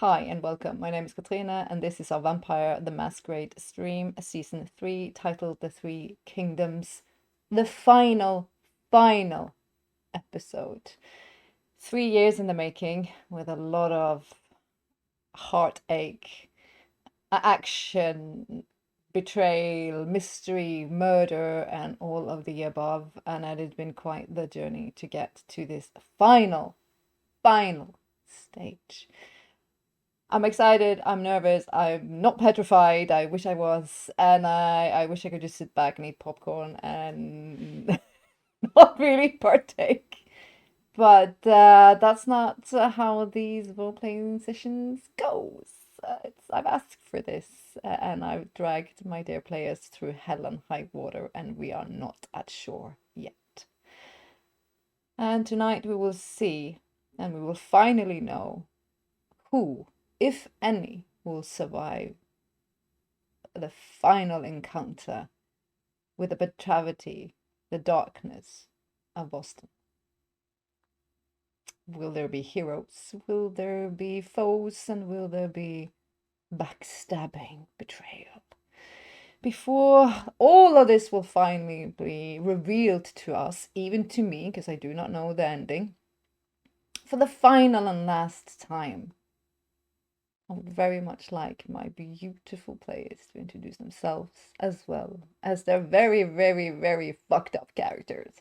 Hi and welcome. My name is Katrina and this is our Vampire the Masquerade stream, season 3, titled The Three Kingdoms. The final episode. 3 years in the making with a lot of heartache, action, betrayal, mystery, murder, and all of the above. And it has been quite the journey to get to this final stage. I'm excited, I'm nervous, I'm not petrified, I wish I was, and I wish I could just sit back and eat popcorn and not really partake. But that's not how these role-playing sessions goes. I've asked for this, and I've dragged my dear players through hell and high water, and we are not at shore yet. And tonight we will see, and we will finally know who, if any, will survive the final encounter with the depravity, the darkness of Boston. Will there be heroes? Will there be foes? And will there be backstabbing, betrayal? Before all of this will finally be revealed to us, even to me, because I do not know the ending, for the final and last time, I would very much like my beautiful players to introduce themselves as well as their very, very, very fucked up characters.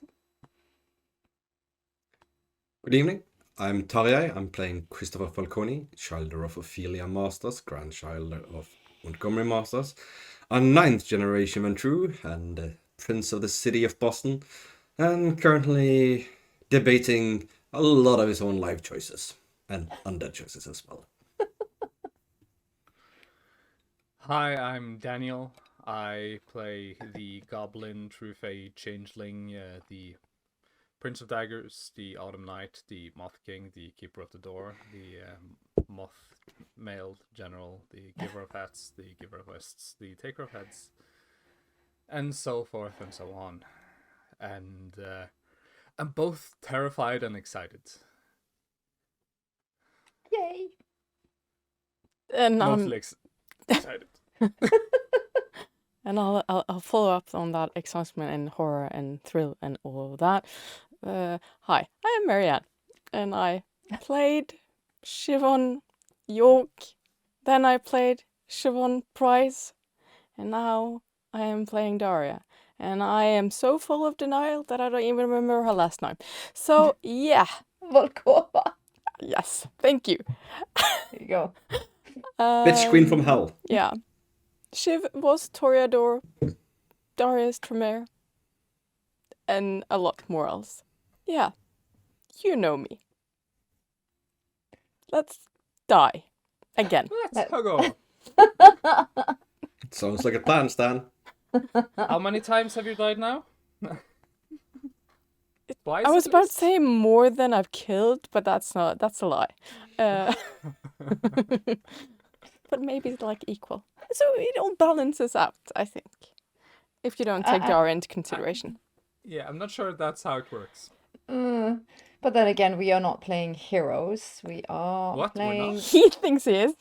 Good evening. I'm Tarjei. I'm playing Christopher Falcone, child of Ophelia Masters, grandchild of Montgomery Masters, a 9th generation Ventru and Prince of the City of Boston, and currently debating a lot of his own life choices and undead choices as well. Hi, I'm Daniel. I play the Goblin, True Fae, Changeling, the Prince of Daggers, the Autumn Knight, the Moth King, the Keeper of the Door, the Moth Mailed General, the Giver of Hats, the Giver of Wests, the Taker of Heads, and so forth and so on. And I'm both terrified and excited. Yay! And Mostly excited. and I'll follow up on that excitement and horror and thrill and all of that. Hi, I am Marianne, and I played Siobhan York. Then I played Siobhan Price, and now I am playing Daria. And I am so full of denial that I don't even remember her last name. So yeah, Volkova. yes, thank you. There you go. Bitch Queen from Hell. Yeah. Shiv was Toreador, Darius Tremere, and a lot more else. Yeah, you know me. Let's die. Again. Let's go. Sounds like a plan, Stan. How many times have you died now? Twice. I was at about to least? say more than I've killed, but that's a lie. But maybe it's like equal. So it all balances out, I think. If you don't take Daria into consideration. Yeah, I'm not sure that's how it works. But then again, we are not playing heroes. We are What? We're playing. not? He thinks he is.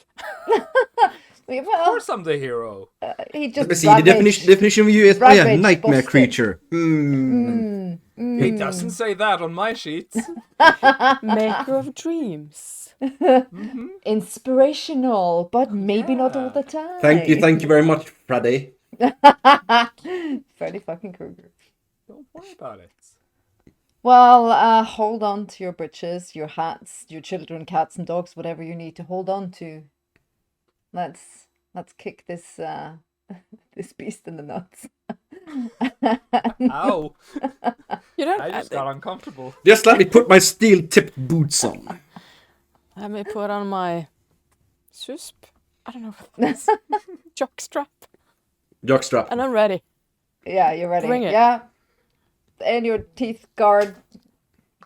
Of course I'm the hero. He Let just me see, the definition of you is Ravage nightmare Boston. creature. He doesn't say that on my sheet. Maker of dreams. Inspirational, but maybe not all Yeah. the time. Thank you very much, Freddy. Freddy fucking Krueger. Don't worry about it. Well, hold on to your britches, your hats, your children, cats and dogs, whatever you need to hold on to. Let's kick this this beast in the nuts. Ow! You don't. I just got uncomfortable. Just let me put my steel-tipped boots on. Let me put on my susp. I don't know what that's. Jockstrap. Jockstrap. And I'm ready. Yeah, you're ready. Bring it. Yeah. And your teeth guard,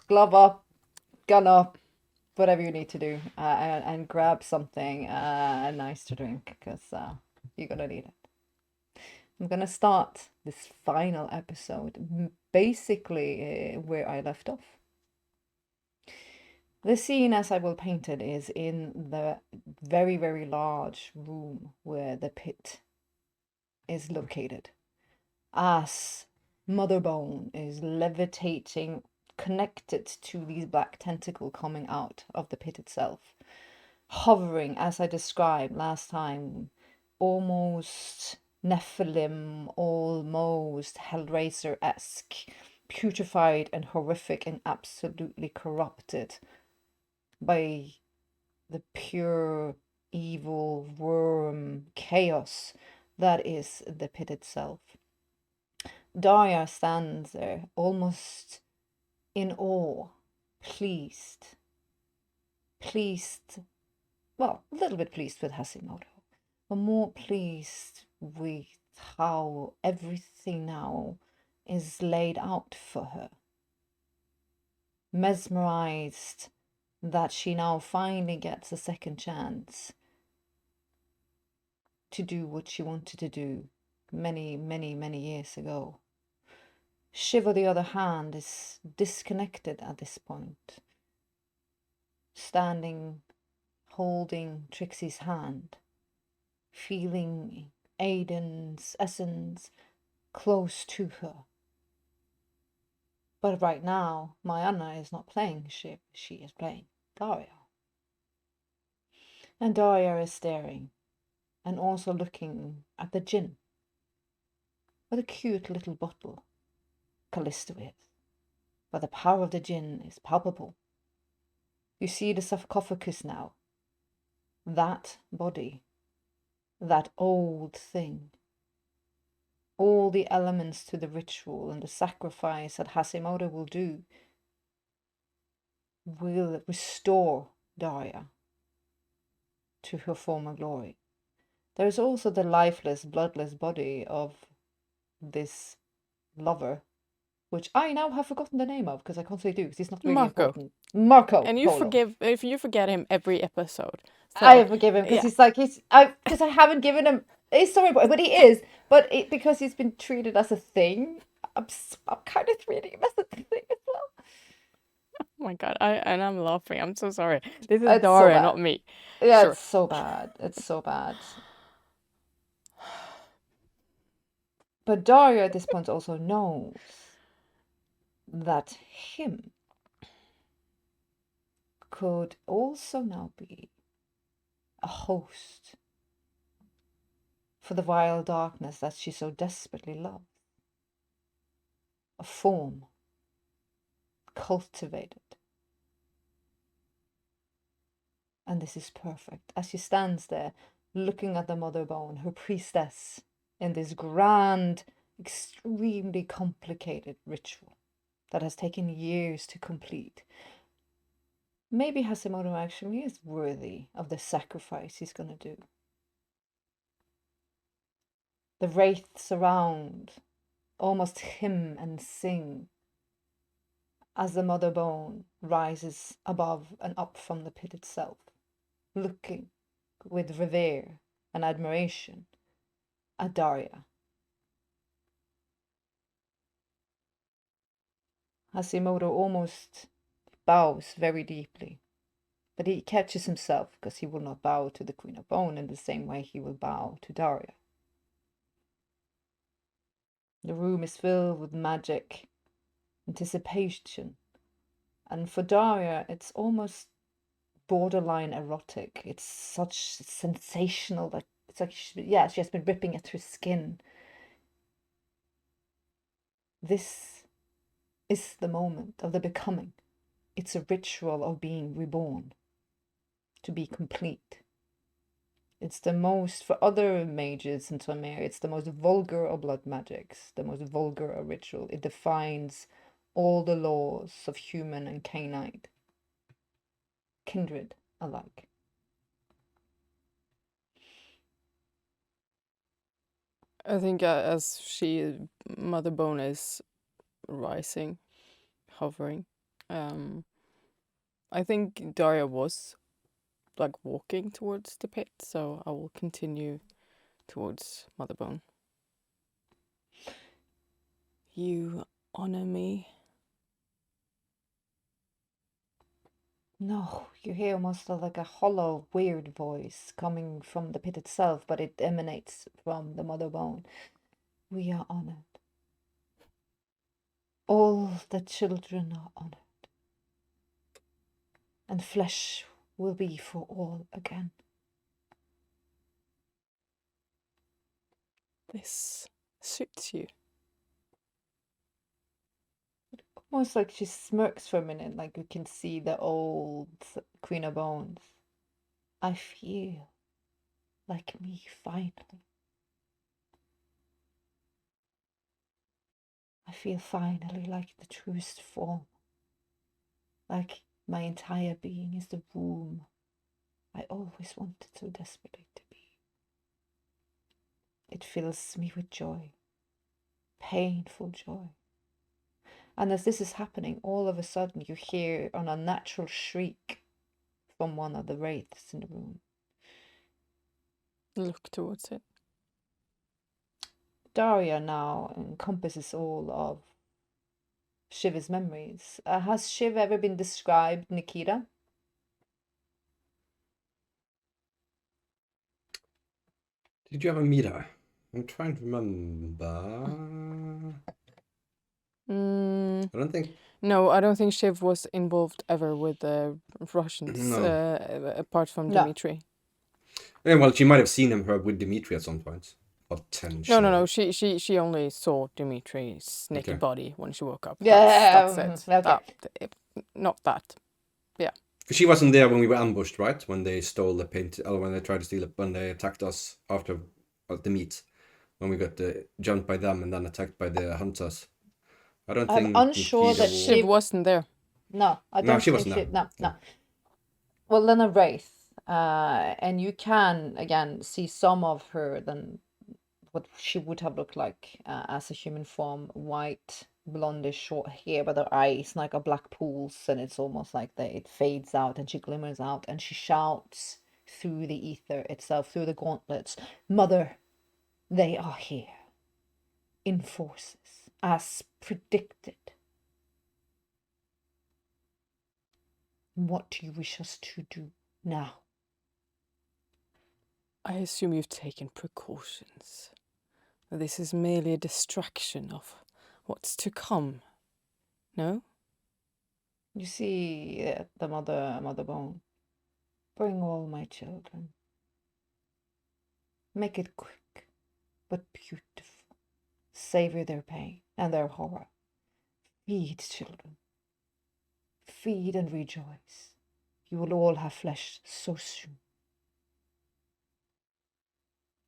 glove up, gun up, whatever you need to do, and grab something nice to drink, because you're gonna need it. I'm gonna start this final episode basically where I left off. The scene as I will paint it is in the very, very large room where the pit is located. As Motherbone is levitating, connected to these black tentacles coming out of the pit itself, hovering as I described last time, almost Nephilim, almost Hellraiser-esque, putrefied and horrific and absolutely corrupted by the pure evil worm chaos that is the pit itself. Daria stands there, almost in awe, pleased, well, a little bit pleased with Hashimoto, but more pleased with how everything now is laid out for her. Mesmerized that she now finally gets a second chance to do what she wanted to do many, many, many years ago. Shiv, on the other hand, is disconnected at this point, standing, holding Trixie's hand, feeling Aiden's essence close to her. But right now, Mariana is not playing Shiv, she is playing Daria. And Daria is staring, and also looking at the gin. What a cute little bottle Callisto is. But the power of the gin is palpable. You see the sarcophagus now. That body. That old thing. All the elements to the ritual and the sacrifice that Hashimoto will do will restore Daria to her former glory. There is also the lifeless, bloodless body of this lover, which I now have forgotten the name of because I constantly do because he's not really Marco. important. Marco. And you Polo. forget him every episode. So, I forgive him because yeah. because I haven't given him a storyboard, but he is. But because he's been treated as a thing, I'm kind of treating him as a thing as well. Oh my god, I'm laughing. I'm so sorry. This is It's so Daria, bad. not me. Yeah, Sure. it's so bad. It's so bad. But Daria at this point also knows that him could also now be a host for the vile darkness that she so desperately loves. A form cultivated. And this is perfect. As she stands there, looking at the mother bone, her priestess, in this grand, extremely complicated ritual that has taken years to complete. Maybe Hashimoto actually is worthy of the sacrifice he's going to do. The wraiths around almost hymn and sing as the mother bone rises above and up from the pit itself, looking with revere and admiration at Daria. Hashimoto almost bows very deeply, but he catches himself because he will not bow to the Queen of Bone in the same way he will bow to Daria. The room is filled with magic, anticipation, and for Daria it's almost borderline erotic. It's such sensational that it's like she has been ripping at her skin. This is the moment of the becoming. It's a ritual of being reborn, to be complete. It's the most, for other mages in Tremere, it's the most vulgar of blood magics, the most vulgar of ritual. It defines all the laws of human and canine, kindred alike. I think as Mother Bone is rising, hovering, I think Daria was like walking towards the pit, so I will continue towards Mother Bone. You honor me. No, you hear almost like a hollow, weird voice coming from the pit itself, but it emanates from the mother bone. We are honored. All the children are honored. And flesh will be for all again. This suits you. Almost like she smirks for a minute, like you can see the old Queen of Bones. I feel like me finally. I feel finally like the truest form. Like my entire being is the womb I always wanted so desperately to be. It fills me with joy, painful joy. And as this is happening, all of a sudden you hear an unnatural shriek from one of the wraiths in the room. Look towards it. Daria now encompasses all of Shiv's memories. Has Shiv ever been described, Nikita? Did you ever meet her? I'm trying to remember. I don't think. No, I don't think Shiv was involved ever with the Russians, No. apart from No. Dmitri. Yeah, well, she might have seen her with Dimitri at some point. Potentially. No. She only saw Dimitri's naked Okay. body when she woke up. Yeah, That's it. okay. Not that. She wasn't there when we were ambushed, right? When they stole the paint, or when they tried to steal it, when they attacked us after the meet, when we got jumped by them and then attacked by the hunters. I don't I'm think unsure Nikita that will- Shiv wasn't there. No, I No, don't she think wasn't there. No. No. Well, then a wraith, and you can again see some of her than what she would have looked like as a human form, white, blondish, short hair, but her eyes like a black pools, and it's almost like it fades out and she glimmers out, and she shouts through the ether itself, through the gauntlets, "Mother, they are here, in forces, as predicted. What do you wish us to do now?" I assume you've taken precautions. This is merely a distraction of what's to come. No? You see the mother bone. "Bring all my children. Make it quick, but beautiful. Savor their pain and their horror. Feed, children. Feed and rejoice. You will all have flesh so soon.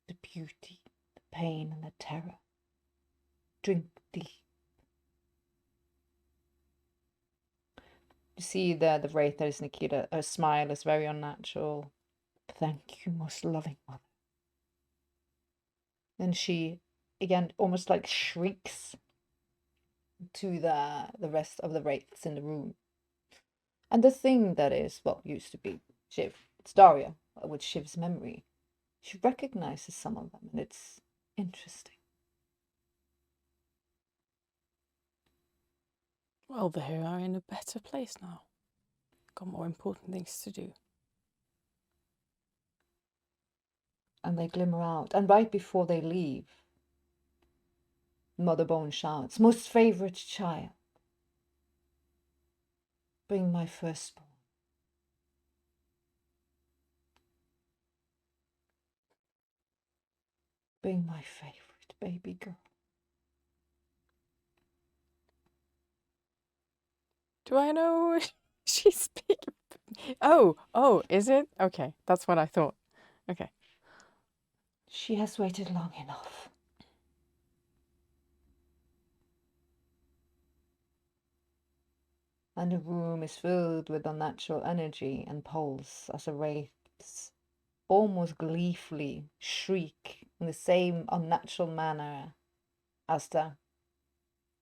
The beauty, the pain, and the terror. Drink deep." You see the wraith that is Nikita. Her smile is very unnatural. "Thank you, most loving mother." Then she, again, almost like shrieks to the rest of the wraiths in the room. And the thing that is, well, used to be Shiv, it's Daria, with Shiv's memory. She recognizes some of them, and it's interesting. Well, they are in a better place now. Got more important things to do. And they glimmer out. And right before they leave, Mother Bone shouts, "Most favorite child, bring my firstborn." "Bring my favorite baby girl." Do I know she's speaking? Oh, is it? Okay, that's what I thought. Okay. "She has waited long enough." And the room is filled with unnatural energy and pulse as the wraiths almost gleefully shriek in the same unnatural manner as the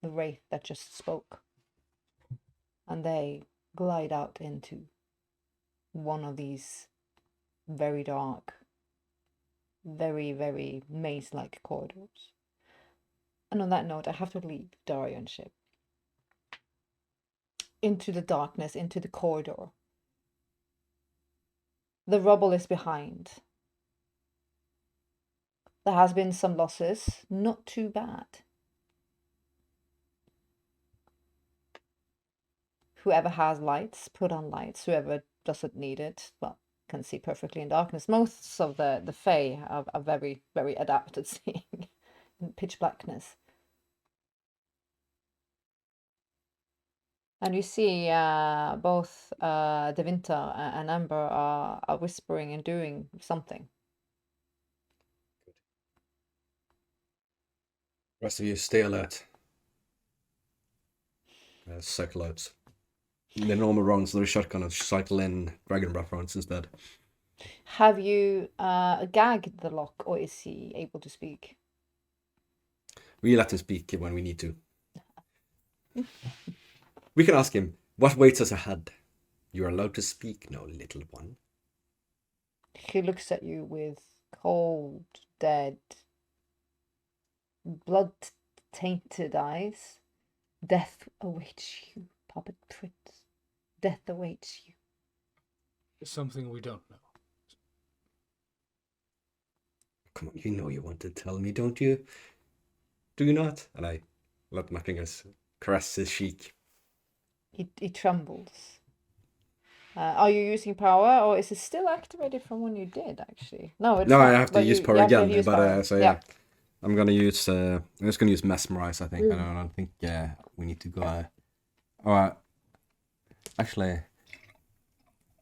wraith that just spoke. And they glide out into one of these very dark, very, very maze-like corridors. And on that note, I have to leave Daria and Shiv into the darkness, into the corridor. The rubble is behind. There has been some losses, not too bad. Whoever has lights, put on lights. Whoever doesn't need it, well, can see perfectly in darkness. Most of the Fae are very, very adept at seeing in pitch blackness. And you see both Devinta and Amber are whispering and doing something. Rest of you stay alert. Cycle out. The normal rounds, the shotgun, and cycle in dragon breath rounds instead. Have you gagged the lock, or is he able to speak? We let him speak when we need to. We can ask him, what waits us ahead? You are allowed to speak now, little one. He looks at you with cold, dead, blood-tainted eyes. Death awaits you, puppet prince. Death awaits you. Something we don't know. Come on, you know you want to tell me, don't you? Do you not? And I let my fingers caress his cheek. He trembles. Are you using power, or is it still activated from when you did, actually? No, it's No, not, I have to but use you power have to again, use but power. so yeah. I'm gonna use. I'm just gonna use mesmerize. I think. Mm. I don't think we need to go. Actually.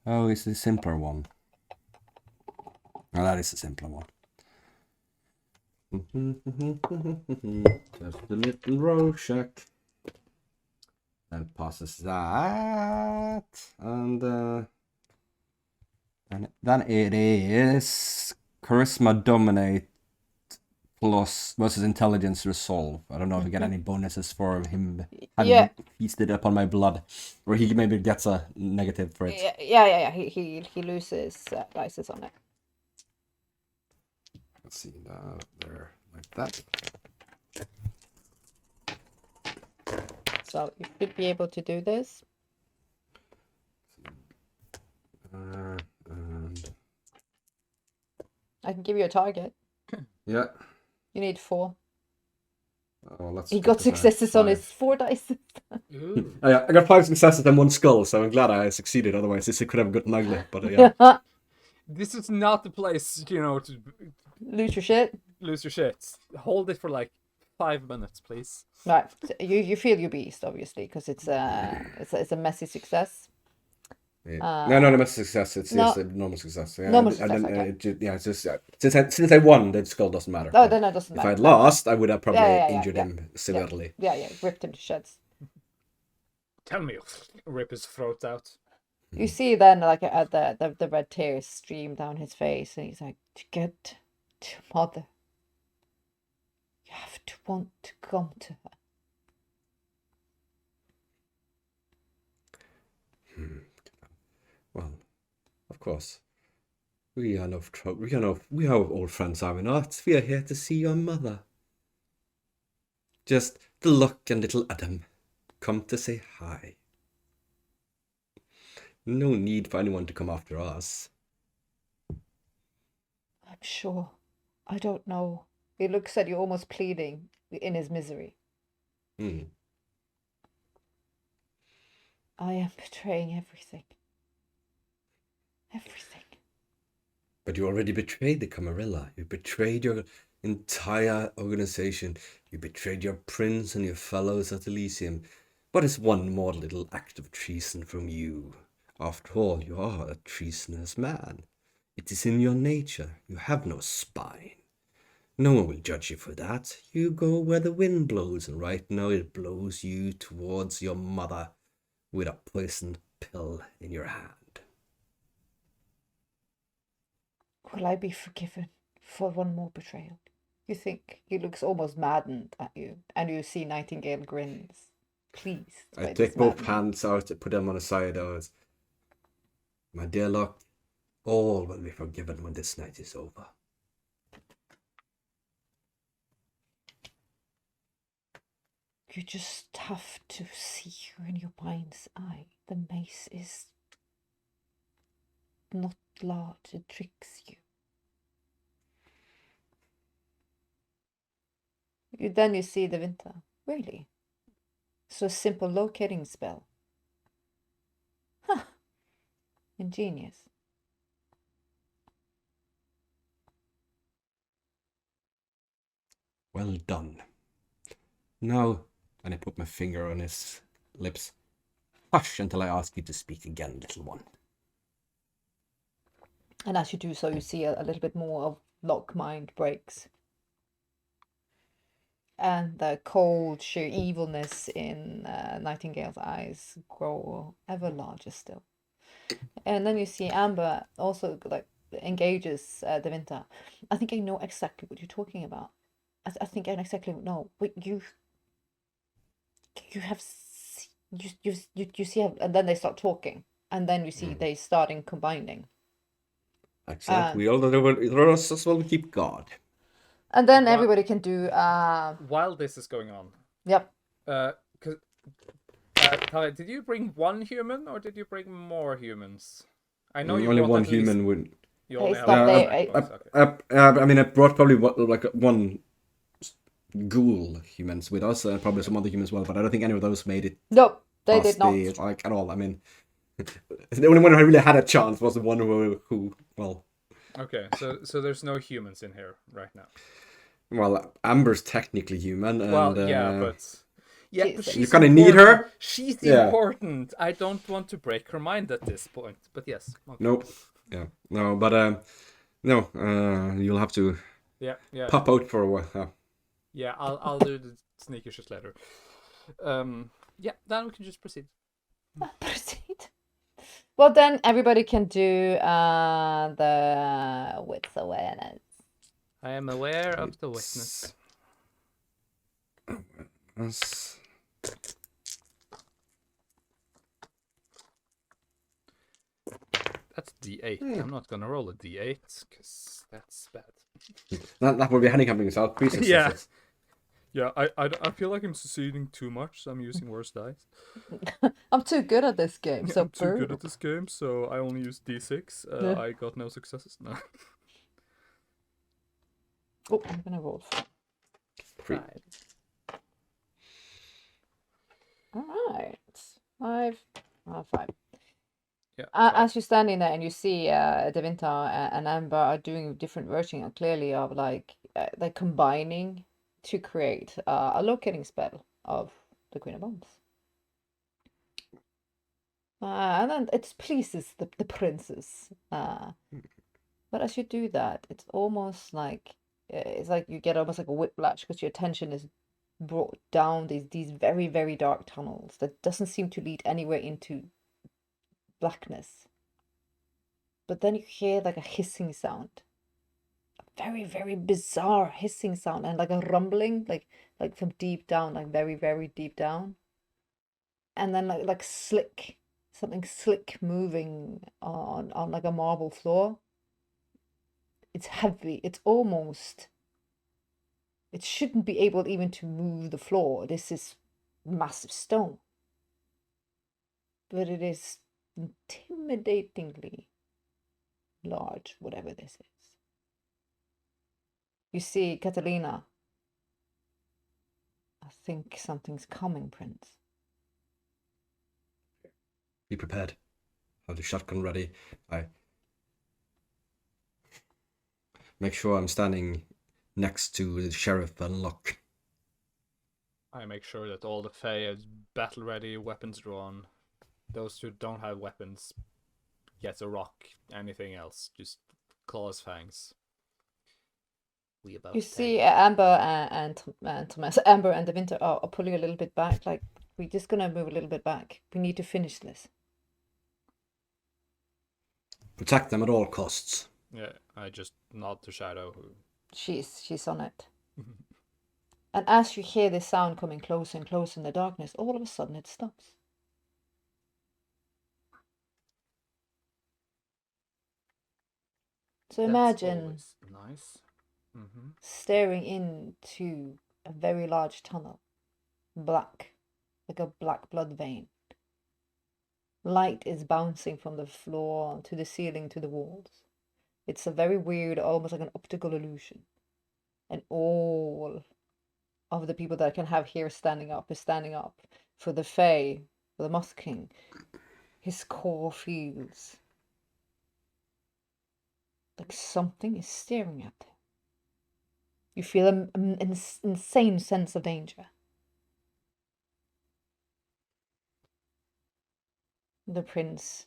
Oh, it's the simpler one. Oh, that is the simpler one. Just a little Rorschach. And passes that, and then it is charisma dominate plus versus intelligence resolve. I don't know if you get any bonuses for him having feasted upon my blood, or he maybe gets a negative for it. Yeah. He loses rises on it. Let's see now there like that. So you should be able to do this. And I can give you a target. yeah. You need 4. Oh, let's He got successes on his 4 dice. Ooh. Oh, yeah, I got 5 successes and 1 skull, so I'm glad I succeeded. Otherwise, this could have gotten ugly. But yeah. This is not the place, to Lose your shit. lose your shit. Hold it for like 5 minutes, please. Right. So you feel your beast, obviously, because it's a messy success. Yeah. No, not a success. It's just a normal success. Yeah, Normal success, okay. It's just since I won, the skull doesn't matter. Oh, then it doesn't matter. If I'd lost, I would have probably injured yeah. him severely. Yeah, ripped him to shreds. Tell me, rip his throat out. You see then, like, the red tears stream down his face, and he's like, to get to mother, you have to want to come to her. Well, of course. We are old friends, are we not? We are here to see your mother. Just the Luck and little Adam come to say hi. No need for anyone to come after us. I'm sure. I don't know. He looks at you almost pleading in his misery. I am betraying everything. Everything. But you already betrayed the Camarilla. You betrayed your entire organization. You betrayed your prince and your fellows at Elysium. What is one more little act of treason from you? After all, you are a treasonous man. It is in your nature. You have no spine. No one will judge you for that. You go where the wind blows, and right now it blows you towards your mother with a poisoned pill in your hand. Will I be forgiven for one more betrayal? You think? He looks almost maddened at you, and you see Nightingale grins. Please. I take both hands out to put them on the side. My dear Luck, all will be forgiven when this night is over. You just have to see her in your mind's eye. The mace is not large, it tricks you. Then you see the winter. Really? So simple locating spell. Huh. Ingenious. Well done. Now, and I put my finger on his lips. Hush until I ask you to speak again, little one. And as you do so, you see a little bit more of lock mind breaks. And the cold, sheer evilness in Nightingale's eyes grow ever larger still. And then you see Amber also like engages the Winter. I think I know exactly what you're talking about. I think I exactly know. But you have you see, and then they start talking, and then you see they starting combining. Excellent. We all there as well keep guard. And then everybody can do. While this is going on, Yep. Talia, did you bring one human or did you bring more humans? I know you only brought one at least- human would. You only It's have not one they- black box, okay. I mean, I brought probably one ghoul humans with us, and probably some other humans as well. But I don't think any of those made it. Nope, they past did not. the, like at all. I mean, the only one who really had a chance was the one who well. Okay, so there's no humans in here right now. Well, Amber's technically human, and Well, but she's you kind of need her. She's Yeah. important. I don't want to break her mind at this point. But yes. Okay. Nope. Yeah. No, but no. You'll have to Yeah. pop out for a while. Yeah, I'll do the sneaky shit later. Yeah, then we can just proceed. Proceed. Well, then everybody can do the wits awareness. I am aware of the witness. That's... That's D8. I'm not gonna roll a D8 because that's bad. That will be handicapping yourself. Pre successes. Yeah, I feel like I'm succeeding too much, so I'm using worse dice. I'm too good at this game, so I'm too good at this game, so I only use D6. Yeah. I got no successes. No. Oh, I'm gonna roll. Pre- All right, 5. Yeah. As you're standing there and you see Devinta and Amber are doing different versions, clearly of like they're combining to create a locating spell of the Queen of Bombs. And then it pleases the princess. But as you do that, it's almost like you get almost like a whiplash because your attention is brought down these very, very dark tunnels that doesn't seem to lead anywhere into blackness. But then you hear like a hissing sound. A very, very bizarre hissing sound, and like a rumbling, like from deep down, like very, very deep down. And then like slick, something slick moving on like a marble floor. It's heavy. It's almost... It shouldn't be able even to move the floor. This is massive stone. But it is intimidatingly large, whatever this is. You see, Catalina. I think something's coming, Prince. Be prepared. Have the shotgun ready. I make sure I'm standing next to the sheriff and Locke. I make sure that all the Fae is battle ready, weapons drawn. Those who don't have weapons get a rock. Anything else, just claws, fangs. We about You see, Amber and Thomas, Amber and Devinta are pulling a little bit back. Like, we're just gonna move a little bit back. We need to finish this. Protect them at all costs. Yeah, I just nod to Shadow. She's on it. And as you hear this sound coming closer and closer in the darkness, all of a sudden it stops. So imagine Nice. Mm-hmm. staring into a very large tunnel, black, like a black blood vein. Light is bouncing from the floor to the ceiling to the walls. It's a very weird, almost like an optical illusion. And all of the people that can have here standing up is standing up. For the Fae, for the Moth King, his core feels like something is staring at him. You feel an insane sense of danger. The prince,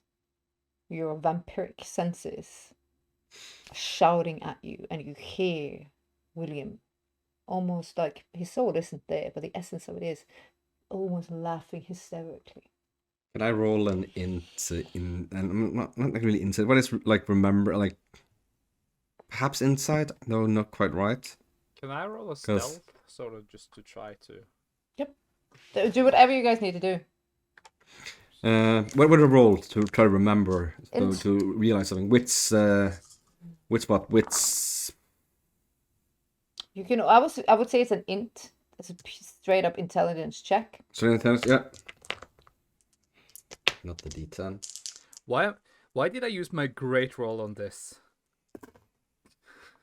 your vampiric senses, shouting at you, and you hear William almost like his soul isn't there, but the essence of it is almost laughing hysterically. Can I roll an and I'm not like really insight. What is like remember like perhaps insight? No, not quite right. Can I roll a stealth, sort of just to try to? Yep. Do whatever you guys need to do. What would I roll to try to remember Int. to realize something? Which spot? Which You can. I would say it's an int. It's a straight up intelligence check. so intelligence? Yeah. Not the D10. Why did I use my great roll on this?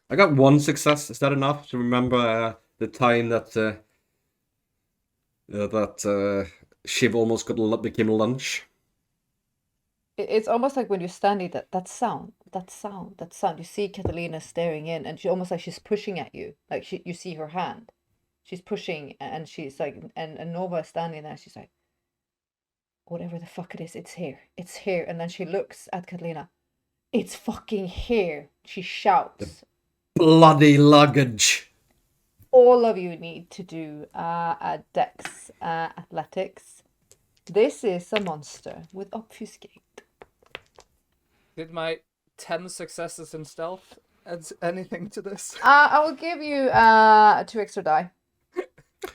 I got one success. Is that enough to remember the time that Shiv almost became lunch? It's almost like when you're standing, that sound. You see Catalina staring in, and she almost like she's pushing at you. Like you see her hand. She's pushing, and she's like, and Nova is standing there. She's like, whatever the fuck it is, it's here. It's here. And then she looks at Catalina. It's fucking here. She shouts. Bloody luggage. All of you need to do a Dex athletics. This is a monster with obfuscate. Did my 10 successes in stealth add anything to this? I will give you 2 extra die.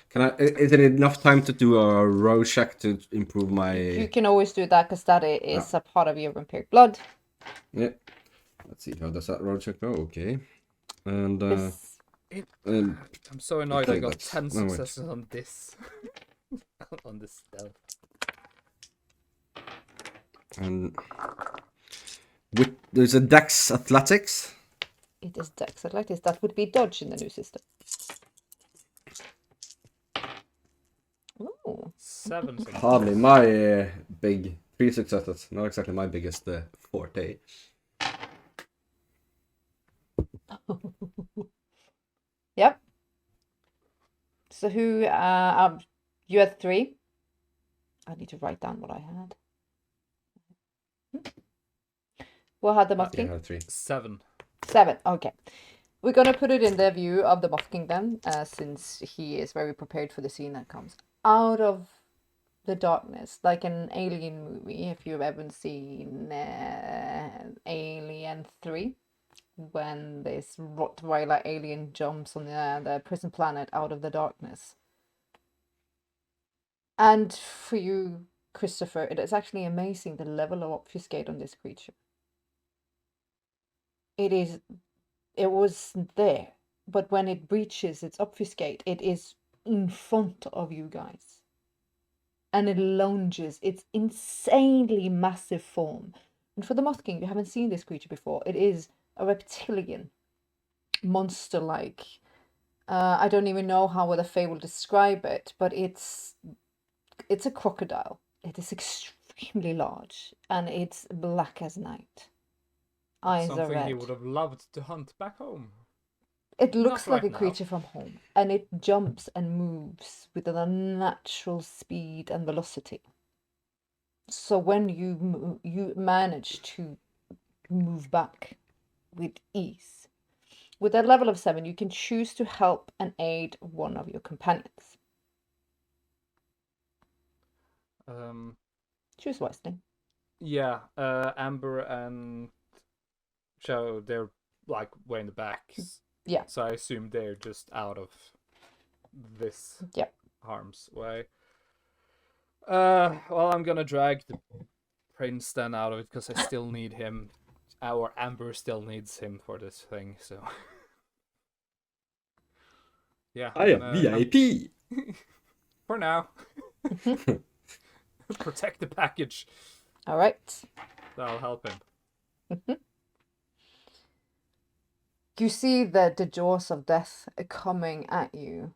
Can I? Is it enough time to do a row check to improve my? You can always do that because that is a part of your vampiric blood. Yeah. Let's see. How does that row check go? Okay. And I'm so annoyed I okay, got that's- 10 no, wait. successes on this. On this stealth. and there's a Dex Athletics. It is Dex athletics. That would be dodge in the new system. Ooh. 7 successes. Hardly my big 3 successes. Not exactly my biggest forte. Yep. So who? You had 3. I need to write down what I had. What had the Moth Yeah, I King? had 3. 7. 7. Okay. We're gonna put it in the view of the Moth King then, since he is very prepared for the scene that comes out of the darkness, like an alien movie. If you've ever seen Alien 3, when this Rottweiler alien jumps on the prison planet out of the darkness. And for you, Christopher, it is actually amazing the level of obfuscate on this creature. It was there, but when it breaches its obfuscate, it is in front of you guys. And it lunges its insanely massive form. And for the Moth King, you haven't seen this creature before. It is a reptilian, monster-like. I don't even know how the Fae will describe it, but it's a crocodile. It is extremely large, and it's black as night. Eyes are Something red. he would have loved to hunt back home. It looks Not like right a now. creature from home, and it jumps and moves with an unnatural speed and velocity. So when you manage to move back with ease, with that level of 7, you can choose to help and aid one of your companions. Choose wisely. Yeah, Amber and Joe, they're like way in the back. Yeah. So I assume they're just out of this harm's way. Well, I'm gonna drag the prince then out of it because I still need him. Or Amber still needs him for this thing, so. Yeah. I am VIP. For now. Protect the package. All right. That'll help him. You see the jaws of death coming at you,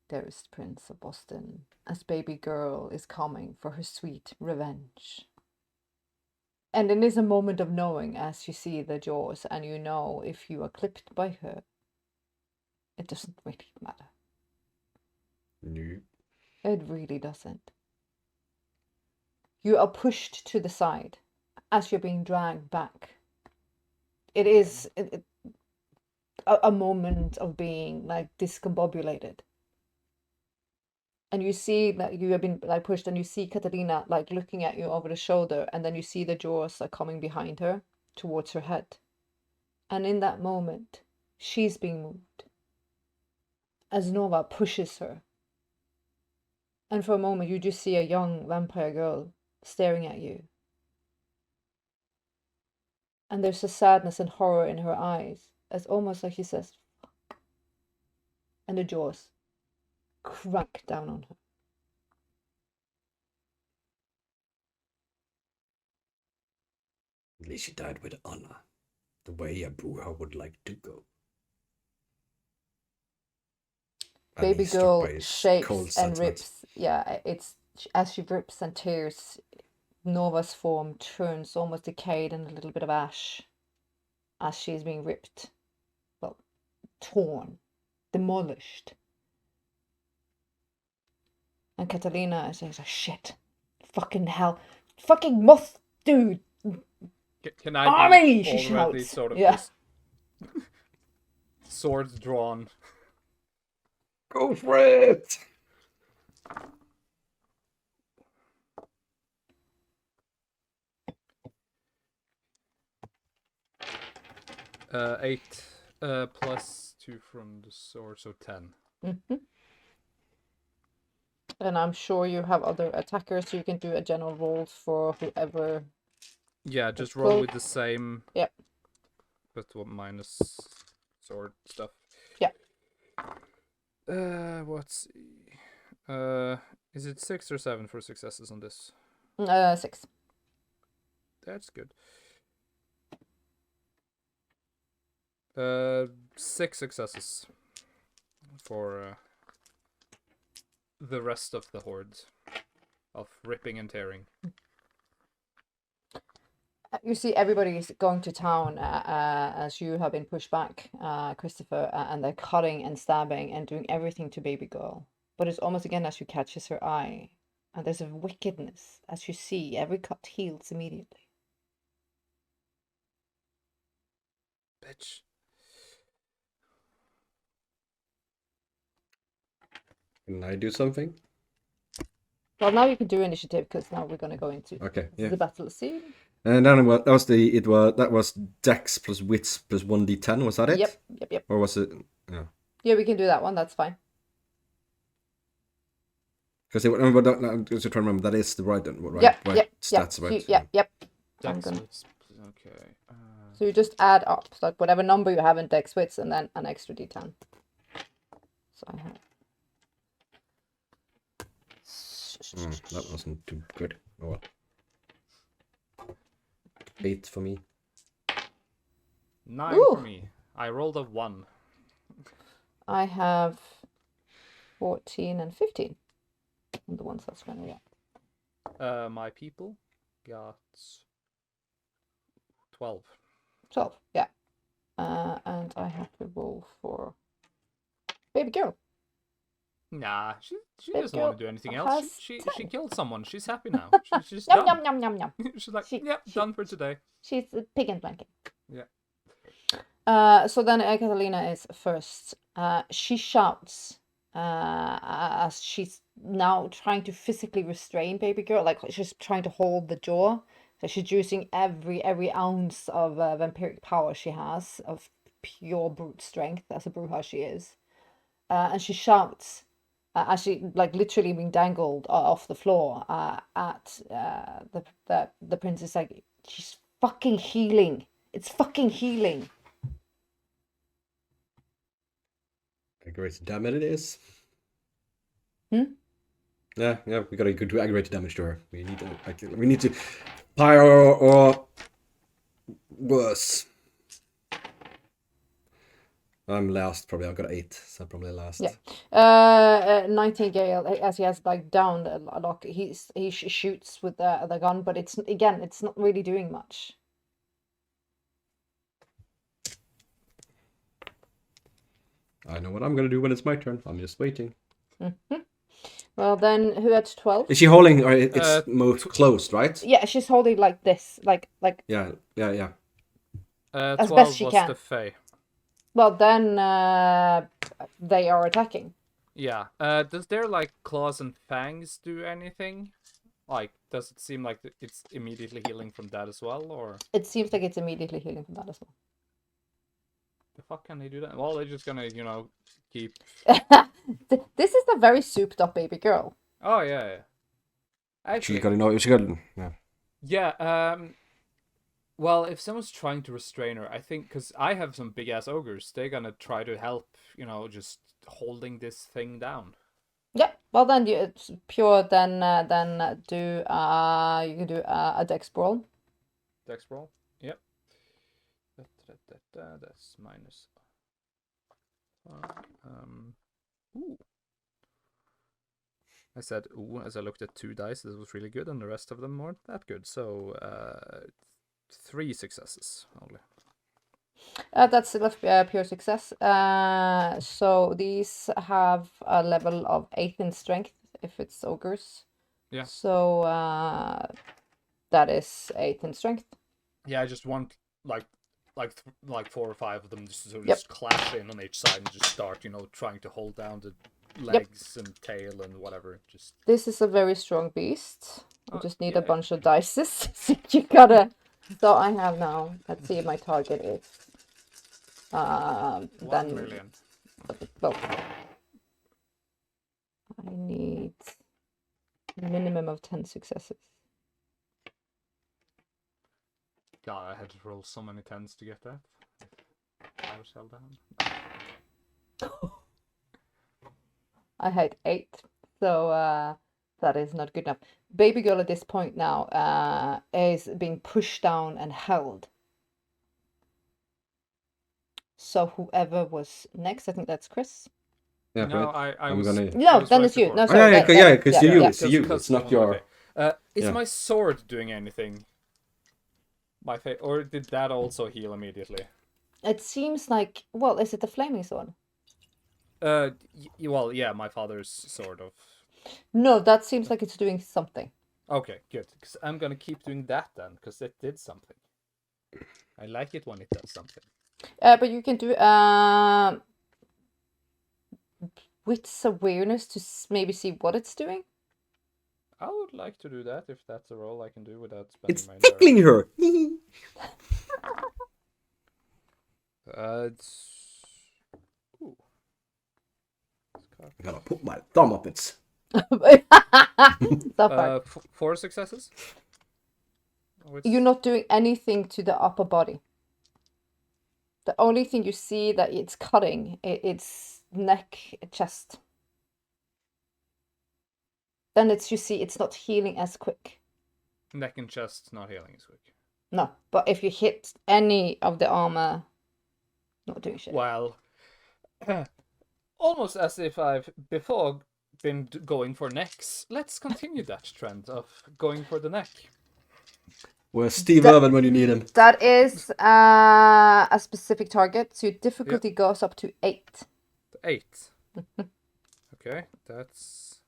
dearest Prince of Boston, as baby girl is coming for her sweet revenge. And it is a moment of knowing as you see the jaws, and you know if you are clipped by her, it doesn't really matter. No. It really doesn't. You are pushed to the side as you're being dragged back. It is a moment of being like discombobulated. And you see that you have been like pushed, and you see Catalina like looking at you over the shoulder, and then you see the jaws are coming behind her towards her head. And in that moment, she's being moved as Nova pushes her. And for a moment, you just see a young vampire girl staring at you. And there's a sadness and horror in her eyes, as almost like she says, fuck. And the jaws crack down on her. At least she died with honor, the way a Bruja would like to go. And Baby he's struck girl by his shakes cold and sentiment. rips. Yeah, it's as she rips and tears, Nova's form turns almost decayed and a little bit of ash as she's being ripped. Well, torn, demolished. And Catalina is like, shit, fucking hell, fucking moth, dude. Can I Army, be she already shouts. sort of Yeah. just swords drawn? Go for it! Eight plus 2 from the sword, so 10. Mm-hmm. And I'm sure you have other attackers, so you can do a general roll for whoever. Yeah, just That's roll cool. with the same. Yep. But what minus sword stuff. Yeah. What's is it 6 or 7 for successes on this? 6. That's good. 6 successes for the rest of the horde of ripping and tearing. You see everybody is going to town as you have been pushed back, Christopher, and they're cutting and stabbing and doing everything to baby girl. But it's almost again as you catches her eye, and there's a wickedness as you see every cut heals immediately. Bitch. Can I do something? Well, now you can do initiative because now we're going to go into Okay, yeah. the battle scene. And then that was Dex plus Wits plus 1d10. Was that it? Yep. Or was it? Yeah. Yeah, we can do that one. That's fine. Because just trying to remember, that is the right stats, right? Yep. Dex gonna- wits. Okay. So you just add up, so like whatever number you have in Dex Wits, and then an extra D10. So I have. That wasn't too good. Oh well. 8 for me. 9 Ooh. for me. I rolled a 1. I have 14 and 15. And the ones that's going to get. My people got 12. 12, yeah. And I have to roll for baby girl. Nah, she Baby doesn't want girl to do anything has else. She 10. killed someone. She's happy now. She's Yum, done. yum, yum, yum, yum. She's like, She- yep, done for today. She's a pig and blanket. Yeah. So then Catalina is first. She shouts as she's now trying to physically restrain baby girl, like she's trying to hold the jaw. So she's using every ounce of vampiric power she has, of pure brute strength as a Bruja she is. And she shouts as she like literally being dangled off the floor at the princess, like, she's fucking healing. It's fucking healing. Aggravated damage it is. Hmm? Yeah, we gotta do aggravated damage to her. We need to Pyro or worse. I'm last, probably. I've got 8, so probably last. Yeah. Nightingale, as he has like downed a lot, he shoots with the gun, but it's not really doing much. I know what I'm gonna do when it's my turn. I'm just waiting. Well, then who had 12? Is she holding? Or it's most closed, right? Yeah, she's holding like this, like. Yeah. As 12 best she was can. the Fae. Well, then they are attacking. Yeah. Does their like claws and fangs do anything? Like, does it seem like it's immediately healing from that as well, or It seems like it's immediately healing from that as well. the fuck can they do that? Well, they're just gonna, keep. This is a very souped up baby girl. Oh yeah. She Actually, got to know. She got. Yeah. yeah. Well, if someone's trying to restrain her, I think because I have some big ass ogres, they're gonna try to help. Just holding this thing down. Yeah. Well, then it's pure. Then do you can do a dex brawl. Dex roll. Yep. That's minus. Ooh. I said ooh as I looked at 2 dice. This was really good, and the rest of them weren't that good. So 3 successes only. That's still a pure success. So these have a level of 8 in strength if it's ogres. Yeah. So that is 8 in strength. Yeah, I just want like 4 or 5 of them just just clash in on each side and just start, trying to hold down the legs and tail and whatever. Just This is a very strong beast. You just need yeah, a bunch of dices. So you gotta. So I have now. Let's see, my target is. 1 Then million. well, I need a minimum of 10 successes. God, I had to roll so many 10s to get that. I was held down. I had 8, so that is not good enough. Baby girl at this point now is being pushed down and held. So whoever was next, I think that's Chris. Yeah. No, Right. I I'm was. gonna. No, I was then right it's you. before. No, Oh, sorry. yeah, because you. yeah. It's you. It's not your. Is Yeah. my sword doing anything? Or did that also heal immediately? It seems like. Well, is it the flaming sword? Well, yeah, my father's sort of. No, that seems like it's doing something. Okay, good. Because I'm gonna keep doing that then, because it did something. I like it when it does something. But you can do wits awareness to maybe see what it's doing. I would like to do that if that's a roll I can do without spending It's my tickling her. It's. Ooh. I'm gonna put my thumb up its. So far. 4 successes. You're not doing anything to the upper body. The only thing you see that it's cutting, it's neck, chest. Then you see it's not healing as quick. Neck and chest not healing as quick. No, but if you hit any of the armor, not doing shit. Well, almost as if I've before been going for necks. Let's continue that trend of going for the neck. Where's Steve Irwin when you need him? That is a specific target, so your difficulty goes up to 8. 8. Okay, that's.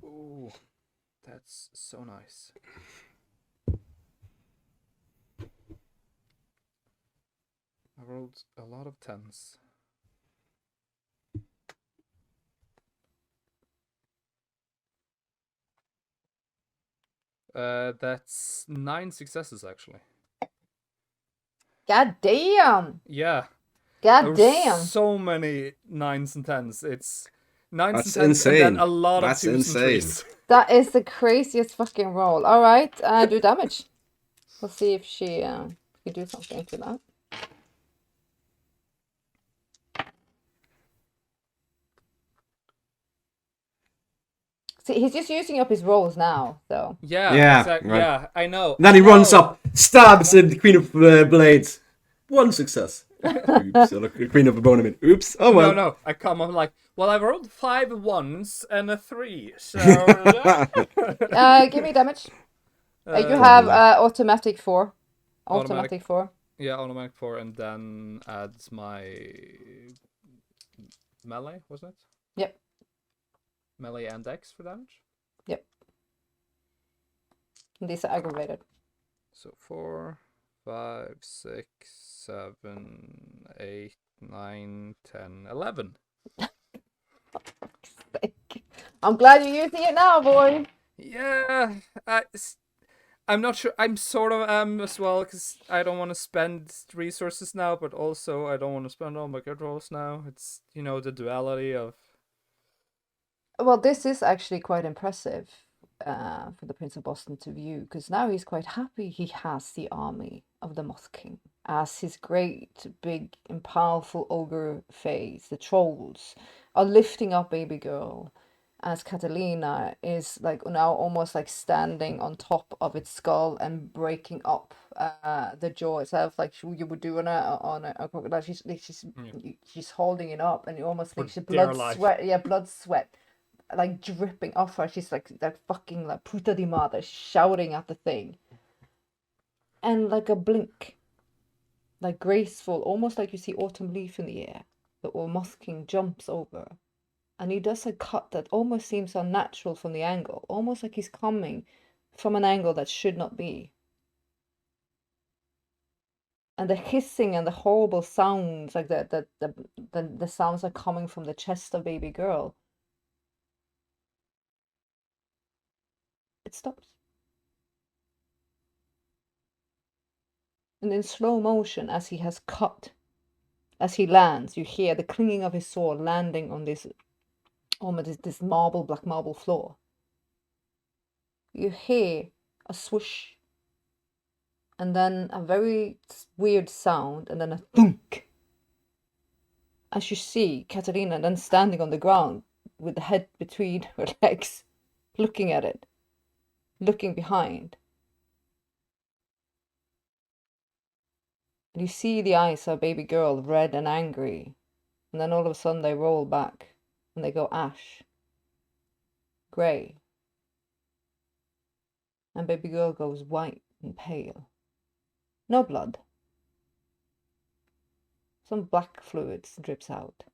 Ooh, that's so nice. I rolled a lot of 10s. That's 9 successes actually. God damn! Yeah. God damn! So many 9s and 10s. It's 9s That's and 10s insane. and then a lot That's of 2s insane. and 3s. That is the craziest fucking roll. Alright, do damage. We'll see if she can do something to that. See, he's just using up his rolls now, so. Yeah, Yeah, exactly. right. Yeah, I know. Then I he runs know. up, stabs the Queen of Blades. One success. Oops. Or the Queen of Abomination. Oops. Oh well. No. I come. I'm like, well, I've rolled 5 1s and a 3, so. Give me damage. You Uh, have Lovely. automatic 4. Automatic. Automatic 4. Yeah, automatic 4, and then adds my melee, wasn't it? Yep. Melee and dex for damage. Yep. And these are aggravated. So 4, 5, 6, 7, 8, 9, 10, 11. I'm glad you're using it now, boy. Yeah, I'm not sure. I'm sort of am as well, because I don't want to spend resources now, but also I don't want to spend all my good rolls now. It's, the duality of. Well, this is actually quite impressive for the Prince of Boston to view, because now he's quite happy he has the army of the Moth King as his great, big, and powerful ogre face. The trolls are lifting up baby girl, as Catalina is like now almost like standing on top of its skull and breaking up the jaw itself, like you would do on a crocodile. She's holding it up, and it almost like For blood dear life. sweat. Yeah, blood sweat like dripping off her. She's like that fucking like puta di madre, shouting at the thing. And like a blink, like graceful, almost like you see autumn leaf in the air, the Moth King jumps over. And he does a cut that almost seems unnatural from the angle, almost like he's coming from an angle that should not be. And the hissing and the horrible sounds, like the sounds are coming from the chest of baby girl. It stops. And in slow motion, as he has cut, as he lands, you hear the clinging of his sword landing on this almost this black marble floor. You hear a swoosh, and then a very weird sound, and then a thunk. As you see Katarina then standing on the ground with the head between her legs, looking at it, looking behind. And you see the eyes of baby girl, red and angry, and then all of a sudden they roll back, and they go ash, grey. And baby girl goes white and pale. No blood. Some black fluids drips out.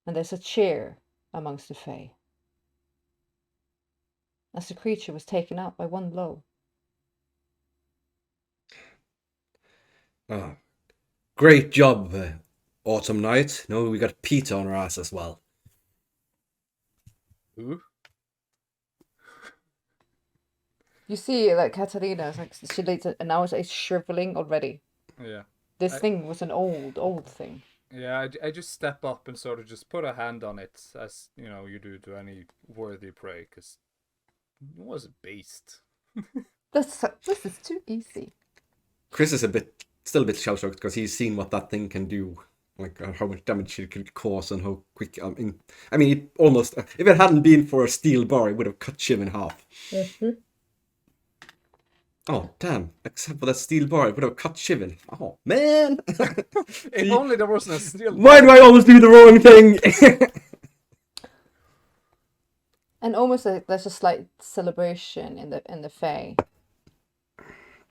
And there's a cheer amongst the Fae, as the creature was taken out by one blow. Oh, great job, Autumn Night. No, we got Peter on our ass as well. Who? You see that Katarina is like she later, and now it's shriveling already. Yeah. This thing was an old thing. Yeah, I just step up and sort of just put a hand on it, as you do to any worthy prey, because it was a beast. This is too easy. Chris is still a bit shell-shocked because he's seen what that thing can do, like how much damage it could cause and how quick. I mean, it almost, if it hadn't been for a steel bar, it would have cut Shiv in half. Mm-hmm. Oh damn! Except for that steel bar, it would have cut Shiv in. Oh man! If only there wasn't a steel. Why do I always do the wrong thing? And almost there's a slight celebration in the Fae.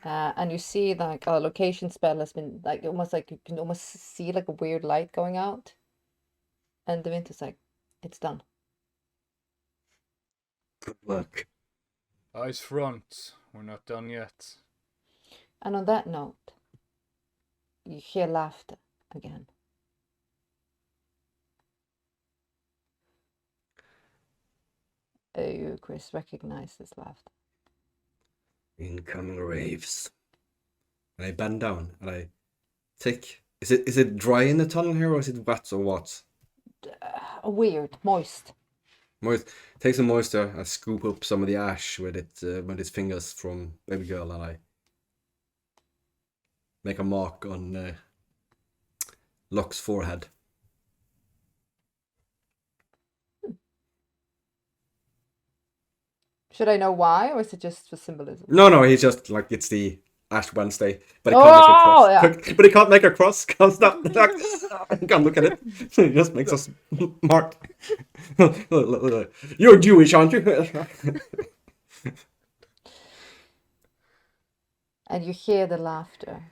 And you see like a location spell has been like almost like you can almost see like a weird light going out. And the Winter's like, it's done. Good work. Eyes front. We're not done yet. And on that note, you hear laughter again. You, Chris, recognize this laughter. Incoming raves. And I bend down and I take. Is it dry in the tunnel here or is it wet or what? Weird, moist. Moist. Take some moisture. I scoop up some of the ash with his fingers from baby girl, and I make a mark on Locke's forehead. Should I know why, or is it just for symbolism? No, he's just like it's the Ash Wednesday, but he can't make a cross. Yeah. But he can't make a cross because that he can't look at it. He just makes us mark. You're Jewish, aren't you? And you hear the laughter.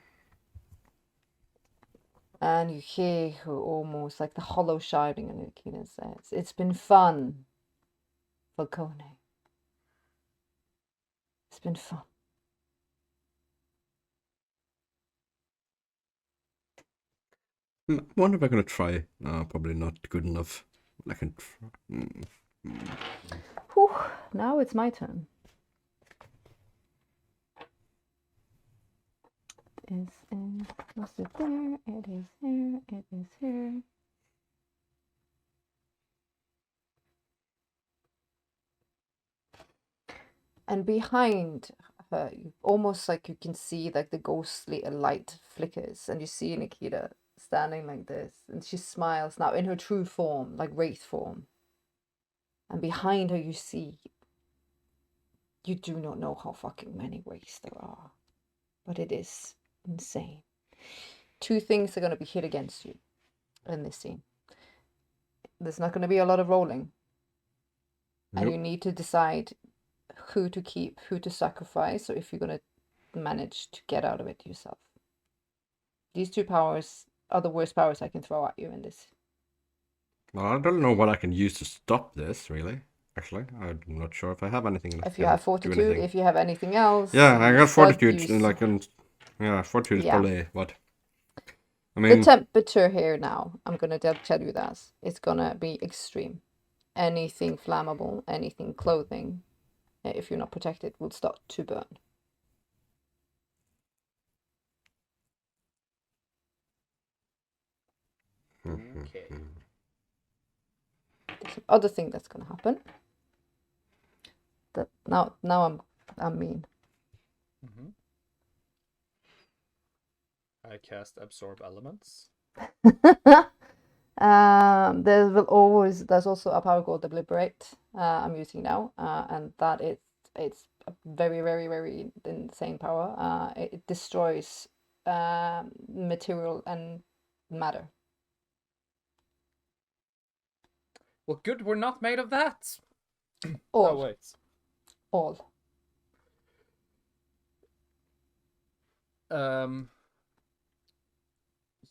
And you hear her almost like the hollow shouting, and Akina says, "It's been fun, Falcone. It's been fun." I wonder if I'm gonna try. Probably not good enough. I can. Whew, now it's my turn. Was it there? It is here. It is here. And behind her, almost like you can see like the ghostly light flickers, and you see Nikita standing like this, and she smiles now in her true form, like wraith form. And behind her, you see. You do not know how fucking many wraiths there are, but it is insane. 2 things are going to be hit against you in this scene. There's not going to be a lot of rolling. Nope. And you need to decide who to keep, who to sacrifice, or if you're going to manage to get out of it yourself. These 2 powers are the worst powers I can throw at you in this. Well, I don't know what I can use to stop this, really. Actually, I'm not sure if I have anything. If you have fortitude, if you have anything else. Yeah, I got fortitude. Fortitude is probably what. I The mean, temperature here now, I'm going to tell you that, it's going to be extreme. Anything flammable, anything clothing, if you're not protected, will start to burn. Okay. There's some other thing that's going to happen. That now I'm mean. Mm-hmm. I cast Absorb Elements. There's also a power called Deliberate I'm using now, and it's a very, very, very insane power. It destroys material and matter. Well, good, we're not made of that. All. Oh, wait. All.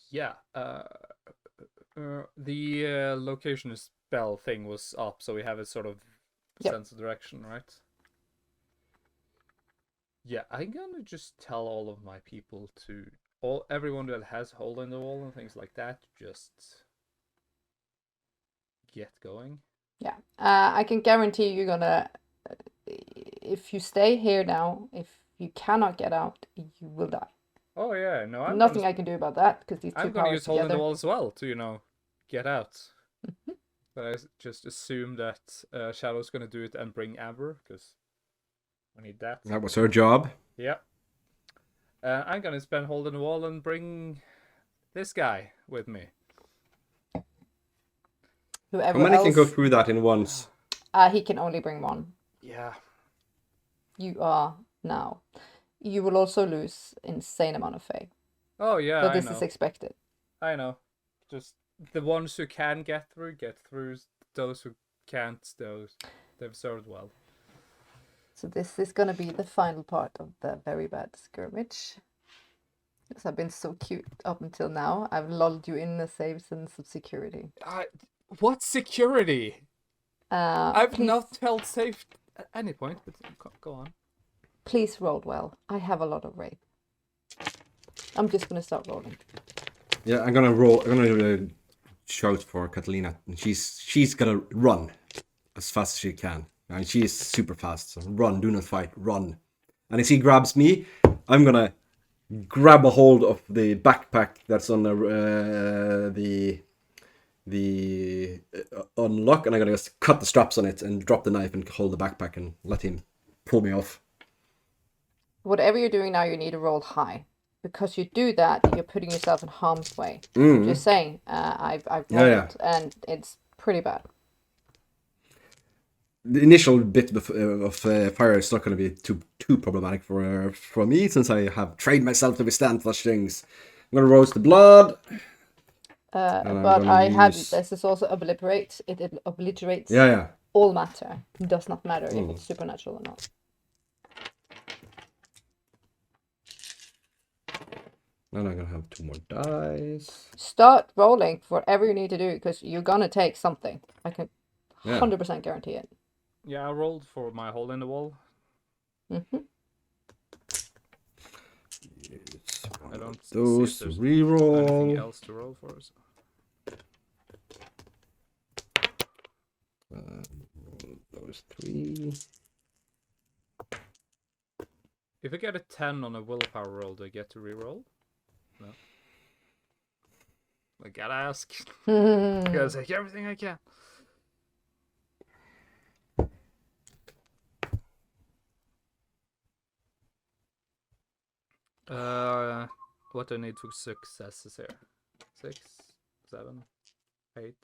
Yeah. The location spell thing was up, so we have a sort of sense of direction, right? Yeah, I'm gonna just tell all of my people to everyone that has hole in the wall and things like that, just get going. Yeah, I can guarantee you're gonna. If you stay here now, if you cannot get out, you will die. Oh yeah, no, nothing I can do about that because these 2 I'm gonna powers use hole in together. the wall as well to get out. But I just assume that Shadow's gonna do it and bring Amber because I need that. that was her job. Yeah. I'm gonna spend hold in the wall and bring this guy with me. Whoever How many else, can go through that in once? he can only bring 1. Yeah. You are now. You will also lose insane amount of faith. Oh yeah, But this I know. is expected. I know. Just the ones who can get through. Those who can't, they've served well. So this is gonna be the final part of the very bad skirmish. Because I've been so cute up until now. I've lulled you in a safe sense of security. What security? I've please, not felt safe at any point, but go on. Please roll well. I have a lot of rape. I'm just gonna start rolling. Yeah, I'm gonna roll. I'm gonna shout for Catalina, and she's gonna run as fast as she can. And she is super fast. So run, do not fight, run. And if she grabs me, I'm gonna grab a hold of the backpack that's on the unlock, and I'm gonna just cut the straps on it and drop the knife and hold the backpack and let him pull me off. Whatever you're doing now, you need to roll high. Because you do that, you're putting yourself in harm's way. Just saying, I've rolled, and it's pretty bad. the initial bit of fire is not going to be too problematic for me, since I have trained myself to withstand such things. I'm going to roast the blood. I'm But gonna I had use- this is also obliterate. It obliterates Yeah. all matter. It does not matter if Mm. it's supernatural or not. Then I'm going to have 2 more dice. Start rolling for whatever you need to do because you're gonna take something. I can Yeah. 100% guarantee it. Yeah, I rolled for my hole in the wall. Mm-hmm. I don't see Those if to there's reroll. anything else to roll for. So. Those 3. If I get a 10 on a willpower roll, do I get to reroll? No. I gotta ask. I gotta take everything I can. What do I need for successes here? 6, 7, 8.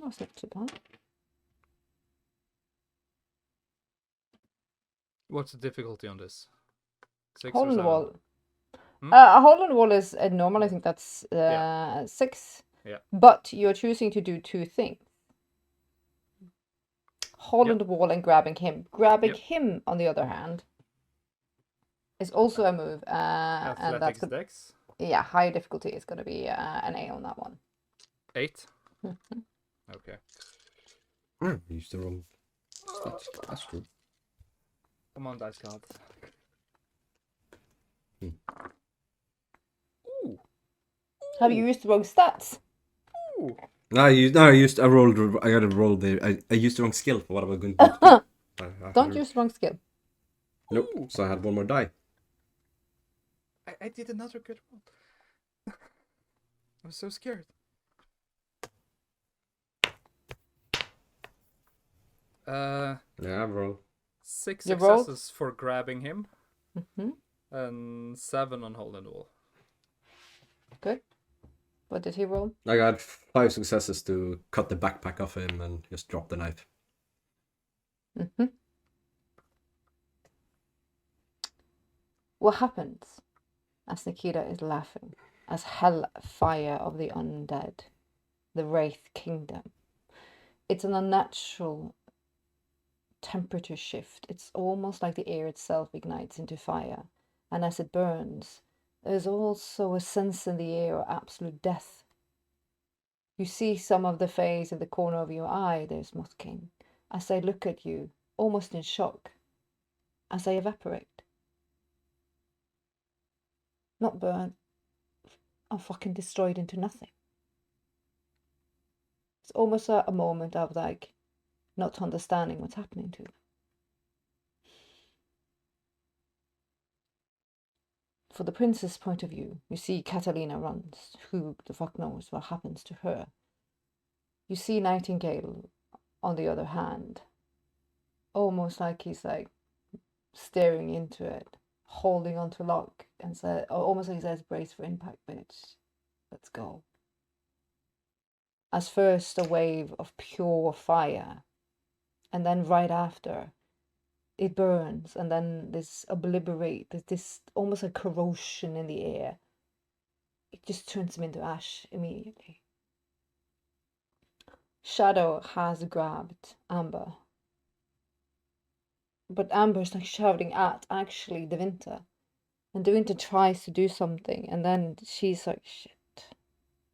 That's not too bad. What's the difficulty on this? 6 Hole or in the 7? wall. Hmm? A hole in the wall is normal. I think that's Yeah. 6. Yeah. But you're choosing to do 2 things. Hole in Yep. the wall and grabbing him. Grabbing Yep. him, on the other hand, is also a move. And Athletics that's dex? yeah, higher difficulty is going to be an A on that one. 8? Mhm. Okay. Used the wrong stats. That's true. Come on, dice god. Hmm. Ooh. Have you used the wrong stats? Ooh. I used the wrong skill for what I was going to do. Don't use the wrong skill. Nope. Ooh. So I had 1 more die. I did another good roll. I was so scared. Yeah, I rolled. 6 You rolled? successes for grabbing him, Mm-hmm. and 7 on hole in the wall. Good. What did he roll? I got 5 successes to cut the backpack off him and just drop the knife. Mm-hmm. What happens as Nikita is laughing, as hellfire of the undead, the Wraith Kingdom? It's an unnatural temperature shift. It's almost like the air itself ignites into fire, and as it burns, there's also a sense in the air of absolute death. You see some of the face in the corner of your eye, there's Moth King, as they look at you, almost in shock, as they evaporate. Not burn, are fucking destroyed into nothing. It's almost a moment of like not understanding what's happening to them. For the prince's point of view, you see Catalina runs. Who the fuck knows what happens to her? You see Nightingale, on the other hand, almost like he's like staring into it, holding onto Locke, and said, almost like he says, "Brace for impact, bitch. Let's go." As first a wave of pure fire, and then right after, it burns, and then this almost like corrosion in the air. It just turns him into ash immediately. Shadow has grabbed Amber, but Amber's like shouting at actually De Winter, and De Winter tries to do something, and then she's like, shit.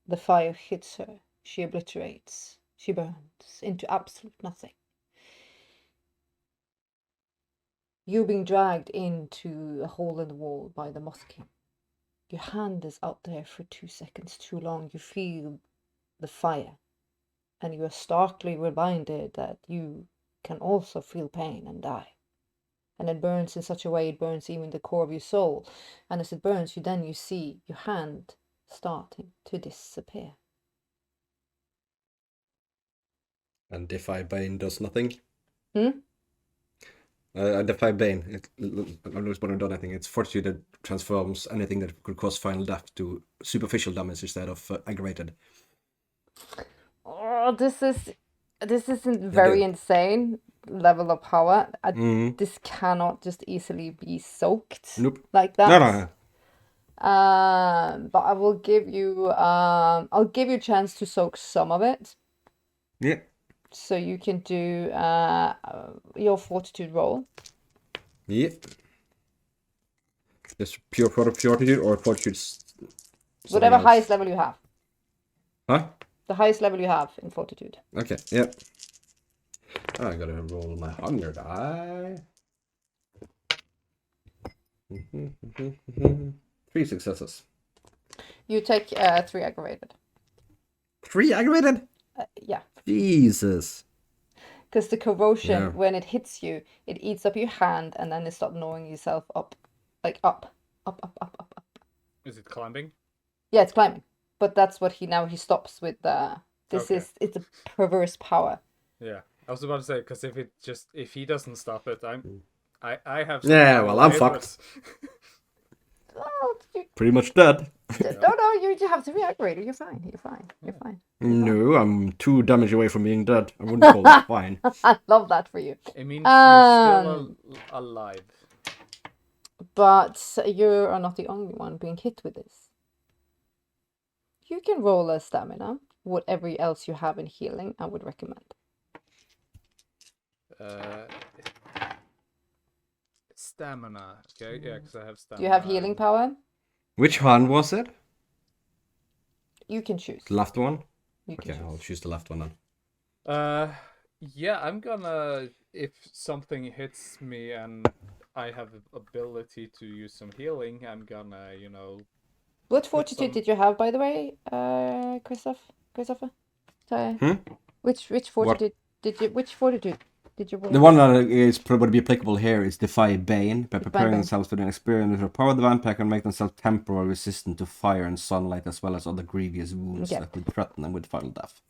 The fire hits her. She obliterates. She burns into absolute nothing. You're being dragged into a hole in the wall by the Moth King. Your hand is out there for 2 seconds too long. You feel the fire, and you are starkly reminded that you can also feel pain and die. And it burns in such a way, it burns even the core of your soul. And as it burns, you see your hand starting to disappear. And Defy Bane does nothing. Hmm? Defy Bane. I've just done anything. It's Fortitude that transforms anything that could cause final death to superficial damage instead of aggravated. Oh, this isn't very insane level of power. This cannot just easily be soaked Nope. like that. No. But I will give you I'll give you a chance to soak some of it. Yeah. So you can do your fortitude roll. Yeah. Just pure fortitude or fortitude. Whatever highest level you have. Huh? The highest level you have in fortitude. Okay. Yep. I gotta roll my hunger die. 3 successes. You take 3 aggravated. 3 aggravated? Yeah. Jesus. Because the corrosion, when it hits you, it eats up your hand and then it starts gnawing yourself up. Like up. Is it climbing? Yeah, it's climbing. But that's what he stops with it's a perverse power. Yeah. I was about to say, because if he doesn't stop it, I have. Yeah, well, I'm fucked. Oh, Pretty much dead. No, you have to reaggravate. You're fine. No, I'm 2 damage away from being dead. I wouldn't call that fine. I love that for you. It means you're still alive. But you are not the only one being hit with this. You can roll a stamina. Whatever else you have in healing, I would recommend. Stamina. Okay, yeah, because I have stamina. Do you have healing power? Which one was it? You can choose. The left one? You can Okay, choose. I'll choose the left one then. Yeah, I'm gonna, if something hits me and I have ability to use some healing, I'm gonna, What fortitude did you have, by the way, Christopher? Sorry. Which fortitude did you? Which fortitude did you roll? The one that is would be applicable here is Defy Bane. By preparing Bane. themselves with an experience or power, the vampire can make themselves temporarily resistant to fire and sunlight, as well as other grievous wounds that could threaten them with final death.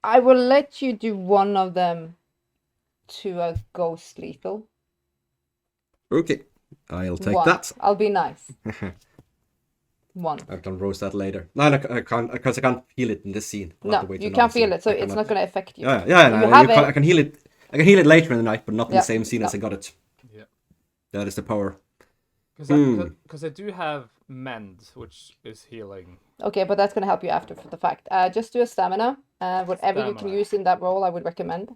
I will let you do one of them to a ghost lethal. Okay, I'll take One. that. I'll be nice. One. I can roast that later. No, I can't, because I can't heal it in this scene. No, you can't feel it, so it's not going to affect you. I can heal it. I can heal it later in the night, but not in the same scene as I got it. Yeah. That is the power. Because I do have mend, which is healing. Okay, but that's going to help you after for the fact. Just do a stamina. Whatever you can use in that role, I would recommend.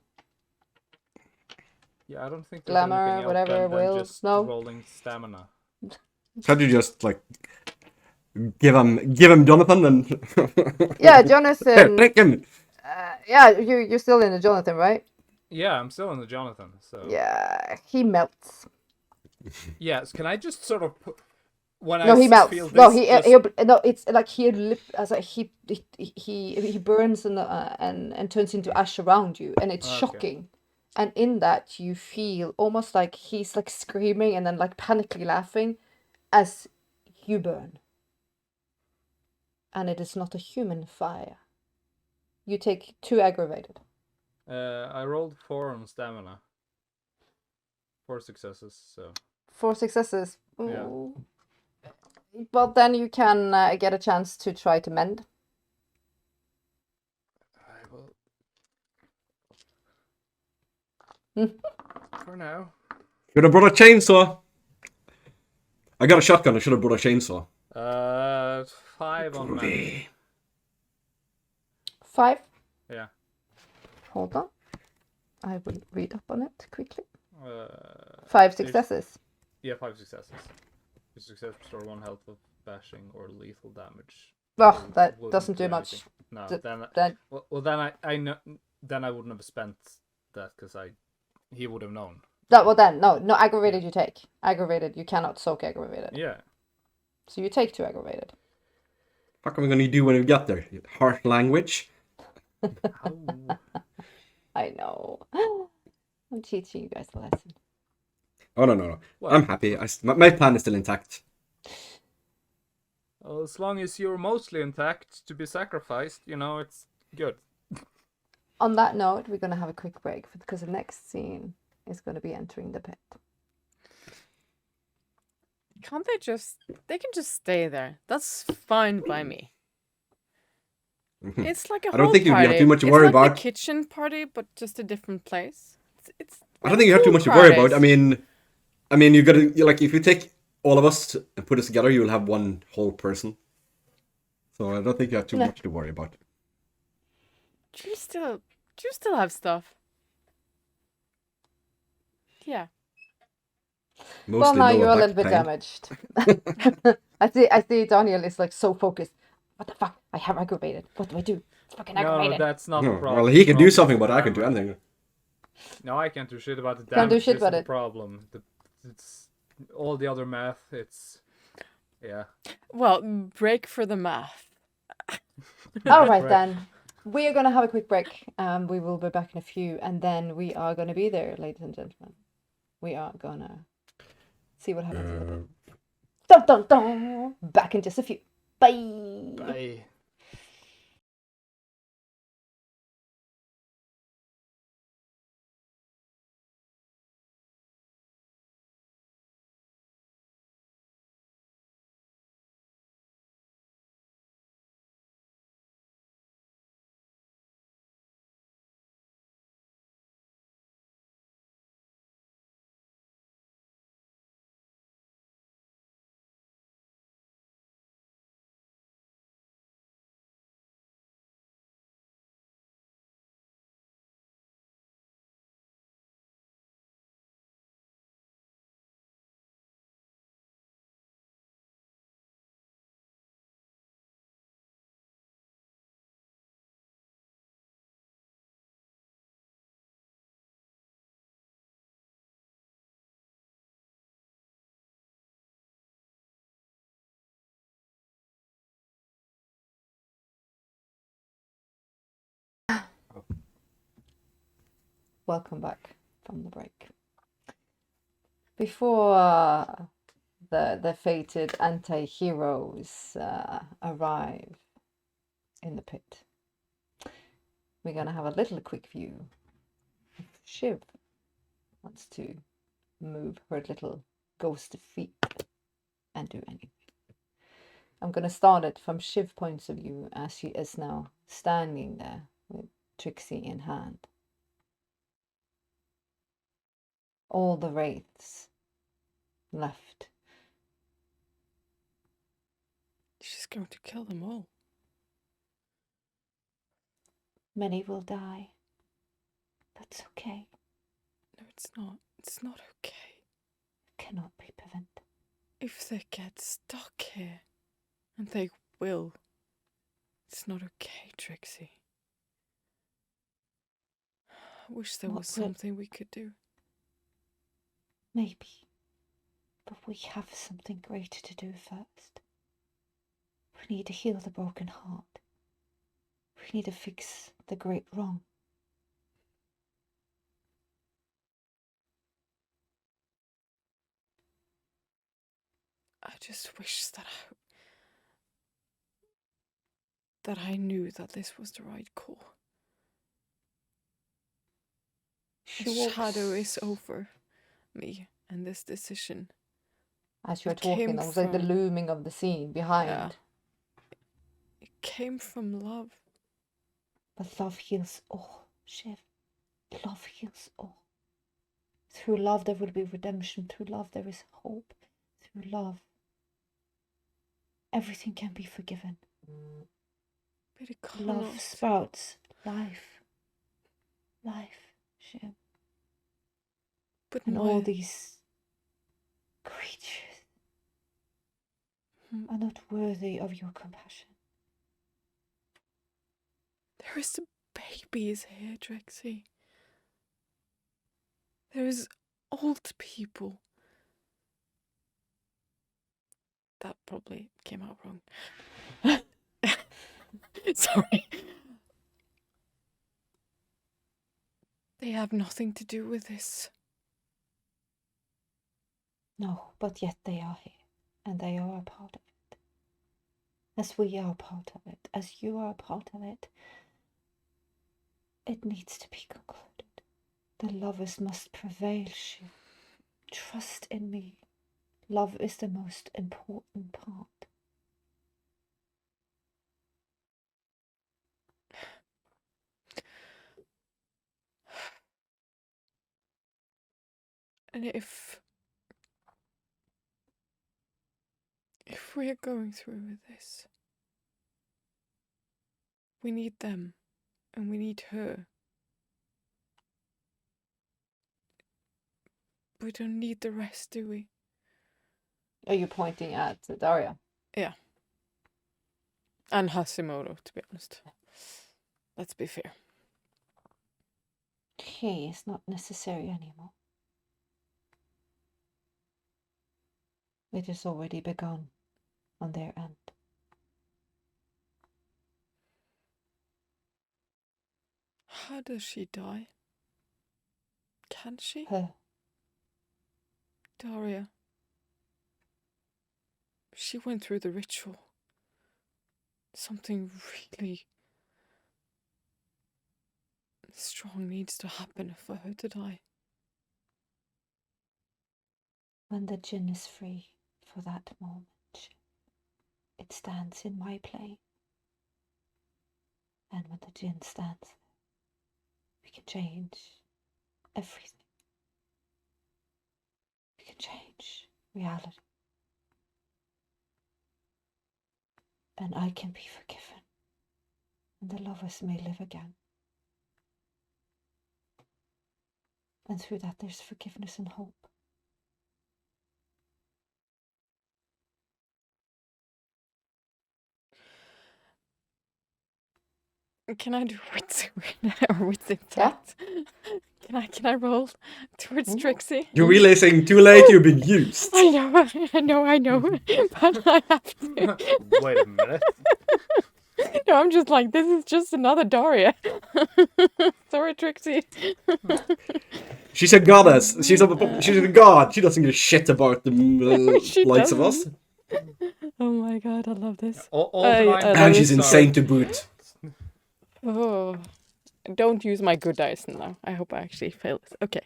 Yeah, I don't think there's Glamour, anything else whatever, than will, just no. rolling stamina. Can't you just give him Jonathan and Yeah, Jonathan. Take him. Yeah, you're still in the Jonathan, right? Yeah, I'm still in the Jonathan. So Yeah, he melts. yes, can I just sort of put when No, I he melts. feel this No, just... it's like he burns and turns into ash around you, and it's shocking. And in that, you feel almost like he's like screaming and then like panically laughing as you burn. And it is not a human fire. You take 2 aggravated. I rolled 4 on stamina. 4 successes, so. 4 successes. Yeah. But then you can get a chance to try to mend. I will. For now. Should have brought a chainsaw. I got a shotgun. I should have brought a chainsaw. 5 on mend. 5? Yeah. Hold on. I will read up on it quickly. 5 successes. Yeah, 5 successes. A success restore 1 health of bashing or lethal damage. Oh, that doesn't do much. No, then I know. Then I wouldn't have spent that because he would have known. No, aggravated you take. Aggravated, you cannot soak aggravated. Yeah. So you take 2 aggravated. What are we gonna do when we get there? Harsh language. I know. I'm teaching you guys a lesson. Oh no. What? I'm happy. My plan is still intact. Well, as long as you're mostly intact to be sacrificed, it's good. On that note, we're gonna have a quick break because the next scene is gonna be entering the pit. Can't they just... They can just stay there. That's fine by me. It's like a I don't whole think you party. have too much to It's worry like about. the kitchen party, but just a different place. It's I don't think you have too cool much to worry about. parties. I mean, you gotta like if you take all of us and put us together, you'll have one whole person. So I don't think you have too No. much to worry about. Do you still have stuff? Yeah. Well, Mostly now lower you're a back little bit pain. damaged. I see Daniel is like so focused. What the fuck? I have aggravated. What do I do? Fucking No, aggravated. that's not the No, problem. well, he can do Problem something is about the it. I can do damage. anything. No, I can't do shit about the Can't do damage. shit Isn't about the it. problem. It's all the other math. It's yeah. Well, break for the math. All right Right. then. We are gonna have a quick break. We will be back in a few, and then we are gonna be there, ladies and gentlemen. We are gonna see what happens. In the pit. Dun dun dun! Back in just a few. Bye. Bye. Welcome back from the break. Before the fated anti-heroes arrive in the pit, we're gonna have a little quick view. Shiv wants to move her little ghost feet and do anything. I'm gonna start it from Shiv's point of view as she is now standing there with Trixie in hand. All the wraiths left. She's going to kill them all. Many will die. That's okay. No, it's not. It's not okay. Cannot be prevented. If they get stuck here, and they will, it's not okay, Trixie. I wish there was What will- something we could do. Maybe. But we have something greater to do first. We need to heal the broken heart. We need to fix the great wrong. I just wish that I knew that this was the right call. The shadow is over me and this decision. As you're It came talking, there was like the from- looming of the scene behind. Yeah. It came from love. But love heals all, Shiv. Love heals all. Through love there will be redemption. Through love there is hope. Through love, everything can be forgiven. But it Love cannot. sprouts life. Life, Shiv. But And my... all these creatures Hmm. are not worthy of your compassion. There is babies here, Trixie. There's old people. That probably came out wrong. Sorry. They have nothing to do with this. No, but yet they are here, and they are a part of it. As we are a part of it, as you are a part of it. It needs to be concluded. The lovers must prevail, Shiv. Trust in me. Love is the most important part. And if we are going through with this, we need them, and we need her. We don't need the rest, do we? Are you pointing at Daria? Yeah. And Hashimoto, to be honest. Let's be fair. He is not necessary anymore. It has already begun on their end. How does she die? Can she? Her. Daria. She went through the ritual. Something really strong needs to happen for her to die. When the djinn is free for that moment, it stands in my plane. And when the djinn stands there, we can change everything. We can change reality. And I can be forgiven. And the lovers may live again. And through that there's forgiveness and hope. Can I do wits impact? Can I roll towards Trixie? You're realizing too late you've been used. I know, but I have to. Wait a minute. No, I'm just like, this is just another Daria. Sorry, Trixie. She's a goddess. She's a god. She doesn't give a shit about the She likes of us. doesn't. Oh my god, I love this. All And she's insane to boot. Oh, don't use my good dice now. I hope I actually fail this. Okay,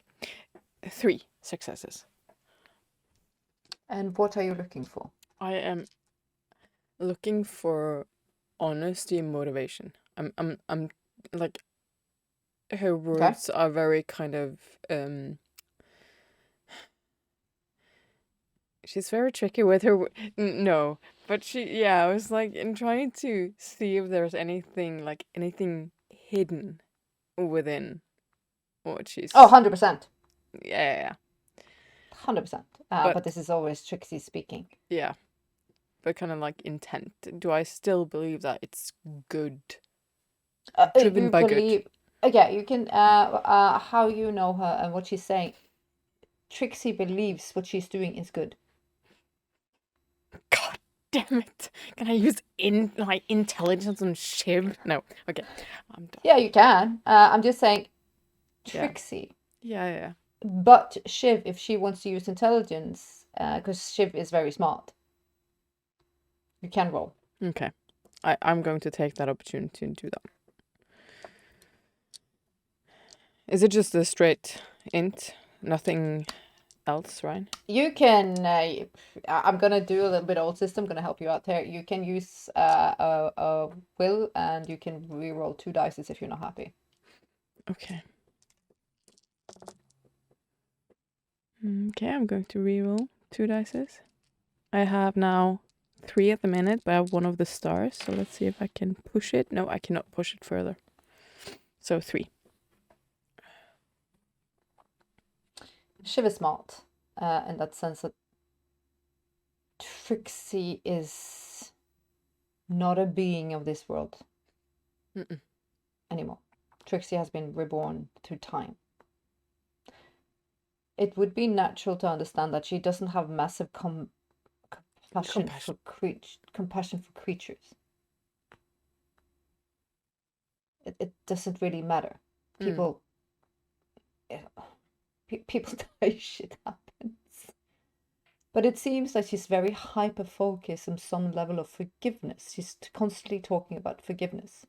3 successes. And what are you looking for? I am looking for honesty and motivation. I'm like, her words are very kind of she's very tricky with her no, but I was like in trying to see if there's anything hidden within what she's 100%. Yeah. 100%. But this is always Trixie speaking. Yeah. But kind of like intent. Do I still believe that it's good? Driven by good. Yeah, you can, how you know her and what she's saying. Trixie believes what she's doing is good. God damn it. Can I use intelligence on Shiv? No. Okay. I'm done. Yeah, you can. I'm just saying Trixie. Yeah. But Shiv, if she wants to use intelligence, because Shiv is very smart, you can roll. Okay. I'm going to take that opportunity and do that. Is it just a straight int? Nothing else, right? You can, I'm going to do a little bit old system, going to help you out there. You can use a will, and you can re-roll 2 dice if you're not happy. Okay. Okay, I'm going to re-roll 2 dice. I have now 3 at the minute, but I have 1 of the stars, so let's see if I can push it. No, I cannot push it further. So 3. Shiv is smart, in that sense that Trixie is not a being of this world anymore. Trixie has been reborn through time. It would be natural to understand that she doesn't have massive compassion for creatures. It doesn't really matter. People die, shit happens. But it seems that she's very hyper-focused on some level of forgiveness. She's constantly talking about forgiveness.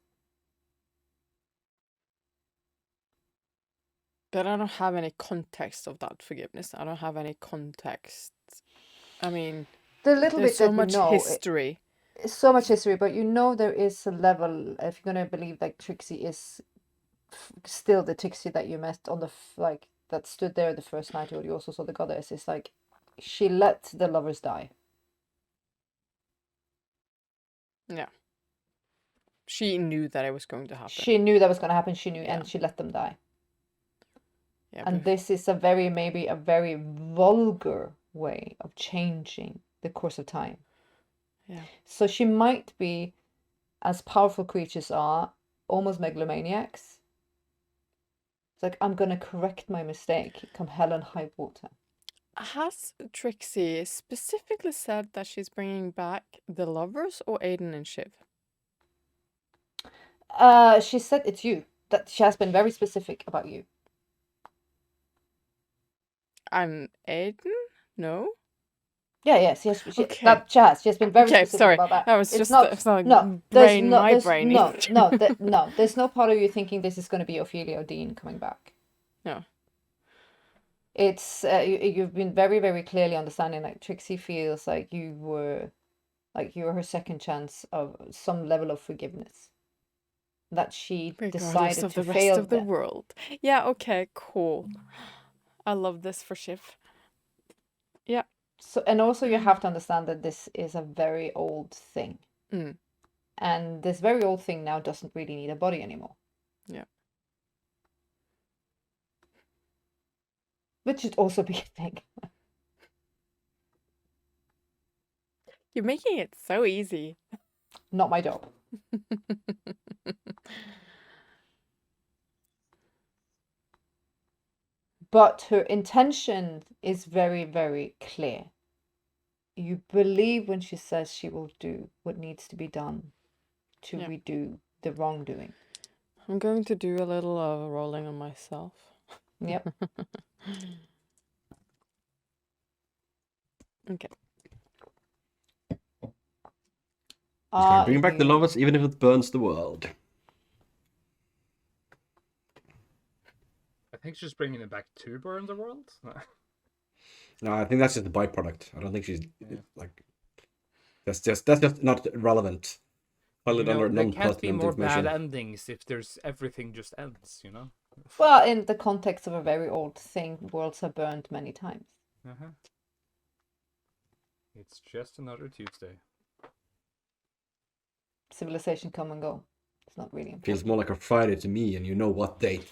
But I don't have any context of that forgiveness. I don't have any context. I mean, The little there's bit so that you much know, history. so much history, but you know there is a level, if you're gonna believe like Trixie is still the Trixie that you met on the like that stood there the first night, or you also saw the goddess, is like she let the lovers die. Yeah. She knew that it was going to happen. She knew that was gonna happen. She knew, Yeah. and she let them die. Yeah, And this is maybe a very vulgar way of changing the course of time. yeah. So she might be, as powerful creatures are, almost megalomaniacs. It's like, I'm gonna correct my mistake, come hell and high water. Has Trixie specifically said that she's bringing back the lovers or Aiden and Shiv? She said it's you. That she has been very specific about you. And Aiden? No? Yeah, yes, yes. Okay. That she has. She has been very Okay, specific sorry. about that. That was It's just not. it's not No, brain, no, my there's brain. no. There's no part of you thinking this is going to be Ophelia or Dean coming back. No. It's you've been very, very clearly understanding that Trixie feels like you were her second chance of some level of forgiveness. That she Regardless decided of to the rest fail of the them. world. Yeah, okay, cool. I love this for Shiv. Yeah. So, and also you have to understand that this is a very old thing. Mm. And this very old thing now doesn't really need a body anymore. Yeah. Which should also be a thing. You're making it so easy. Not my job. But her intention is very, very clear. You believe when she says she will do what needs to be done to Yeah. redo the wrongdoing. I'm going to do a little rolling on myself. Yep. Okay. He's gonna bring back the lovers even if it burns the world. I think she's bringing it back to burn the world. No, I think that's just the byproduct. I don't think she's Yeah. like that's just not relevant. File it under there can't be non-pertinent more information. bad endings if there's everything just ends, you know? Well, in the context of a very old thing, worlds have burned many times. Uh-huh. It's just another Tuesday. Civilization come and go. It's not really important. Feels more like a Friday to me, and you know what date.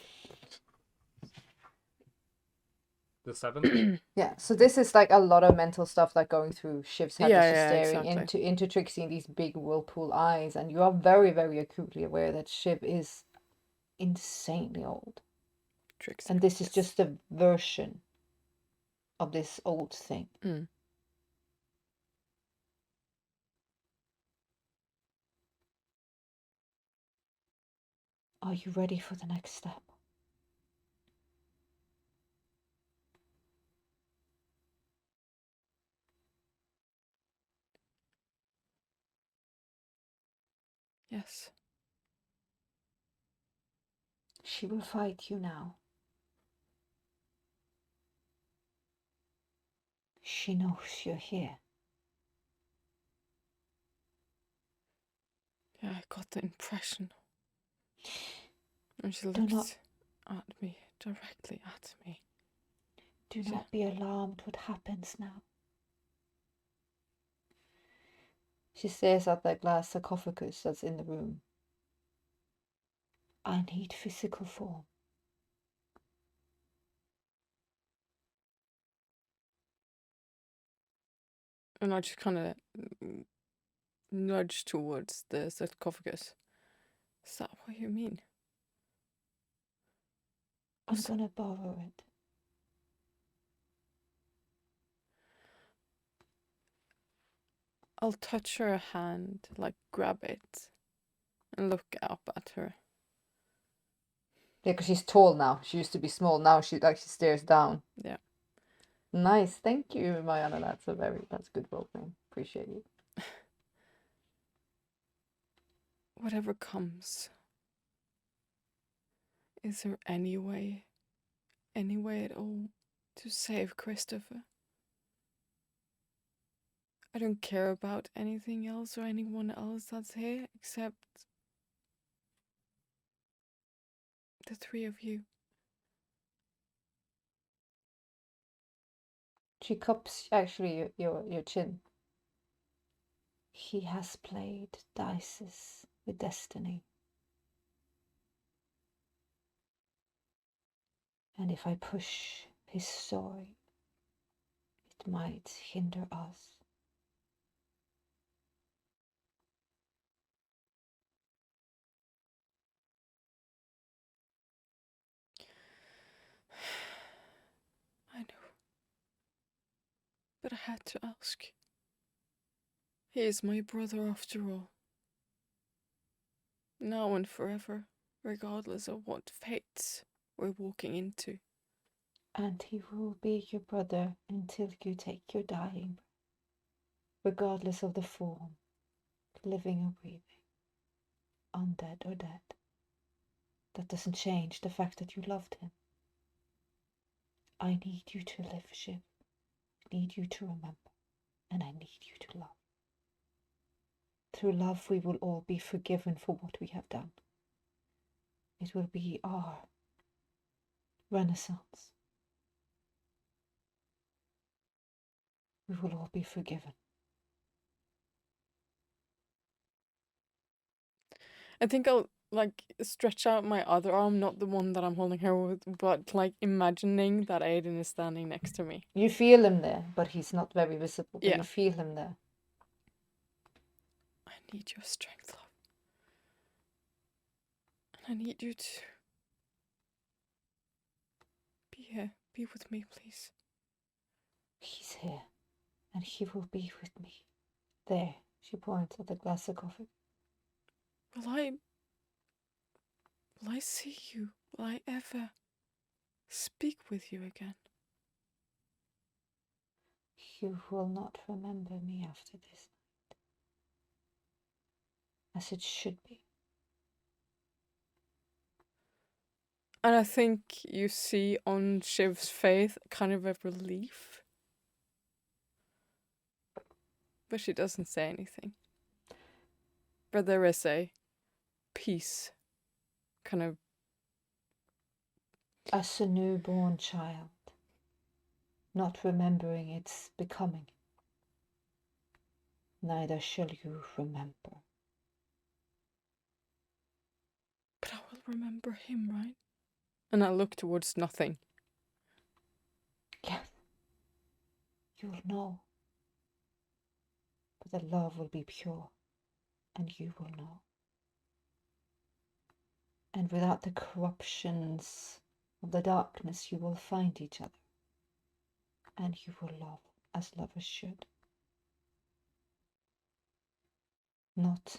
The 7th? Yeah, so this is like a lot of mental stuff like going through Shiv's head as she's staring exactly. into Trixie in these big whirlpool eyes, and you are very, very acutely aware that Shiv is insanely old. Trixie. And this is yes. just a version of this old thing. Mm. Are you ready for the next step? Yes. She will fight you now. She knows you're here. Yeah, I got the impression. And she Do looked not- at me, directly at me. Do not be alarmed what happens now. She stares at that glass sarcophagus that's in the room. I need physical form. And I just kind of nudged towards the sarcophagus. Is that what you mean? I'm gonna borrow it. I'll touch her hand, like grab it, and look up at her. Yeah, because she's tall now. She used to be small. Now she stares down. Yeah. Nice, thank you, Mariana. That's good role playing. Appreciate you. Whatever comes, is there any way any way at all to save Christopher. I don't care about anything else or anyone else that's here except the three of you. She cups actually your chin. He has played dice with destiny. And if I push his story, it might hinder us. I know. But I had to ask. He is my brother after all. Now and forever, regardless of what fates we're walking into. And he will be your brother until you take your dying breath, regardless of the form, living or breathing, undead or dead. That doesn't change the fact that you loved him. I need you to live, Shiv. I need you to remember, and I need you to love. Through love, we will all be forgiven for what we have done. It will be our renaissance. We will all be forgiven. I think I'll stretch out my other arm, not the one that I'm holding her with, but imagining that Aiden is standing next to me. You feel him there, but he's not very visible. But Yeah. you feel him there. I need your strength, love. And I need you to be here. Be with me, please. He's here, and he will be with me. There, she points at the glass sarcophagus. Will I see you? Will I ever speak with you again? You will not remember me after this night. As it should be. And I think you see on Shiv's face kind of a relief. But she doesn't say anything. But there is a peace, kind of. As a newborn child, not remembering its becoming, neither shall you remember. But I will remember him, right? And I look towards nothing. Yes, you'll know. But the love will be pure, and you will know. And without the corruptions of the darkness, you will find each other. And you will love as lovers should. Not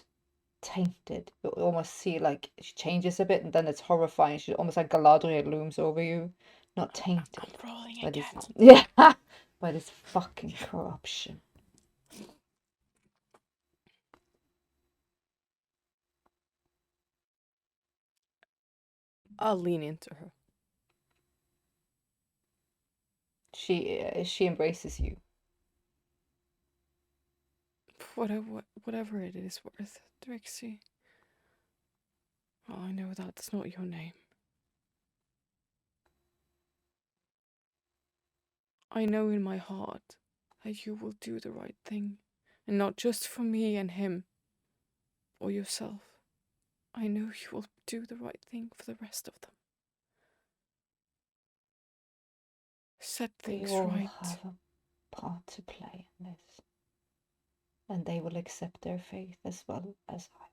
tainted. You almost see she changes a bit and then it's horrifying. She's almost like Galadriel looms over you. Not tainted. I'm rolling But again. yeah, but it's fucking corruption. I'll lean into her. She embraces you. Whatever it is worth, Trixie. Oh, I know that's not your name. I know in my heart that you will do the right thing, and not just for me and him, or yourself. I know you will do the right thing for the rest of them. Set things They all right. have a part to play in this. And they will accept their faith as well as I.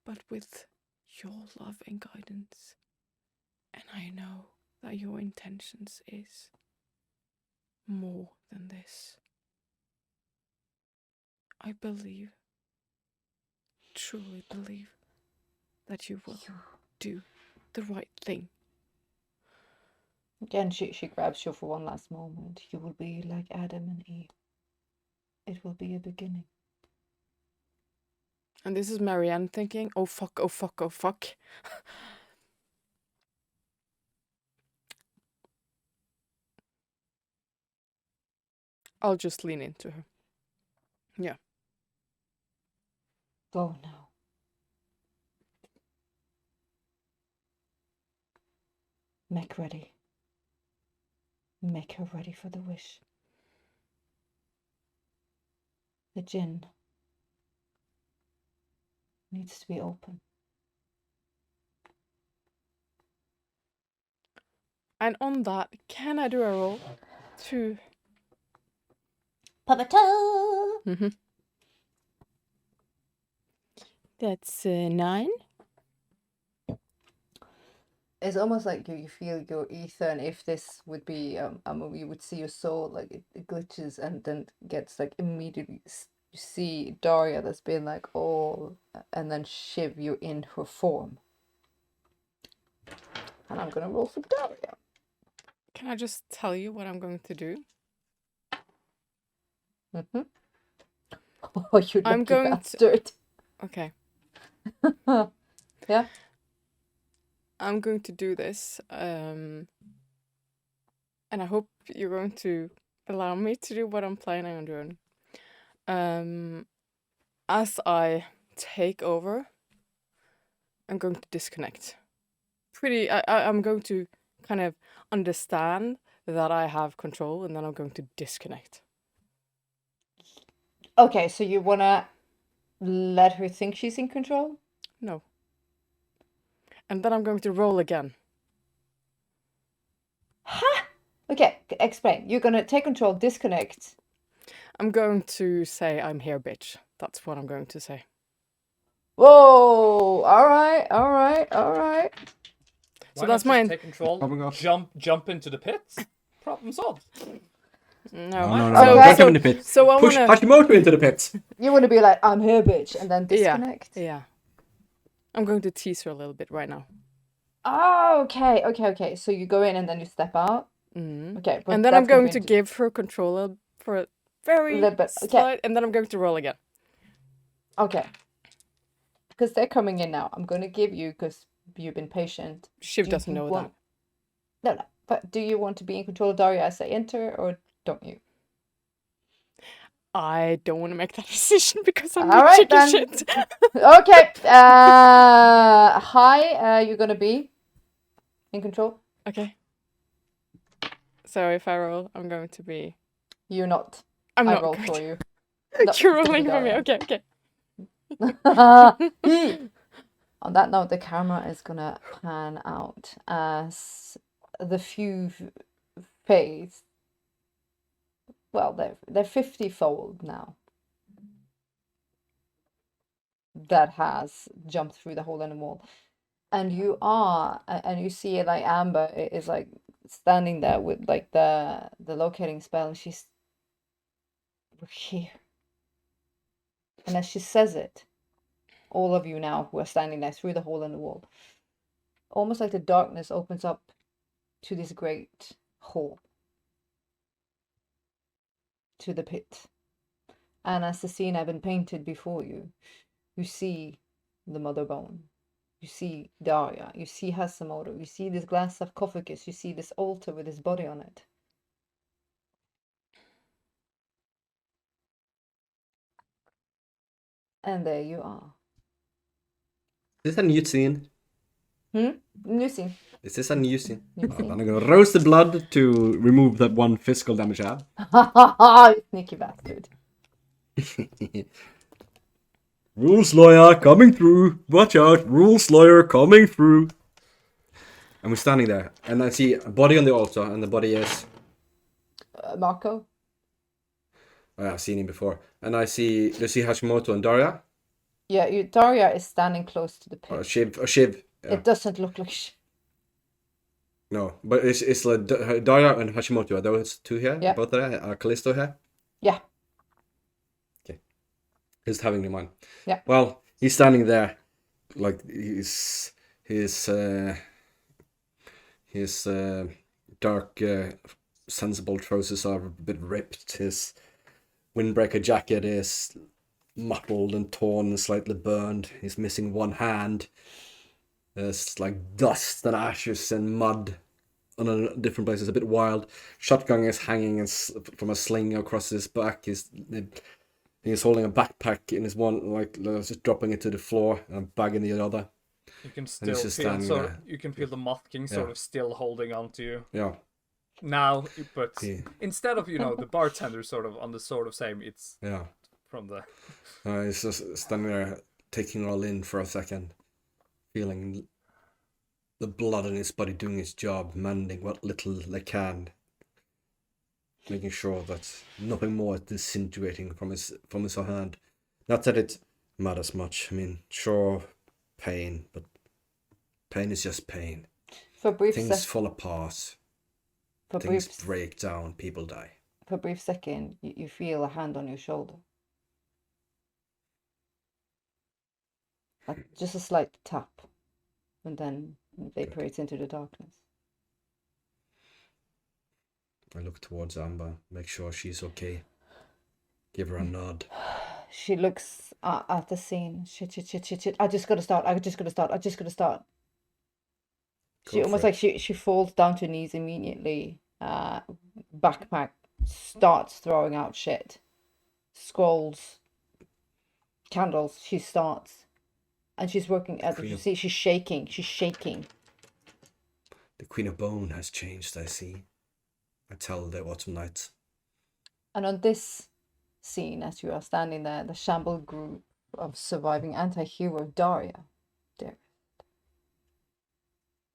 But with your love and guidance, and I know that your intentions is more than this. I believe, truly believe, that you will do the right thing. Again, she grabs you for one last moment. You will be like Adam and Eve. It will be a beginning. And this is Marianne thinking, oh fuck, oh fuck, oh fuck. I'll just lean into her. Go now. Make ready. Make her ready for the wish. The djinn needs to be open. And on that, can I do a roll to... Puppeteer! Mm-hmm. That's 9. It's almost like you feel your ether, and if this would be a movie, you would see your soul, like it glitches and then gets like immediately, you see Daria that's been like all, and then Shiv, you're in her form. And I'm gonna roll for Daria. Can I just tell you what I'm going to do? Mm-hmm. Oh, you I'm lucky going to- bastard. Okay. Yeah. I'm going to do this, and I hope you're going to allow me to do what I'm planning on doing. As I take over, I'm going to disconnect. I'm going to kind of understand that I have control, and then I'm going to disconnect. Okay, so you wanna let her think she's in control? No. And then I'm going to roll again. Ha! Okay, explain. You're gonna take control, disconnect. I'm going to say, I'm here, bitch. That's what I'm going to say. Whoa! Alright, alright, alright. So that's mine. Take control. Coming up. Jump into the pits. Problem solved. No. No. Okay. Don't come in the pit. So I Push wanna... Hashimoto into the pit. You wanna be like, I'm here, bitch, and then disconnect? Yeah. I'm going to tease her a little bit right now. Oh, okay. So you go in and then you step out? Mm. Okay. But And then that's I'm going be to into- give her control for a very Little bit, okay. slight, and then I'm going to roll again. Okay. Because they're coming in now. I'm gonna give you, because you've been patient. Shiv Do doesn't you know want- that. No. But do you want to be in control of Daria as I enter, or don't you? I don't want to make that decision because I'm All the right, chicken then. shit. Okay. Hi. You're gonna be in control. Okay. So if I roll, I'm going to be... You're not. I'm I not roll going for to... you. You're No, it's gonna be rolling for me. Daria. Okay. On that note, the camera is gonna pan out as the few phase. Well, they're 50-fold now. That has jumped through the hole in the wall, and you see like Amber is like standing there with like the locating spell, and she's, we're here. And as she says it, all of you now who are standing there through the hole in the wall, almost like the darkness opens up to this great hall, to the pit. And as the scene had been painted before you, you see the mother bone, you see Daria, you see Hashimoto, you see this glass sarcophagus, you see this altar with his body on it. And there you are. Is this a new scene? New scene. Is this a new scene? New Well, scene. then I'm gonna roast the blood to remove that 1 physical damage I have. Sneaky bastard. Rules lawyer coming through. Watch out, rules lawyer coming through. And we're standing there, and I see a body on the altar, and the body is... Marco? Oh, I've seen him before. And I see Hashimoto and Daria. Yeah, Daria is standing close to the pit. Or Shiv. Yeah. It doesn't look like No, but it's like Daria and Hashimoto. Are those two here? Yeah. Both of them? Are Callisto here? Yeah. Okay. Just having in mind. Yeah. Well, he's standing there, like his dark, sensible trousers are a bit ripped. His windbreaker jacket is mottled and torn and slightly burned. He's missing one hand. There's like dust and ashes and mud on a different place is a bit wild. Shotgun is hanging from a sling across his back. He's holding a backpack in his one, like just dropping it to the floor, and a bag in the other. You can And still he's just feel standing sort there. of, you can feel the Moth King sort Yeah. of still holding on to you Yeah. now, but Yeah. instead of the bartender sort of on the sort of same, it's Yeah. from the He's just standing there, taking it all in for a second, feeling the blood in his body doing its job, mending what little they can, making sure that nothing more is disintegrating from his hand. Not that it matters much. I mean, sure, pain, but pain is just pain. For a brief Things fall apart. for a Things brief break down. People die. for a brief second, you feel a hand on your shoulder. Like just a slight tap, and then evaporates into the darkness. I look towards Amber, make sure she's okay. Give her a nod. She looks at the scene. Shit. I just gotta start. She Go almost for like she falls down to her knees immediately. Backpack starts throwing out shit. Scrolls, candles. She starts, and she's working. As you see, she's shaking. The Queen of Bone has changed, I see. I tell the Autumn Night. And on this scene, as you are standing there, the shambled group of surviving anti-hero Daria. There.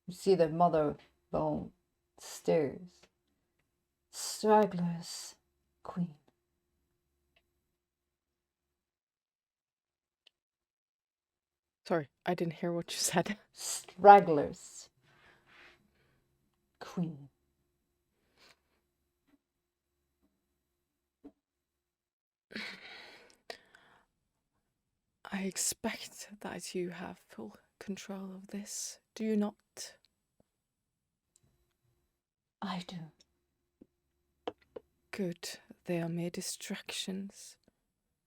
You see the Mother Bone stairs. Stragglers, Queen. Sorry, I didn't hear what you said. Stragglers, Queen. I expect that you have full control of this, do you not? I do. Good. They are mere distractions.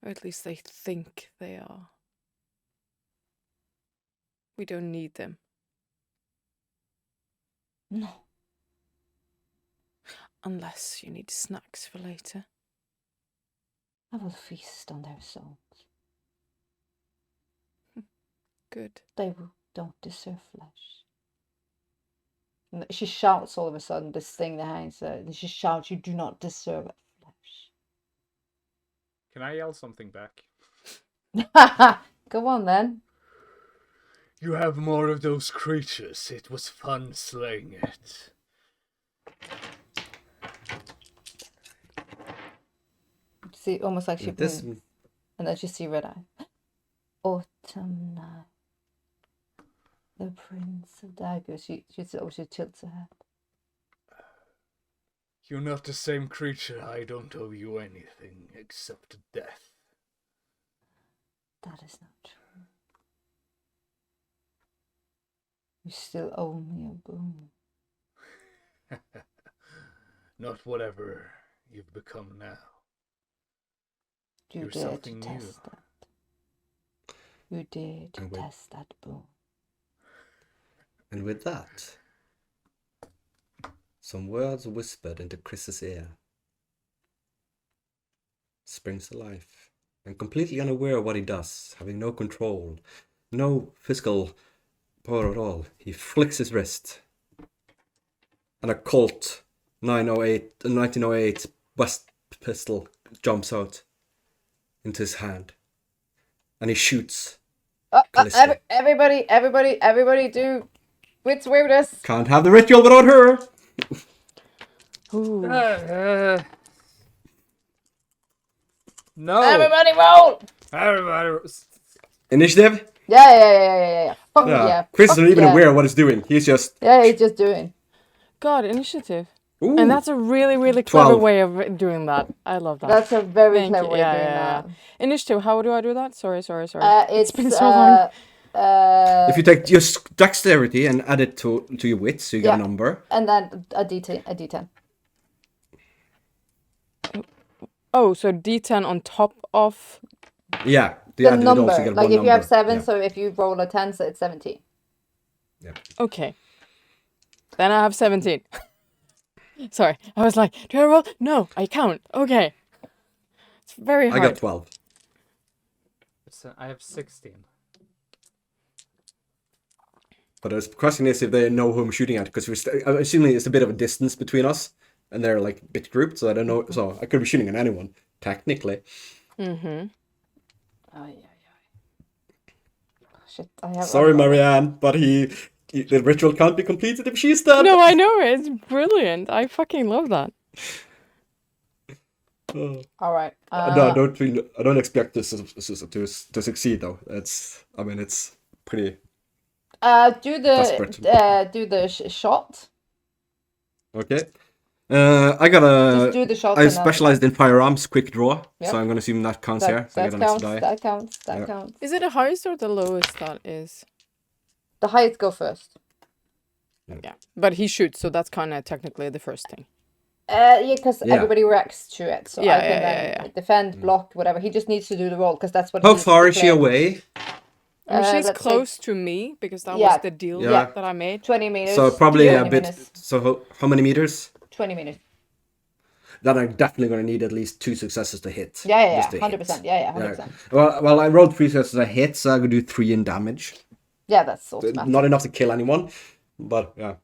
Or at least they think they are. We don't need them. No. Unless you need snacks for later. I will feast on their souls. Good. They don't deserve flesh. And she shouts all of a sudden, this thing that hangs there. And she shouts, you do not deserve flesh. Can I yell something back? Go on then. You have more of those creatures. It was fun slaying it. See, almost like she This, and then you see red eye. Autumn night. The Prince of Daggers. She tilts her head. You're not the same creature. I don't owe you anything except death. That is not true. You still owe me a boon. Not whatever you've become now. You You're dare something to new. test that. You dare to And with- test that boon. and with that, some words whispered into Chris's ear. Springs to life, and completely unaware of what he does, having no control, no physical power at all, he flicks his wrist, and a Colt 1908 West pistol jumps out into his hand, and he shoots. Callista. Everybody do wits weirdness. Can't have the ritual without her. Ooh. No. Everybody roll. Everybody. Initiative. Yeah. Fuck yeah. Chris Fuck isn't even yeah. aware of what he's doing. He's just. Yeah, he's just doing. God, initiative. Ooh. And that's a really, really clever 12. way of doing that. I love that. That's a very Thank clever you. way of doing Yeah. that. Initiative, how do I do that? Sorry. It's been so long. If you take your dexterity and add it to your wits, so you get Yeah. a number. and then a D10. Oh, so D10 on top of... Yeah. The added, you also number. get Like one if you have number. 7, Yeah. so if you roll a 10, so it's 17. Okay. Then I have 17. Sorry, I was like, do I roll? No, I count. Okay. It's very I hard. got 12. I have 16. But the question is if they know who I'm shooting at, because I'm assuming it's a bit of a distance between us, and they're like a bit grouped, so I don't know. So I could be shooting at anyone, technically. Mm-hmm. Shit, I have. Sorry, Marianne, but the ritual can't be completed if she's dead. No, I know, it's brilliant. I fucking love that. All right. I don't expect this to succeed though. It's pretty Do desperate. the shot. Okay. I got Just do the shot. I and then- specialized in firearms, quick draw, Yep. so I'm gonna assume that counts here. So I That get an extra counts. die. That counts. That Yeah. counts. Is it the highest or the lowest that is? The highest go first. Yeah. But he shoots, so that's kind of technically the first thing. Yeah, because Yeah. everybody reacts to it, so Yeah, I can yeah, then yeah, yeah. defend, block, whatever. He just needs to do the roll because that's what. How he far is she declared. away? I mean, she's let's say close to me because that Yeah. was the deal Yeah. that I made. 20 meters. So probably a 20 bit. minutes, So how many meters? 20 minutes. Then I'm definitely gonna need at least 2 successes to hit. Yeah, Just to 100%. hit. Yeah, 100%. Well, I rolled 3 successes to hit, so I could do 3 in damage. Yeah, that's automatic. Not enough to kill anyone, but yeah.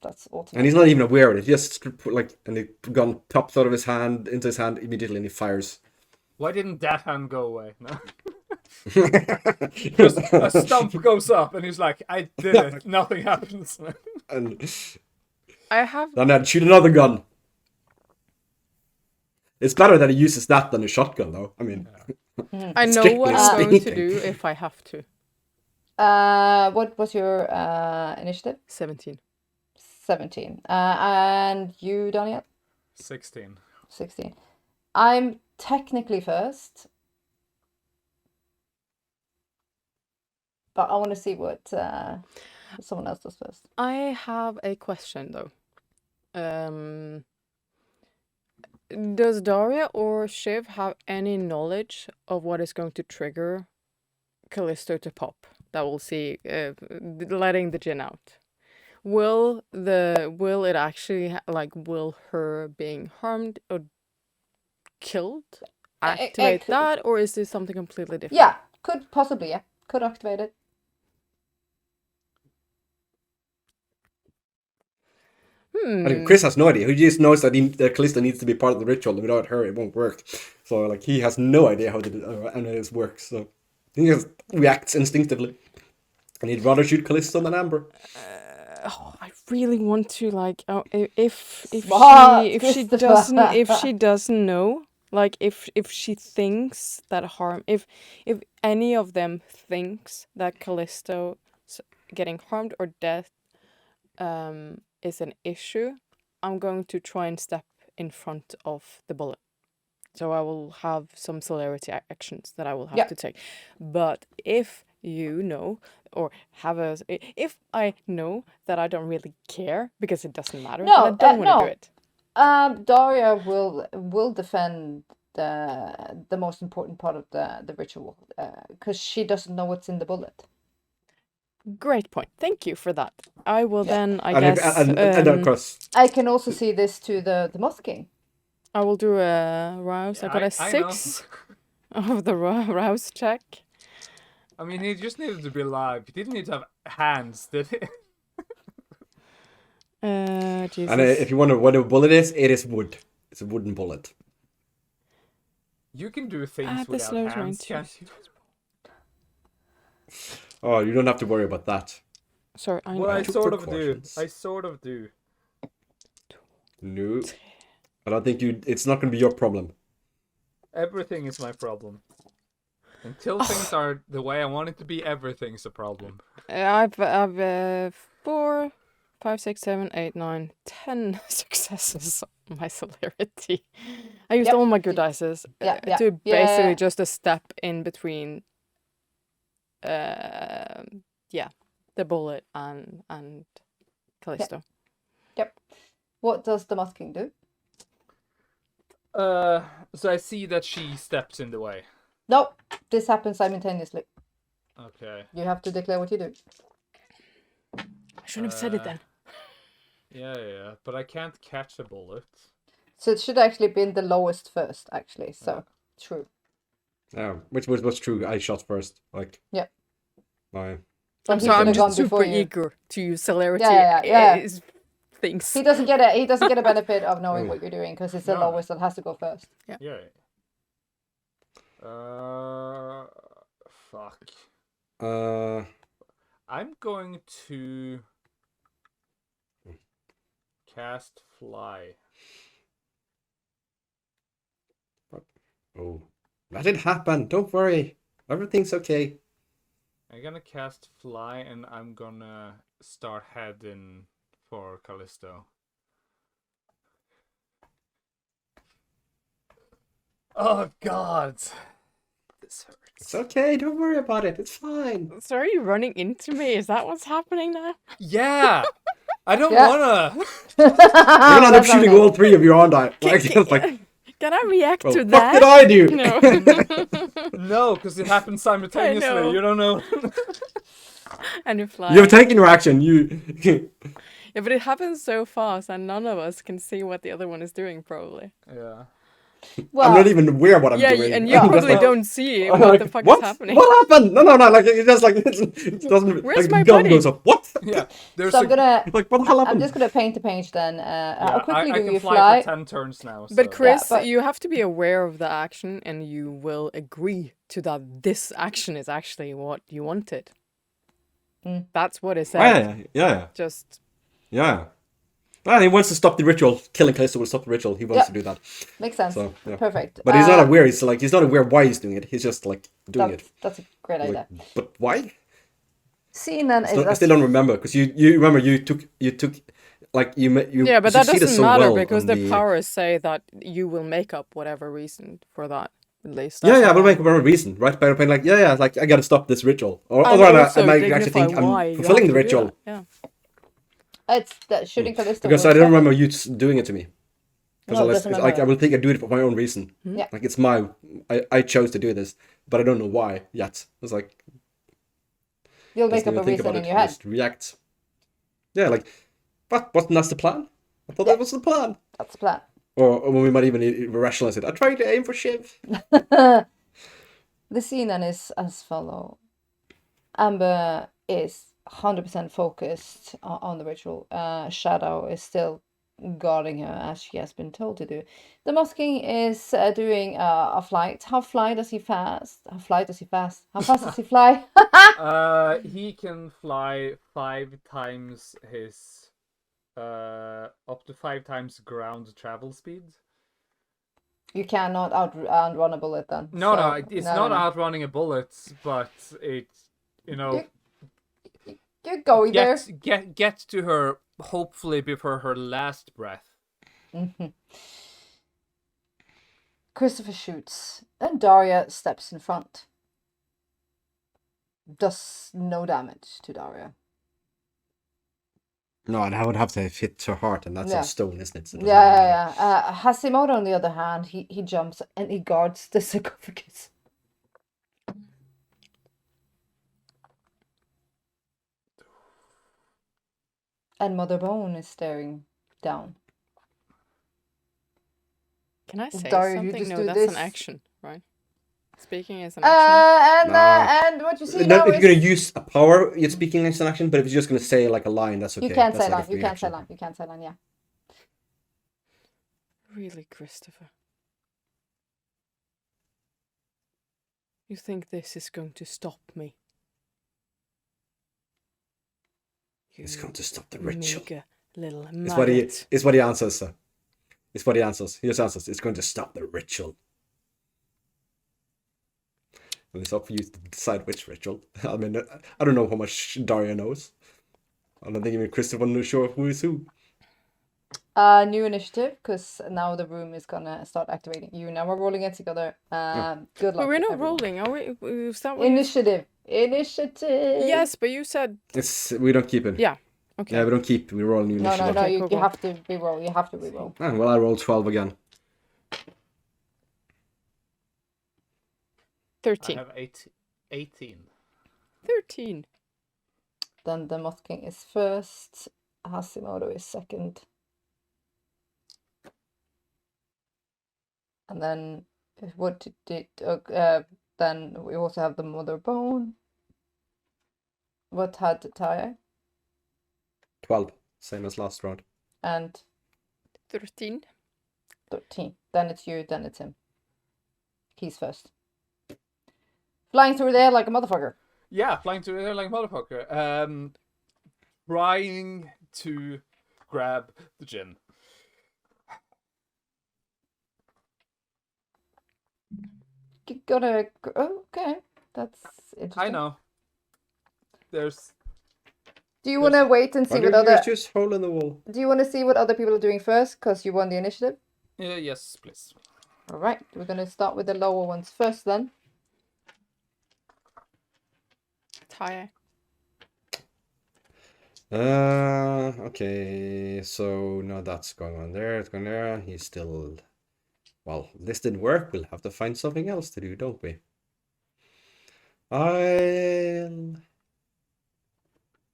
That's And automatic. he's not even aware of it. He just and the gun pops out of his hand into his hand immediately, and he fires. Why didn't that hand go away? No. Just a stump goes up, and he's like, "I did it." Nothing happens. And I have. then I'd shoot another gun. It's better that he uses that than a shotgun, though. I mean, I know strictly what I'm going to speaking. do if I have to. What was your initiative? 17. 17. And you, Daniel? 16. 16. I'm technically first. But I want to see what someone else does first. I have a question though. Does Daria or Shiv have any knowledge of what is going to trigger Callisto to pop? That will see letting the djinn out. Will it actually will her being harmed or killed activate that, or is this something completely different? Yeah, could possibly, yeah. Could activate it. I think Chris has no idea. He just knows that Callisto needs to be part of the ritual. Without her, it won't work. So he has no idea how any of this works. So he just reacts instinctively, and he'd rather shoot Callisto than Amber. I really want to if Smart, she doesn't know, if she thinks that if any of them thinks that Callisto getting harmed or death is an issue, I'm going to try and step in front of the bullet. So I will have some celerity actions that I will have to take. But if you know, or if I know that I don't really care because it doesn't matter, No, then I don't want to do it. Daria will defend the most important part of the ritual because she doesn't know what's in the bullet. Great point. Thank you for that. I will then, I And guess, and of course, I can also see this to the Moth King. I will do a rouse. I got a I know. 6 of the rouse check. I mean, he just needed to be alive. He didn't need to have hands, did he? Jesus. and if you wonder what a bullet is, it is wood. It's a wooden bullet. You can do things At the without slow hands, range. can't you? Oh, you don't have to worry about that. Sorry, I know. Well, I Two sort of do. precautions. I sort of do. No, I don't think you. It's not going to be your problem. Everything is my problem. Until things are the way I want it to be, everything's a problem. I've 4, 5, 6, 7, 8, 9, 10 successes on my celerity. I used Yep. all my good dices Yeah, to yeah. basically just a step in between the bullet and Callisto. Yep. What does the Moth King do? So I see that she steps in the way. No, this happens simultaneously. Okay. You have to declare what you do. I shouldn't have said it then. Yeah, but I can't catch a bullet. So it should actually been the lowest first, actually. So true. Yeah, which was true. I shot first. Like. Yeah. My. But I'm he sorry, should I'm have gone just super before you. eager to use celerity Yeah. things. He doesn't get a benefit of knowing Oh. what you're doing because it's the No. lowest that has to go first. Yeah. Fuck. I'm going to cast fly. Oh, let it happen. Don't worry. Everything's okay. I'm gonna cast fly, and I'm gonna start heading for Callisto. Oh God, this hurts. It's okay. Don't worry about it. It's fine. So are you running into me? Is that what's happening now? Yeah, I don't Yeah. wanna. You're gonna end up That's shooting okay. all three of you, aren't I? Like, just like, Can I react well, to what that? did I do? No. No, because it happens simultaneously. know. You don't know. And you fly. You've taken your action. You. Yeah, but it happens so fast, and none of us can see what the other one is doing, probably. Yeah. Well, I'm not even aware what I'm Yeah, doing. and you I'm just probably like- don't see I'm what like, the fuck what? is happening. What happened? No. Like it just like it doesn't. Where's like, my the gun buddy? goes up. What? Yeah. There's so I'm gonna. Like what the hell I'm happened? just gonna paint the page then. How quickly I do can you fly fly? for 10 turns now. So. But Chris, but- you have to be aware of the action, and you will agree to that this action is actually what you wanted. Mm. That's what it Oh, said. yeah. Just Well, he wants to stop the ritual. Killing Callisto will stop the ritual. He wants to do that. Makes sense. So, yeah. Perfect. But he's not aware. He's not aware why he's doing it. He's just like doing it. That's a great Like, idea. but why? Scene then is I still don't remember because you remember you took like you yeah, but that succeeded doesn't so matter well because on the powers say that you will make up whatever reason for that. At least. That's Yeah, how we'll I- make up a reason, right? By being like, like I gotta stop this ritual, or And otherwise also I might actually dignify think why I'm you fulfilling have the to do ritual that. Yeah. It's that shooting Callisto. because will I don't stop it. remember you doing it to me. Because No, it doesn't like I matter. will think I do it for my own reason. Yeah. Like it's I chose to do this, but I don't know why yet. It's like You'll make doesn't up a even think reason about in it, your head. just react. Yeah, like what? Wasn't that the plan? I thought that was the plan. That's the plan. Or when we might even rationalize it. I tried to aim for Shiv. The scene then is as follow. Amber is 100% focused on the ritual. Shadow is still guarding her as she has been told to do. The Mosking is doing a flight. How fast does he fast? How fast does he fly? He can fly 5 times his up to 5 times ground travel speed. You cannot outrun a bullet then. No, So, it's no, not no. outrunning a bullet, but it, You're going there. get to her hopefully before her last breath. Mm-hmm. Christopher shoots, and Daria steps in front. Does no damage to Daria. No, and I would have to hit her heart, and that's Yeah. a stone, isn't it? So it doesn't Yeah. matter. Hashimoto, on the other hand, he jumps and he guards the sarcophagus. And Mother Bone is staring down. Can I say Daria, you something? just No, do that's this. an action, right? Speaking is an action. And what you see No, now if is you're gonna use a power, you're speaking as an action. But if you're just gonna say like a line, that's okay. you can't That's say like a line. You free can't say action. line. You can't say line. Yeah. Really, Christopher? You think this is going to stop me? It's going to stop the ritual. Mega little It's what he. maggot. It's what he answers. Sir. It's what he answers. He just answers. It's going to stop the ritual. And it's up for you to decide which ritual. I mean, I don't know how much Daria knows. I don't think even Christopher knows sure who is who. New initiative, because now the room is gonna start activating. You now we're rolling it together. Good luck. But we're not everyone. rolling, are we? Is that what you- Initiative. Initiative. Yes, but you said We don't keep it. yeah. Okay. Yeah, we don't keep. We roll new No, initiative. no. Okay, You cool. have to reroll. You have to reroll. Ah, well, I rolled 12 again. 13. I have 18. 13. Then the Moth King is first. Hashimoto is second. And then what did then we also have the mother bone. What had Tae? 12, same as last round. And 13. 13. Then it's you, then it's him. He's first. Flying through the air like a motherfucker. Yeah, flying through the air like a motherfucker. Trying to grab the gin. Okay, that's interesting. I know. There's. Do you want to wait and see what other? Just hole in the wall. Do you want to see what other people are doing first? Because you won the initiative. Yes, please. All right, we're gonna start with the lower ones first, then. Tae. Okay, so no, that's going on there. It's going there. He's still. Well, this didn't work. We'll have to find something else to do, don't we? I'll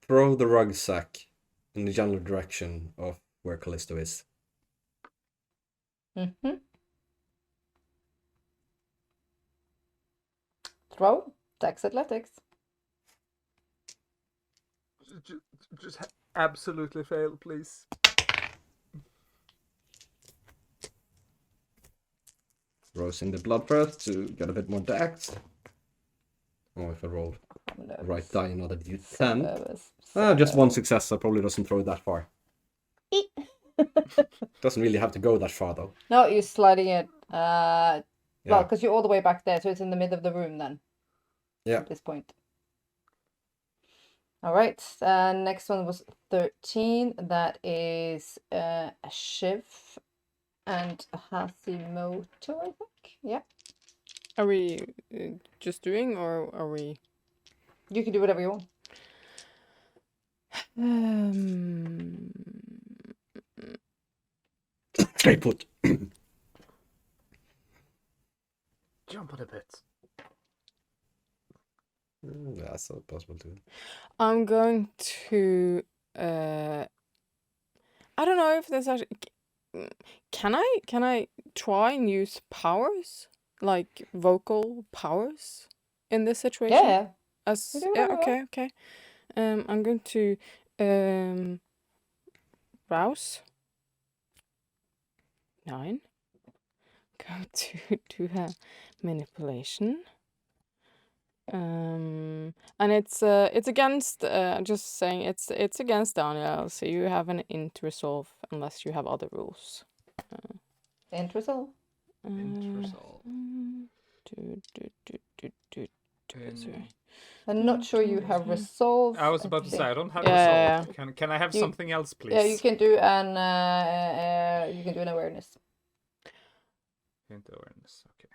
throw the rucksack in the general direction of where Callisto is. Mm-hmm. Throw. Dex athletics. Just absolutely fail, please. Throws in the blood first to get a bit more dex. Oh, if I roll right die, another d10. Just one success, so probably doesn't throw that far. Doesn't really have to go that far, though. No, you're sliding it. Well, because you're all the way back there, so it's in the middle of the room then. Yeah. At this point. All right. Next one was 13. That is Shiv and Hashimoto, I think. Yeah. Are we just doing, or are we? You can do whatever you want. Stay put. Jump on a bit. That's not possible too. I'm going to. I don't know if there's actually. Can I try and use powers, like vocal powers, in this situation? Yeah. Okay. I'm going to rouse. 9. Go to do a manipulation. And it's against just saying it's against Daniel, so you have an int resolve unless you have other rules. Int resolve. Sorry. I'm not sure you have resolve. I was about to say I don't have Yeah. resolve. Can I have something else, please? Yeah, you can do an awareness. Hint awareness. Okay.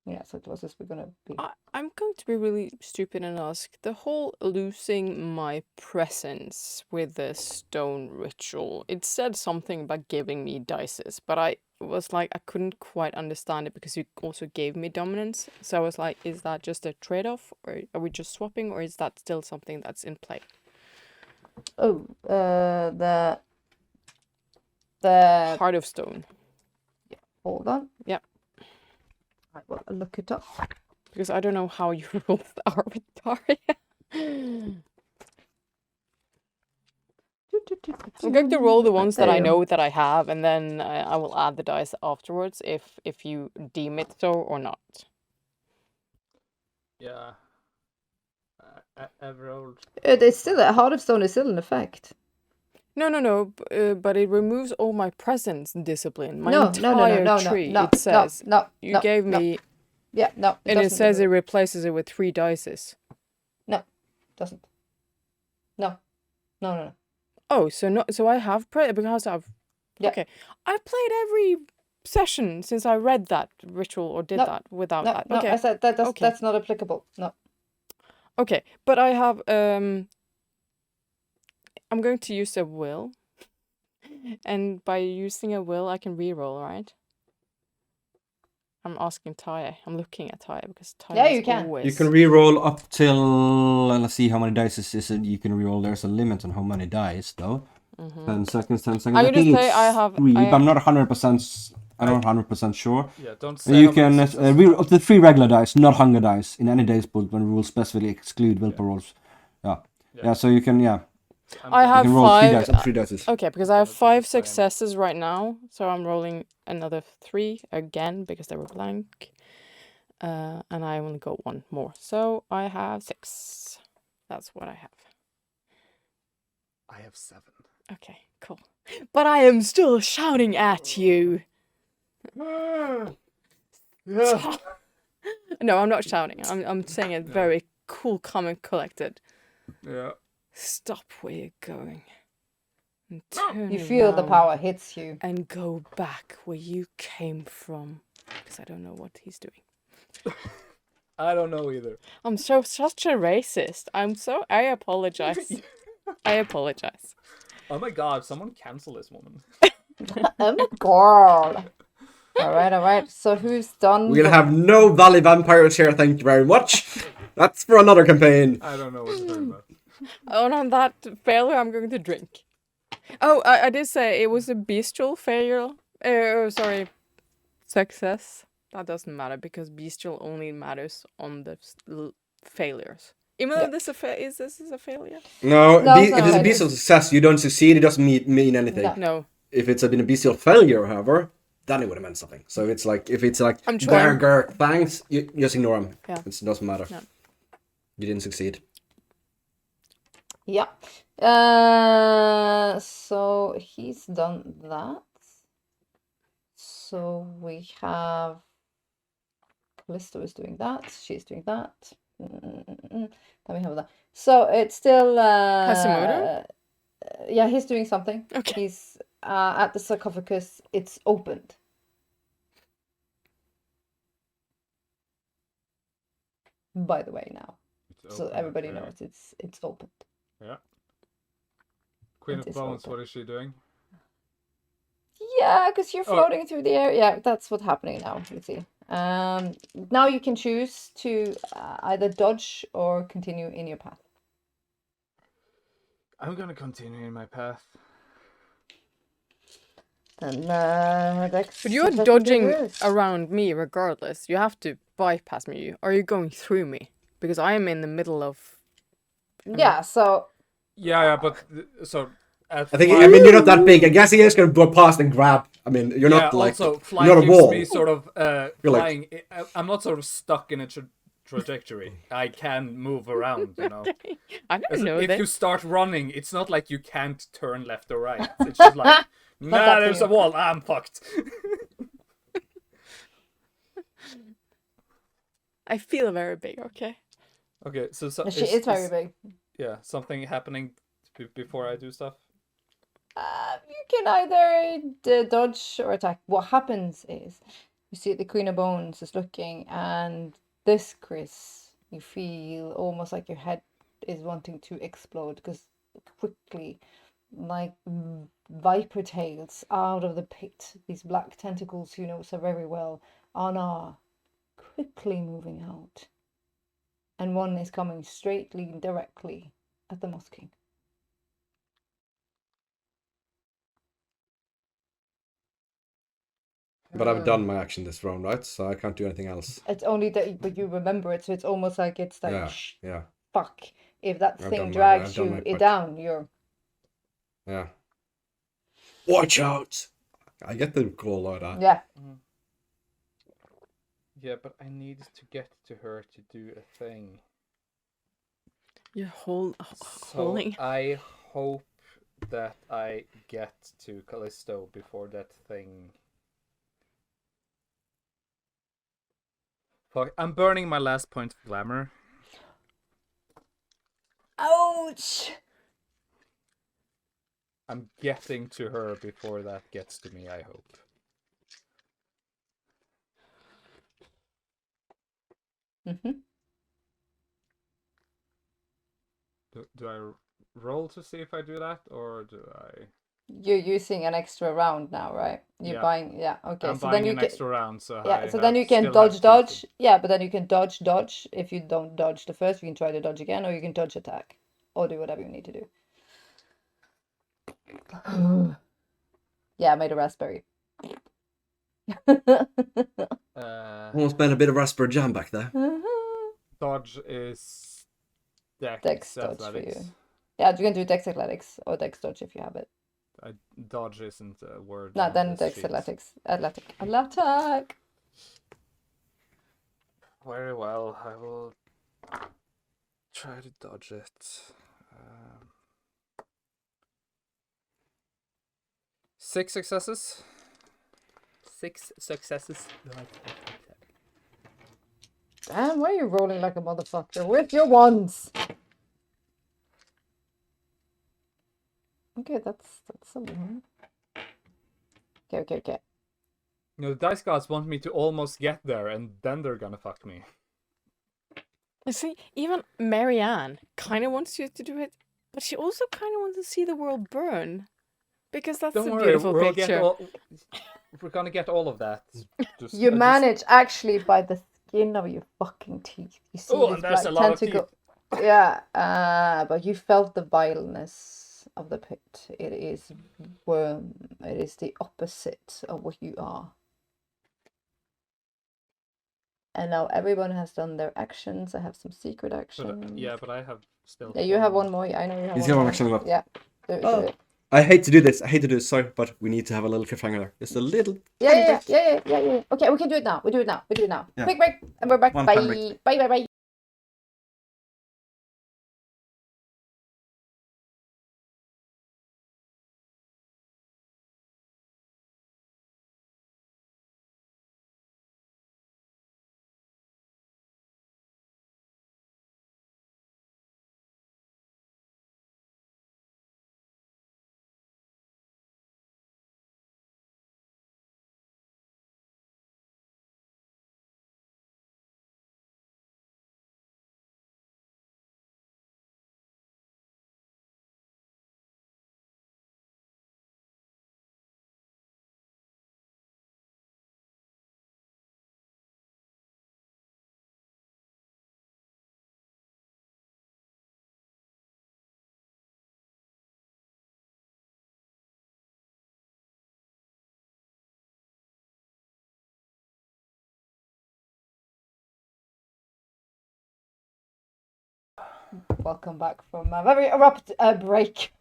Yeah, so closest we're gonna be. I'm going to be really stupid and ask the whole losing my presence with the stone ritual. It said something about giving me dices, but I was like, I couldn't quite understand it because you also gave me dominance. So I was like, is that just a trade-off, or are we just swapping, or is that still something that's in play? Oh, the Heart of Stone. Yeah, hold on. Yeah. I will look it up. Because I don't know how you roll the Arvitaria. I'm going to roll the ones that I know that I have, and then I will add the dice afterwards if you deem it so or not. Yeah. I've rolled. It's still a Heart of Stone is still in effect. No, but it removes all my presence discipline. My No, entire tree. no, it says no, you gave me. Yeah, no. And it says it replaces it with 3 dices. No, doesn't. No. Oh, so I have because I've. Yeah. Okay, I've played every session since I read that ritual or did that without that. Okay. No, I said that's not applicable. No. Okay, but I have I'm going to use a will, and by using a will, I can reroll, right? I'm asking Tae. I'm looking at Tae because Tae you can. always... You can reroll up till let's see how many dice is it. You can reroll. There's a limit on how many dice though. 10 seconds, 10 seconds. I I would think just say it's I have- 3, I but I'm not 100%. I'm not 100% sure. Yeah, don't And say you how many can successes. reroll up to 3 regular dice, not hunger dice, in any dice pool when rules specifically exclude willpower rolls. Yeah. Yeah. Yeah, so you can, yeah. I'm I gonna- You have can roll 3 five. dice, up to 3 dice. Okay, because I have gonna do the 5 same. successes right now, so I'm rolling another 3 again because they were blank. And I only got 1 more, so I have 6. That's what I have. I have 7. Okay, cool. But I am still shouting at you. Yeah. No, I'm not shouting. I'm saying it very cool, calm, and collected. Yeah. Stop where you're going. And turn You feel the around power hits you. and go back where you came from. Because I don't know what he's doing. I don't know either. I'm such a racist. I apologize. I apologize. Oh my god, someone cancel this woman. Oh my god. Alright. So who's done? We'll have no Valley Vampires here, thank you very much. That's for another campaign. I don't know what you're talking about. And on that failure, I'm going to drink. Oh, I did say it was a bestial failure. Sorry, success. That doesn't matter because bestial only matters on the failures. Even though this is a failure. No, No, it's if not it's a like bestial success, you don't succeed, it doesn't mean anything. No. No. If it's been a bestial failure, however, then it would have meant something. So it's like, if it's like, I'm trying. Dagger, thanks, you just ignore them. Yeah. It doesn't matter. No. You didn't succeed. Yeah. So he's done that. So we have Callisto is doing that. She's doing that. Then we have that. So it's still Hashimoto? Yeah, he's doing something. Okay. He's at the sarcophagus. It's opened. By the way, now, It's so open, everybody okay. knows it's opened. Yeah. Queen It of is Bones, open. what is she doing? Yeah, because you're Oh. floating through the air. Yeah, that's what's happening now. You see. Now you can choose to either dodge or continue in your path. I'm gonna continue in my path. And But you're dodging around me regardless. You have to bypass me. Are you going through me? Because I am in the middle of. Yeah. So Yeah, but so. I think, I mean, you're not that big. I guess he is going to go past and grab. I mean, you're not like, also you're flying not a gives wall. me sort of You're like- flying. I'm not sort of stuck in a trajectory. I can move around, you know. I don't know If that. you start running, it's not like you can't turn left or right. It's just like, nah, that there's thing. a wall. I'm fucked. I feel very big, okay? Okay, so she is very big. Yeah, something happening before I do stuff. You can either dodge or attack. What happens is you see the Queen of Bones is looking, and this, Chris, you feel almost like your head is wanting to explode because quickly, like viper tails out of the pit, these black tentacles you know so very well are now quickly moving out, and one is coming straightly, directly at the Moss King. But I've done my action this round, right? So I can't do anything else. It's only that, but you remember it, so it's almost like it's like, Yeah, shh, yeah, fuck. If that I've thing done my- drags I've done you my it part. down, you're yeah. Watch out! I get the call like that. yeah. Yeah, but I need to get to her to do a thing. You're So holding. I hope that I get to Callisto before that thing. Fuck, I'm burning my last point of glamour. Ouch! I'm getting to her before that gets to me, I hope. Mm-hmm. Do I roll to see if I do that, or do I... You're using an extra round now, right? You're Yeah. buying, yeah. Okay, I'm so buying then you an can, extra round, so yeah. I So then you have- can still have dodge. two Yeah, but then you can dodge. If you don't dodge the first, you can try to dodge again, or you can dodge attack, or do whatever you need to do. Yeah, I made a raspberry. Almost made a bit of raspberry jam back there. Dodge is Dex dodge for athletics. you. Yeah, you can do Dex Athletics or Dex Dodge if you have it. Dodge isn't a word. No, on then this Dex sheet. Athletics. Attack! Very well, I will try to dodge it. 6 successes. 6 successes. Damn, why are you rolling like a motherfucker with your wands? Okay, that's something. Okay. The dice gods want me to almost get there, and then they're gonna fuck me. You see, even Marianne kind of wants you to do it, but she also kind of wants to see the world burn. Because that's Don't a worry, beautiful we're picture. gonna get all of that. You manage actually by the skin of your fucking teeth. You see Oh, this and there's black a lot of tentacle. Yeah, but you felt the vileness of the pit. It is worm. It is the opposite of what you are. And now everyone has done their actions. I have some secret actions. But I have still. Yeah, you have one more. I know you have He's one got one more. action left. Yeah, do it. I hate to do this, sorry, but we need to have a little cliffhanger there. Just a little. Yeah. Okay, we can do it now. We do it now. Yeah. Quick break, and we're back. One Bye. time break. Bye. Welcome back from a very abrupt break.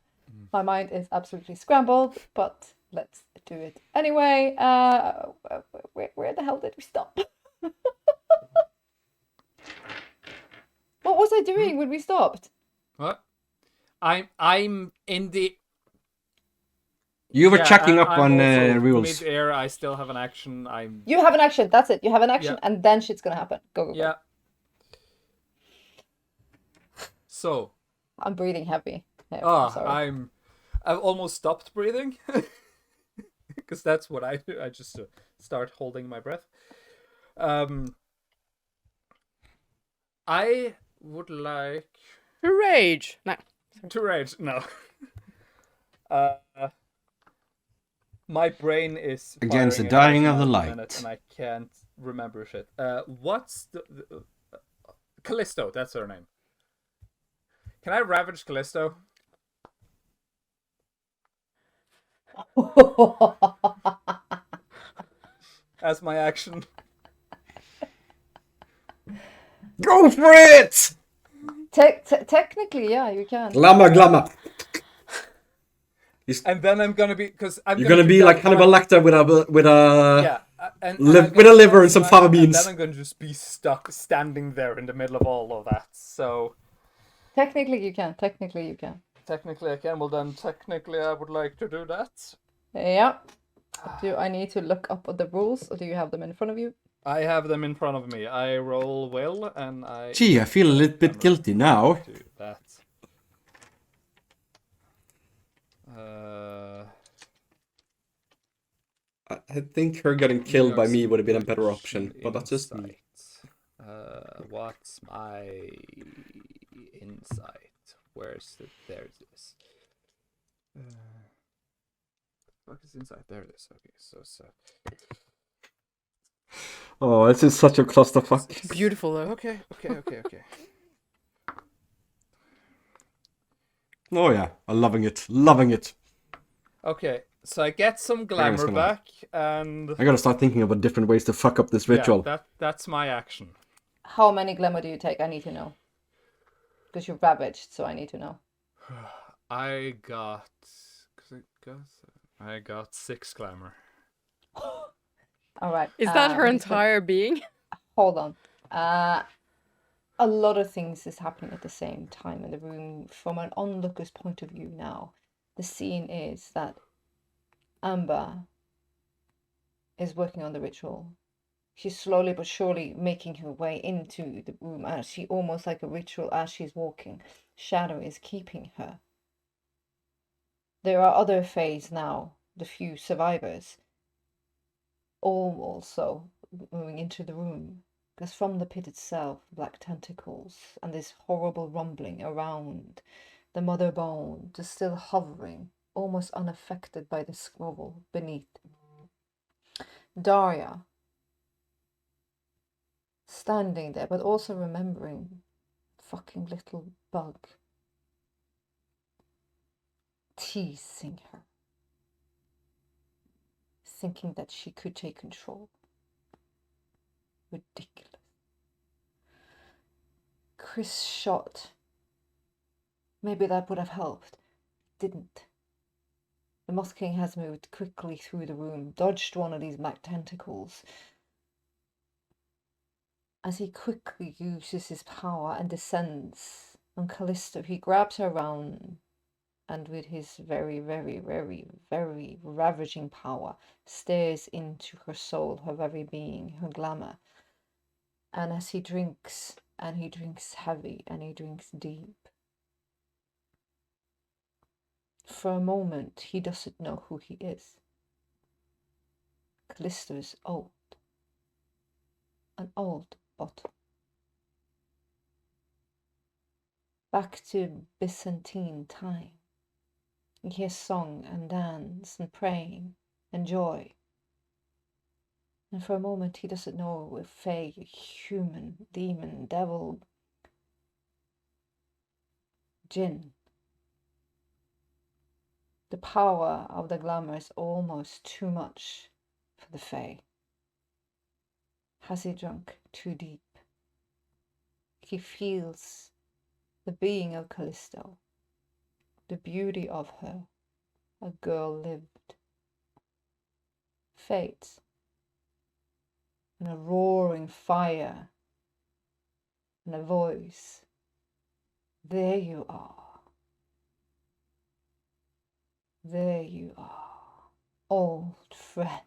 My mind is absolutely scrambled, but let's do it anyway. Where the hell did we stop? What was I doing when we stopped? What? I'm in the. You were checking up I'm on also rules. Mid-air, I still have an action. You have an action. That's it. You have an action, Yeah. and then shit's gonna happen. Go. Yeah. So. I'm breathing heavy. Yeah, sorry. I've almost stopped breathing. Because that's what I do. I just start holding my breath. I would like To rage. No. to rage. No. My brain is Against the firing dying a of the thousand light. minutes and I can't remember shit. What's the Callisto? That's her name. Can I ravage Callisto? As my action. Go for it! Technically, yeah, you can. Glamma. And then I'm gonna be You're gonna be like Hannibal Lecter with a yeah, and with a liver and some fava beans. And then I'm gonna just be stuck standing there in the middle of all of that. So Technically, you can. Technically I can. Well then, technically I would like to do that. Yeah. Do I need to look up the rules, or do you have them in front of you? I have them in front of me. I roll will, and I. Gee, I feel a little bit guilty now. Do that. I think her getting killed by me would have been a better option, but that's just me. What's my insight? Where's the? There's this. What is inside? There it is. Okay, so. Oh, this is such a clusterfuck. Beautiful though. Okay. Oh yeah, I'm loving it. Okay, so I get some I'm glamour just gonna- back, and I gotta start thinking about different ways to fuck up this yeah, ritual. that's my action. How many glamour do you take? I need to know. Because you're ravaged, so I need to know. I got 6 glamour. All right. Is that her I'm just gonna- entire being? Hold on. A lot of things is happening at the same time in the room. From an onlooker's point of view now, the scene is that Amber is working on the ritual. She's slowly but surely making her way into the room as she almost like a ritual as she's walking. Shadow is keeping her. There are other Fays now, the few survivors, all also moving into the room. Because from the pit itself, black tentacles and this horrible rumbling around the mother bone, just still hovering, almost unaffected by the squabble beneath. Daria, standing there, but also remembering fucking little bug teasing her, thinking that she could take control. Ridiculous. Chris shot. Maybe that would have helped. Didn't. The Moth King has moved quickly through the room, dodged one of these black tentacles. As he quickly uses his power and descends on Callisto, he grabs her around and with his very, very, very, very ravaging power, stares into her soul, her very being, her glamour. And as he drinks, and he drinks heavy, and he drinks deep, for a moment he doesn't know who he is. Callisto is old. An old bottle. Back to Byzantine time. You hear song and dance and praying and joy. And for a moment he doesn't know if fae, human, demon, devil, jinn. The power of the glamour is almost too much for the fae. Has he drunk too deep? He feels the being of Callisto, the beauty of her, a girl lived, fades, and a roaring fire, and a voice. There you are. There you are, old friend.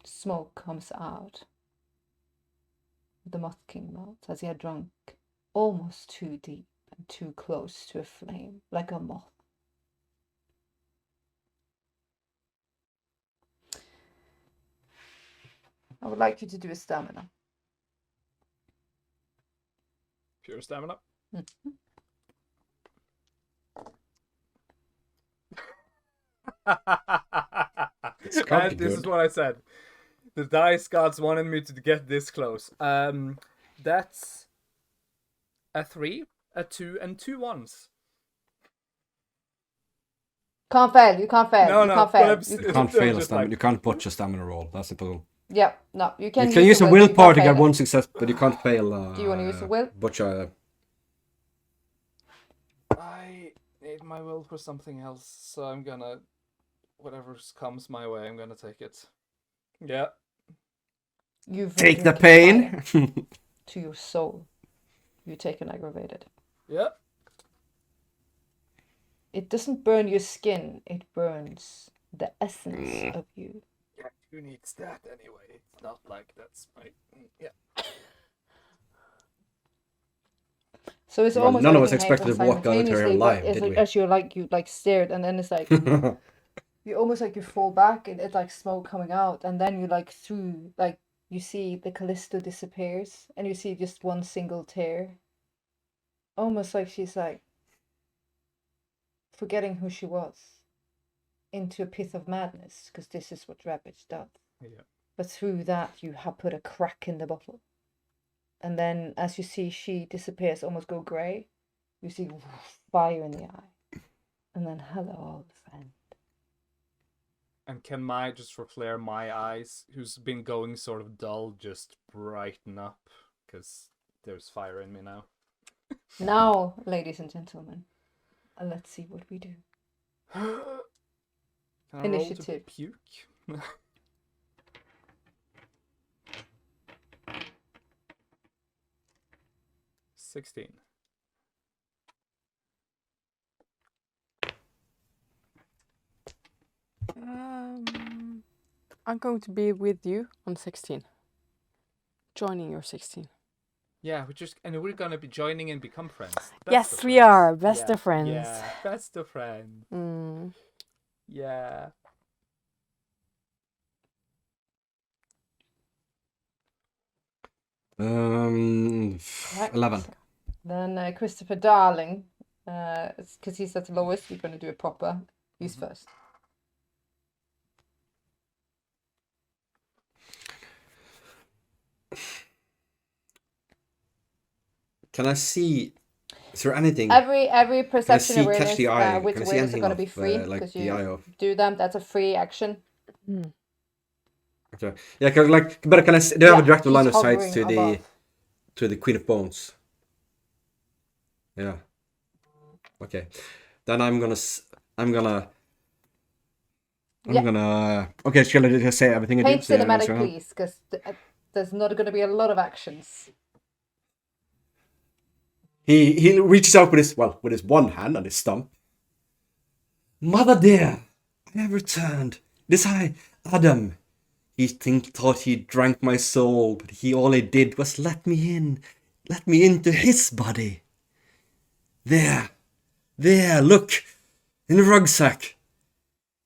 Smoke comes out of the Moth King mouth as he had drunk almost too deep and too close to a flame, like a moth. I would like you to do a stamina. Pure stamina. It's gotta And be this is good. what I said. The dice gods wanted me to get this close. That's a 3, a 2, and 2 1s. Can't fail, you can't fail, No, you no, can't but fail. I'm You It's can't fail a just stamina. like- You can't botch a stamina roll. That's the problem. Yeah, no, you can You can use a the will, but you willpower can't to get fail one it. success, but you can't fail. Do you want to use the will? Botch a. I need my will for something else, so I'm gonna... Whatever comes my way, I'm gonna take it. Yeah. You've Take the drinking fire pain. to your soul. You take an aggravated. Yeah. It doesn't burn your skin, it burns the essence of you. Yeah, who needs that anyway? It's not like that's my... Yeah. So it's Well, almost none of us everything expected to happens walk out here simultaneously, alive, but did we? as you like stared, and then it's like you almost like you fall back, and it's like smoke coming out, and then you like through like you see the Callisto disappears, and you see just one single tear, almost like she's like forgetting who she was, into a pit of madness, because this is what Ravage does. Yeah. But through that, you have put a crack in the bottle. And then, as you see, she disappears, almost go grey. You see fire in the eye. And then, hello, old friend. And can just for flair, my eyes, who's been going sort of dull, just brighten up? Because there's fire in me now. Now, ladies and gentlemen, let's see what we do. Can I Initiative. roll to puke? 16. I'm going to be with you on 16. Joining your 16. Yeah, we're gonna be joining and become friends. Yes, of we friends. are. Best Yeah, of friends. Yeah, best of friends. Yeah. Right. 11. Then Christopher Darling, because he's at the lowest, we're going to do it proper. He's first. Can I see? Is there anything? Every perception catch awareness the eye? with Can I see awareness are anything going to be of, free like because the eye you of? do them. That's a free action. Okay. Yeah, but can I? Do I have a direct he's line of sight hovering to above. the Queen of Bones? Yeah. Okay. Then I'm gonna. Okay, shall I just say everything I Paint did? cinematic, please, because there's not going to be a lot of actions. He reaches out with his one hand on his stump. Mother dear, I have returned. It is I, Adam. He thought he drank my soul, but all he did was let me into his body. There, look, in the rucksack.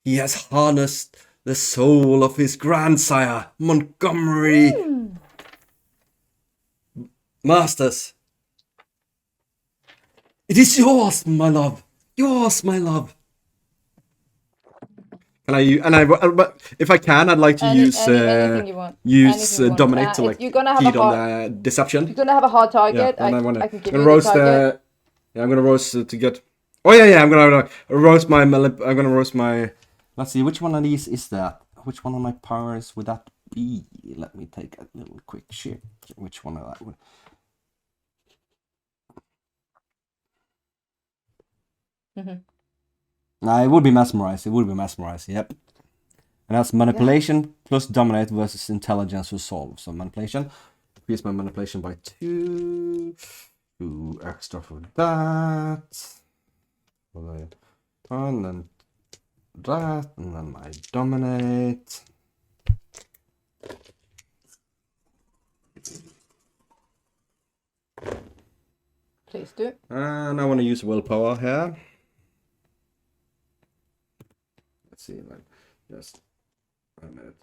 He has harnessed the soul of his grandsire, Montgomery. Masters. It is yours, my love. Yours, my love. But if I can, I'd like to anything you want. dominate to if you're gonna have feed a hard, on the deception. If you're gonna have a hard target, Yeah, I can give you the target. I'm gonna roast to get. Oh yeah, I'm gonna roast my. I'm gonna roast my. Let's see, which one of these is that? Which one of my powers would that be? Let me take a little quick check. Which one of that would? Nah, it would be mesmerize. Yep. And that's manipulation plus dominate versus intelligence resolve. So manipulation. Increase my manipulation by 2. 2 extra for that. And then that. And then my dominate. Please do. And I want to use willpower here. Let's see, like, just a minute.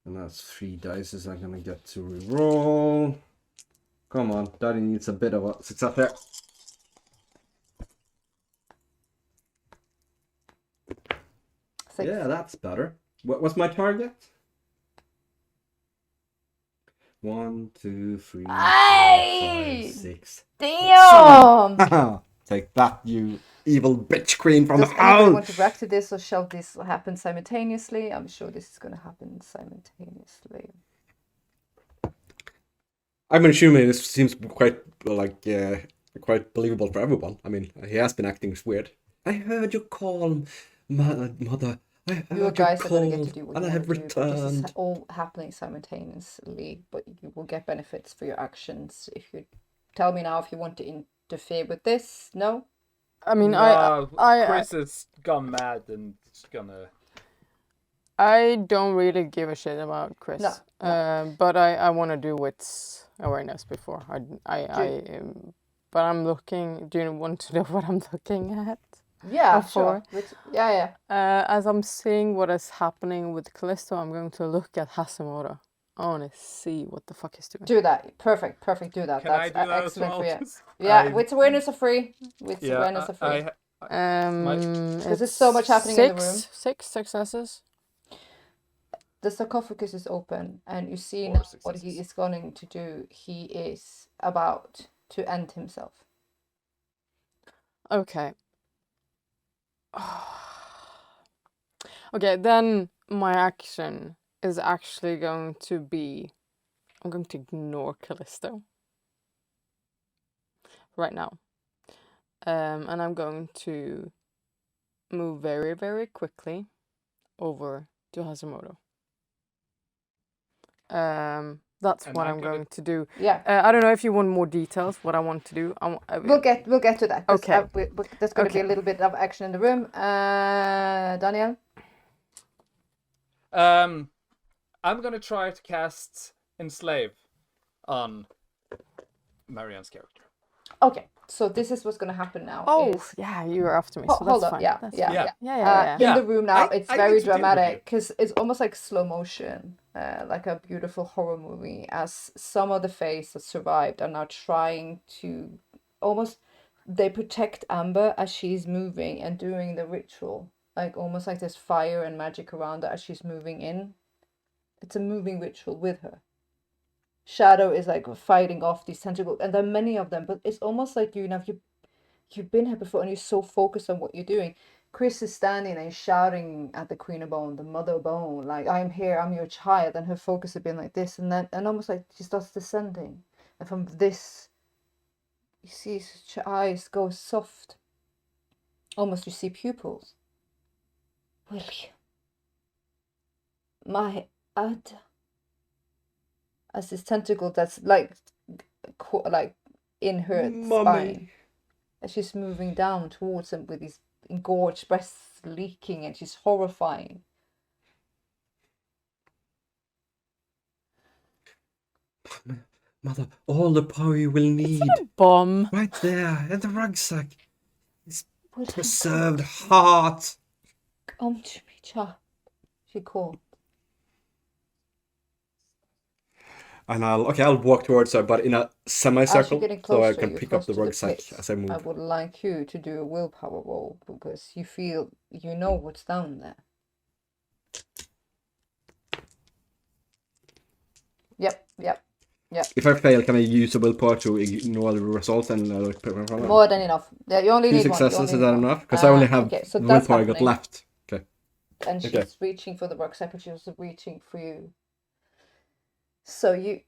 And that's 3 dice I'm gonna get to reroll. Come on, Daddy needs a bit of a success there. Yeah, that's better. What's my target? 1, 2, 3, 4, 5, 6. Damn! Take that, you evil bitch queen from Does the anybody owl! want to react to this, or shall this happen simultaneously? I'm sure this is going to happen simultaneously. I'm assuming this seems quite quite believable for everyone. I mean, he has been acting weird. I heard you call, mother. I heard You guys are going to call, get to do what and you I want have to do. This is returned. all happening simultaneously, but you will get benefits for your actions. If you tell me now if you want to interfere with this, no? I mean, No, I Chris has gone mad and is gonna. I don't really give a shit about Chris. No. But I want to do wits awareness before. But I'm looking. Do you want to know what I'm looking at? Yeah, Before? sure. Yeah. As I'm seeing what is happening with Callisto, I'm going to look at Hashimoto. I want to see what the fuck he's doing. Do that. Perfect. Do that. Can I That's do that excellent as well? for you. Yeah, wits awareness are free. Awareness are free. Because there's so much happening in the room. 6 successes. the sarcophagus is open, and you see Four now what he successes. is going to do. He is about to end himself. Okay. Okay, then my action is actually going to be... I'm going to ignore Callisto. Right now. And I'm going to move very, very quickly over to Hashimoto. That's And what I'm I'm gonna- going to do. Yeah, I don't know if you want more details, what I want to do. we'll get to that. 'Cause Okay. there's going to be Okay. a little bit of action in the room. Daniel. I'm gonna try to cast Enslave on Marianne's character. Okay, so this is what's going to happen now. Oh, is- yeah, you're after me, so Hold that's up, fine. yeah, That's yeah, fine. yeah. Yeah. In the room now, it's I very need to deal with dramatic you. because it's almost like slow motion, like a beautiful horror movie. As some of the faces that survived are now trying to almost they protect Amber as she's moving and doing the ritual, like almost like there's fire and magic around her as she's moving in. It's a moving ritual with her. Shadow is like fighting off these tentacles, and there are many of them, but it's almost like you've been here before and you're so focused on what you're doing. Chris is standing and shouting at the Queen of Bone, the Mother of Bone, like, I'm here, I'm your child, and her focus had been like this, and then and almost like she starts descending. And from this you see her eyes go soft. Almost you see pupils. William. My Ada. As this tentacle that's like in her spine. And she's moving down towards him with these engorged breasts leaking, and she's horrifying. Mother, all the power you will need. Bomb. Right there, in the rucksack. William, Preserved heart. come to me, child. She called. And I'll walk towards her, but in a As you're semicircle, getting so I closer, can you're pick close up the to the rucksack pit. as I move. I would like you to do a willpower roll because you feel you know what's down there. Yep. If I fail, can I use a willpower to ignore the result and More than enough. Yeah, you only Two need one. successes, is that enough? Because I only have okay, so the that's willpower I got happening. left. Okay. And she's Okay. reaching for the rucksack, but she's also reaching for you. So you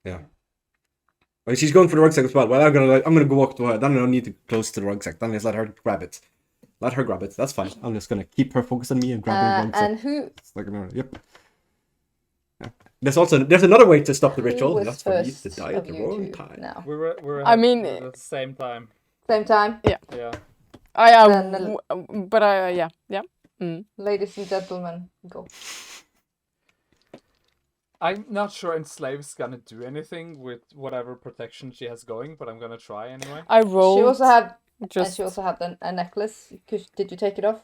Yeah. Well, she's going for the rucksack as well. Well, I'm gonna go walk to her. Then I don't need to close to the rucksack. Then just let her grab it. Let her grab it. That's fine. I'm just gonna keep her focused on me and grabbing the rucksack. and who It's like, yep. Yeah. There's another way to stop the Who ritual. was That's for me to first die of at the you wrong two time. now? We're I mean, at the same time. Same time, Yeah. Yeah. ladies and gentlemen, go. I'm not sure Enslave's gonna do anything with whatever protection she has going, but I'm gonna try anyway. I rolled. She also had just and she also had a necklace. Did you take it off?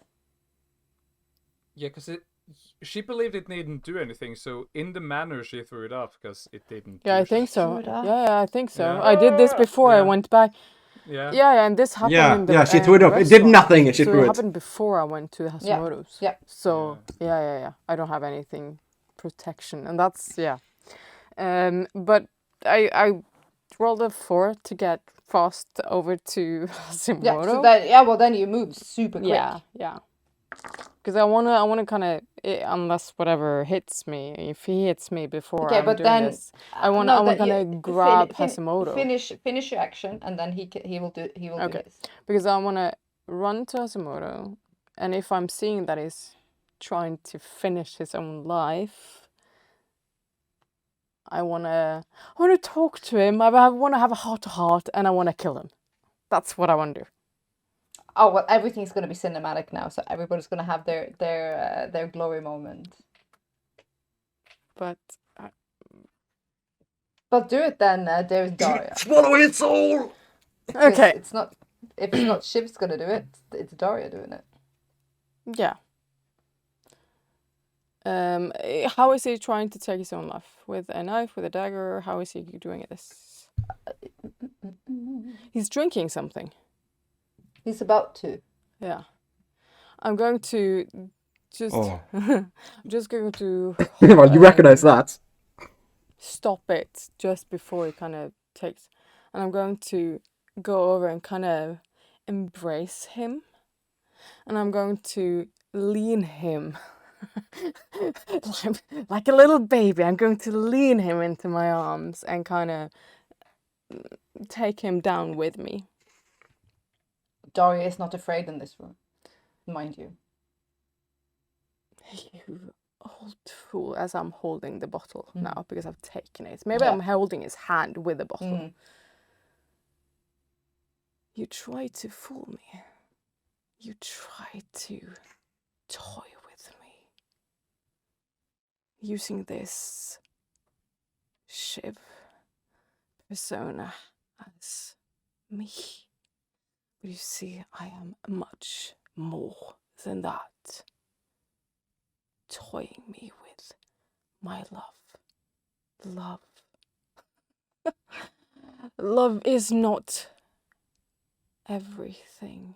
Yeah, because she believed it didn't do anything, so in the manner she threw it off because it didn't. Yeah, I do think shit. so. Threw it off. Yeah, I think so. Yeah. I did this before I Yeah. went back. Yeah. Yeah, and this happened Yeah, in the yeah, she threw it off. It did restaurant. nothing and she so threw it it. happened before I went to Hashimoto's. Yeah. So yeah. I don't have anything protection, and that's but I rolled a 4 to get fast over to Hashimoto. Yeah. So then you move super quick. Yeah. Because I wanna kind of, unless whatever hits me, if he hits me before Okay, I'm but doing then this, I wanna kind of grab fin- Hashimoto. Finish your action, and then he will do Okay. this. Because I wanna run to Hashimoto, and if I'm seeing that he's trying to finish his own life, I wanna talk to him. I wanna have a heart to heart, and I wanna kill him. That's what I wanna do. Oh well, everything's gonna be cinematic now, so everybody's gonna have their glory moment. But But do it then, there's Daria. Swallow its soul! okay, It's not if it's not Shiv's gonna do it, it's Daria doing it. yeah. How is he trying to take his own life? With a knife, with a dagger? How is he doing this? He's drinking something. He's about to. Yeah. I'm going to just Oh. I'm just going to Well, you recognize that. stop it just before it kind of takes, and I'm going to go over and kind of embrace him, and I'm going to lean him like a little baby. I'm going to lean him into my arms and kind of take him down with me. Daria is not afraid in this room, mind you. You old fool, as I'm holding the bottle Mm. now because I've taken it. Maybe Yeah. I'm holding his hand with the bottle. Mm. You tried to fool me. You tried to toy with me. Using this Shiv persona as me. But you see, I am much more than that. Toying me with my love. Love. Love is not everything.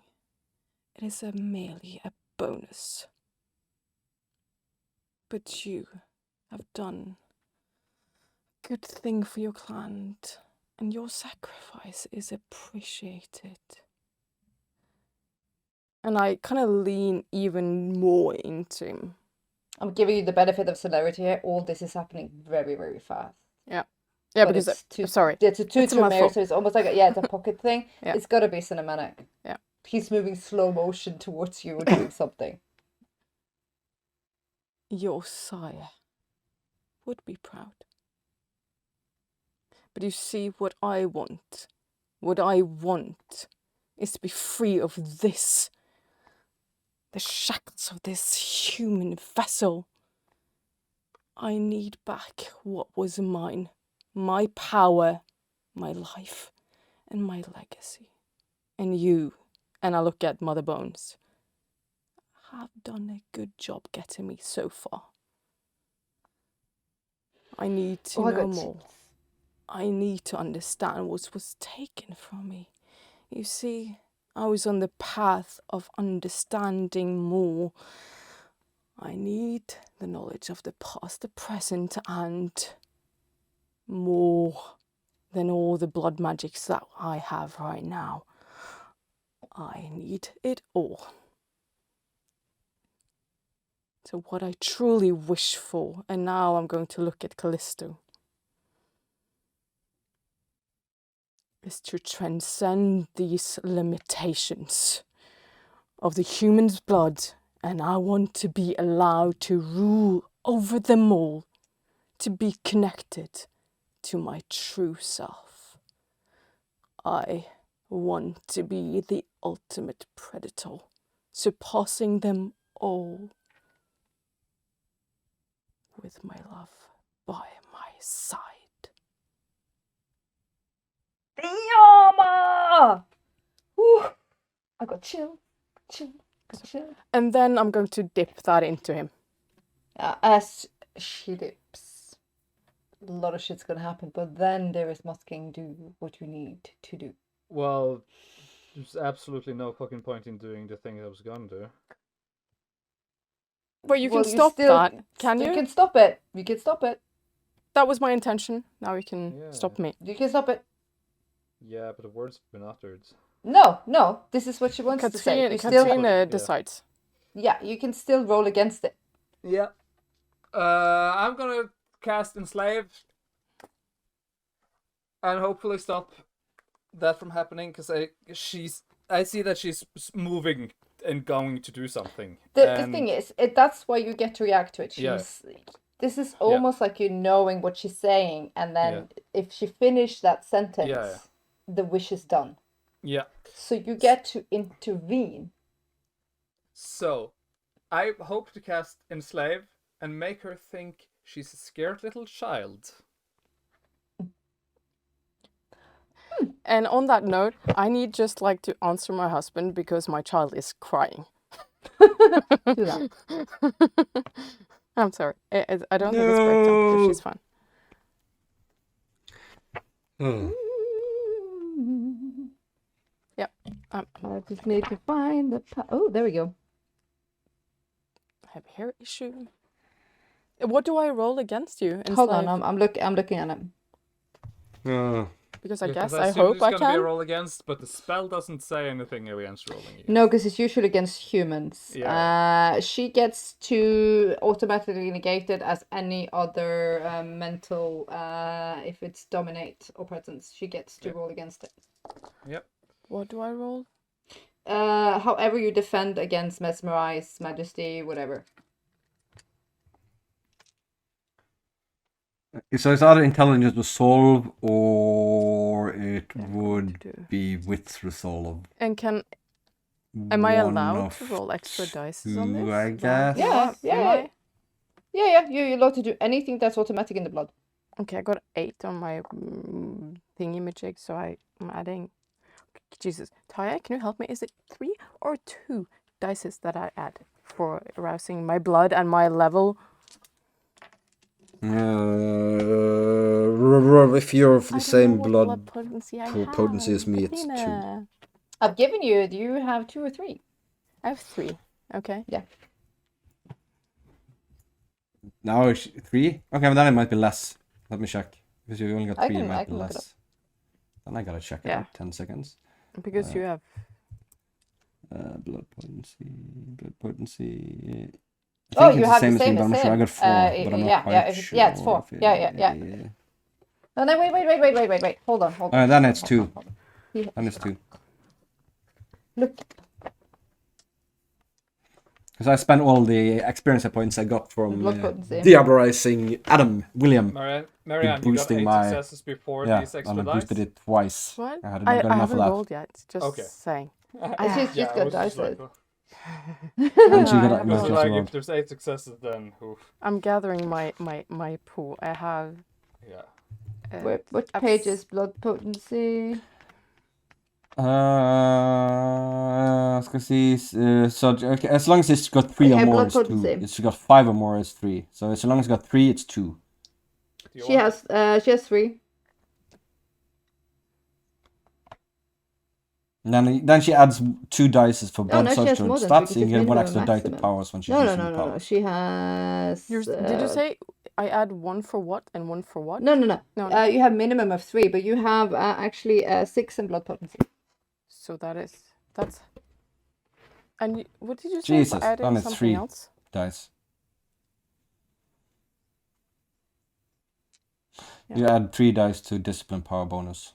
It is merely a bonus. But you have done a good thing for your clan, and your sacrifice is appreciated. And I kind of lean even more into him. I'm giving you the benefit of celerity here. All this is happening very, very fast. Yeah, But because it's too, sorry, it's a it's a two mirror, mouthful. so it's almost like it's a pocket thing. Yeah. It's gotta be cinematic. Yeah. He's moving slow motion towards you or doing something. Your sire would be proud. But you see, what I want is to be free of this, the shackles of this human vessel. I need back what was mine, my power, my life, and my legacy. And you, and I look at Mother Bones, have done a good job getting me so far. I need to Oh, I know got more. I need to understand what was taken from me. You see, I was on the path of understanding more. I need the knowledge of the past, the present, and more than all the blood magics that I have right now. I need it all. So what I truly wish for, and now I'm going to look at Callisto, is to transcend these limitations of the human's blood, and I want to be allowed to rule over them all, to be connected to my true self. I want to be the ultimate predator, surpassing them all, with my love by my side. Yama! Whew. I got chill. And then I'm going to dip that into him. As she dips, a lot of shit's gonna happen, but then there is Musking, do what you need to do. Well, there's absolutely no fucking point in doing the thing I was gonna do. But you Well, can stop that, can you? You can stop it. You can stop it. That was my intention. Now you can stop me. You can stop it. Yeah, but the words have been uttered. No. This is what she wants to say. You still, Katrina decides. yeah, you can still roll against it. Yeah. I'm gonna cast Enslave and hopefully stop that from happening, because I see that she's moving and going to do something. The thing is, that's why you get to react to it. This is almost like you knowing what she's saying, and then if she finished that sentence, the wish is done. Yeah. So you get to intervene. So, I hope to cast Enslave and make her think she's a scared little child. And on that note, I need just like to answer my husband because my child is crying. Do that. I'm sorry. I don't think it's break time because she's fine. Yep. I just need to find the... Oh, there we go. have hair issue. What do I roll against you? Hold on, I'm looking at him. Because I Yeah, guess 'cause I assume hope there's I gonna be a can. roll against, but the spell doesn't say anything against rolling against. No, because it's usually against humans. Yeah. She gets to automatically negate it as any other mental. If it's dominate or presence, she gets to roll against it. Yep. What do I roll? However you defend against mesmerize, majesty, whatever. So it's either intelligence resolve or it Yeah, would to do. be wits resolve. And am I One allowed of to roll extra dice on two, this? I That- guess. Yeah, am I? Yeah. You're allowed to do anything that's automatic in the blood. Okay, I got 8 on my thingy majig, so I'm adding. Jesus, Taya, can you help me? Is it 3 or 2 dices that I add for arousing my blood and my level? If you're of I the don't same know what blood potency I potency have. as me, it's 2. Athena. I've given you. Do you have 2 or 3? I have 3. Okay. Yeah. Now 3? Okay, but then it might be less. Let me check. Because you only got 3, it might be look it less. Then I gotta check it Yeah. out. 10 seconds. Because you have. Blood potency. Blood potency. I Oh, think you it's have the the same same as me, but as I'm sure I him. got 4. But I'm not quite sure. Yeah, it's 4. if it- Yeah. No, wait. Hold on. Alright, then it's 2. Hold on. Then it's 2. Look. Because I spent all the experience points I got from Blood potency. diabolizing William. Marianne, you got boosting 8 my- successes before Yeah, these extra and I dice? boosted it twice. What? I hadn't I got enough haven't of that. rolled yet. Just Okay. saying. She's just got dice. like, And she got I a I was just like, rolled. if there's 8 successes, then oof. I'm gathering my pool. I have. Yeah. What I've page s- is blood potency? Ska see. So okay, as long as it's got 3 or Okay, more, blood it's 2. potency. If it's got 5 or more, it's 3. So as long as it's got 3, it's 2. Do you She want has 3. And then she adds 2 dice for blood no, she has surge more to than stats. 3 You can get because 1 minimum extra die to maximum. powers when she's No. using the powers. She has. Did you say I add 1 for what and 1 for what? No. No. You have minimum of 3, but you have actually 6 in blood potency. So that's. And what did you say? Jesus, I added then it's something 3 else. dice. Yeah. You add 3 dice to discipline power bonus.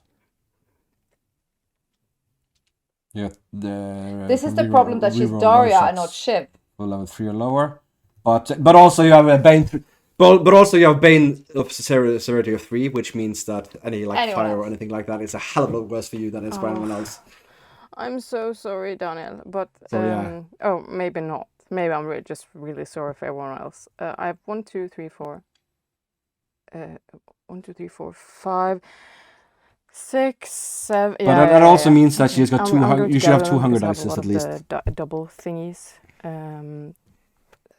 Yeah, This is the problem that she's Daria and not Shiv. For level 3 or lower, but also you have a bane. But also you have bane of severity of 3, which means that any Anyone fire or else. anything like that is a hell of a lot worse for you than it's for anyone else. I'm so sorry, Daniel, but So, yeah. oh, maybe not. Maybe I'm just really sorry for everyone else. I have 1, 2, 3, 4. 1, 2, 3, 4, 5, 6, 7. But that also means that she's got I'm 2 going hunger. to You should have gather 2 them hunger because I have a dice lot at of least. the double thingies.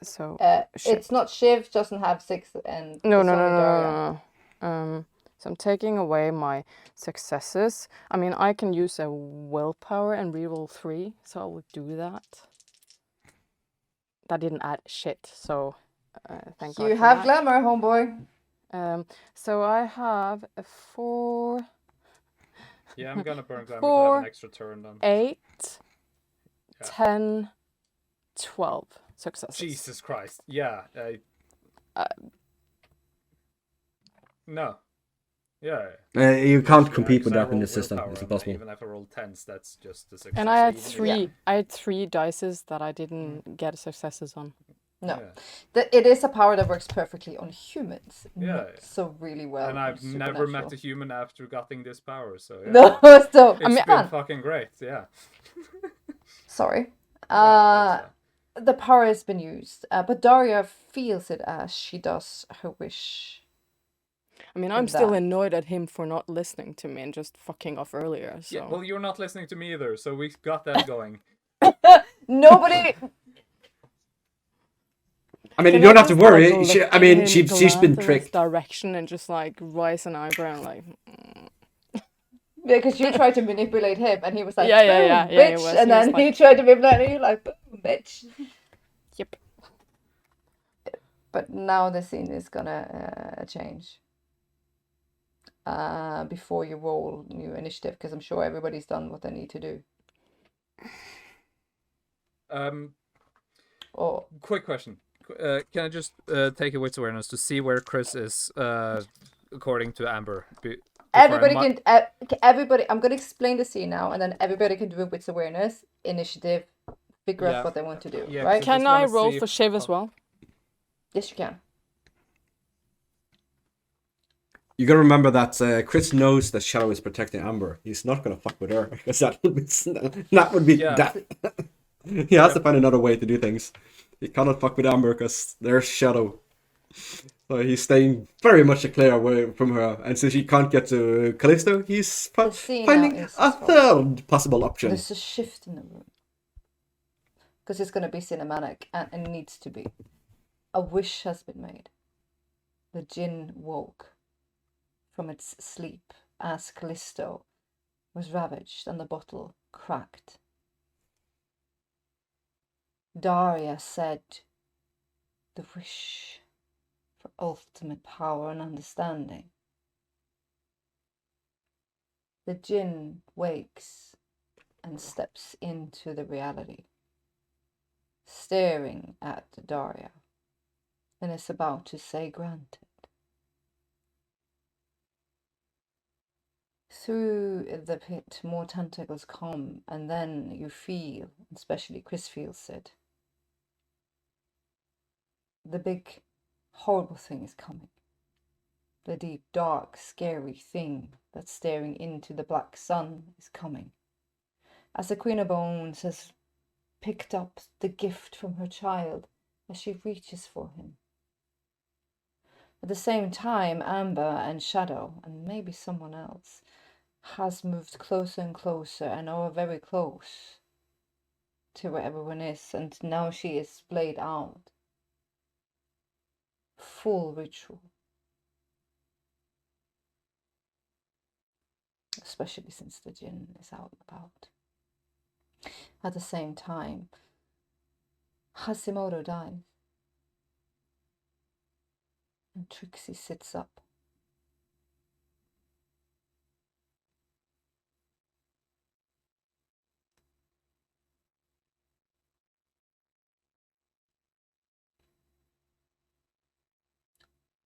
So Shiv. It's not Shiv, doesn't have 6 and No. it's only Daria. So I'm taking away my successes. I mean, I can use a willpower and reroll 3, so I will do that. That didn't add shit, so thank God. You for have that. glamour, homeboy. So I have a 4, Yeah, I'm gonna burn glamour to 4, have an extra turn then. 8, Yeah. 10, 12 successes. Jesus Christ. Yeah. No. Yeah. You can't Yeah, compete with because I that in roll the system. willpower, It's and impossible. Even if I roll 10s, that's just a success. And I had even if- 3. I had 3 dices that I didn't get successes on. No. Yeah. It is a power that works perfectly on humans. Yeah. Not so really well. And on I've never met a supernatural. human after getting this power, so yeah. No, so It's been fucking great, yeah. sorry. Yeah, The power has been used, but Daria feels it as she does her wish. I mean, I'm still that. annoyed at him for not listening to me and just fucking off earlier. So. Yeah, well, you're not listening to me either, so we got that going. Nobody. I mean, you Can don't I have to just, worry. like, She, look I at mean, him, she's been glance in his tricked. direction and just like raise an eyebrow and like. Because you tried to manipulate him, and he was like, Yeah, "Boom, yeah, he bitch," was- and he was then he like- tried to manipulate you, like, "Boom, bitch." Yep. But now the scene is gonna change. Before you roll new initiative, because I'm sure everybody's done what they need to do. Or Quick question. Can I just take a wits awareness to see where Chris is according to Amber? everybody can. Everybody. I'm gonna explain the scene now, and then everybody can do a wits awareness initiative. Figure out what they want to do. Yeah, right? so- Can just I wanna roll see for if- Shiv as well? Yes, you can. You gotta remember that Chris knows that Shadow is protecting Amber. He's not gonna fuck with her because that would be Yeah. that. He has to find another way to do things. He cannot fuck with Amber because there's Shadow. So he's staying very much clear away from her. And since he can't get to Callisto, he's The scene now finding is a as follows. third possible option. There's a shift in the room. Because it's going to be cinematic, and it needs to be. A wish has been made. The djinn woke from its sleep as Callisto was ravaged and the bottle cracked. Daria said the wish for ultimate power and understanding. The djinn wakes and steps into the reality, staring at Daria, and is about to say granted. Through the pit, more tentacles come, and then you feel, especially Chris feels it, the big, horrible thing is coming. The deep, dark, scary thing that's staring into the black sun is coming. As the Queen of Bones has picked up the gift from her child as she reaches for him. At the same time, Amber and Shadow, and maybe someone else, has moved closer and closer and are very close to where everyone is, and now she is splayed out. Full ritual. Especially since the djinn is out and about. At the same time, Hashimoto dies. And Trixie sits up.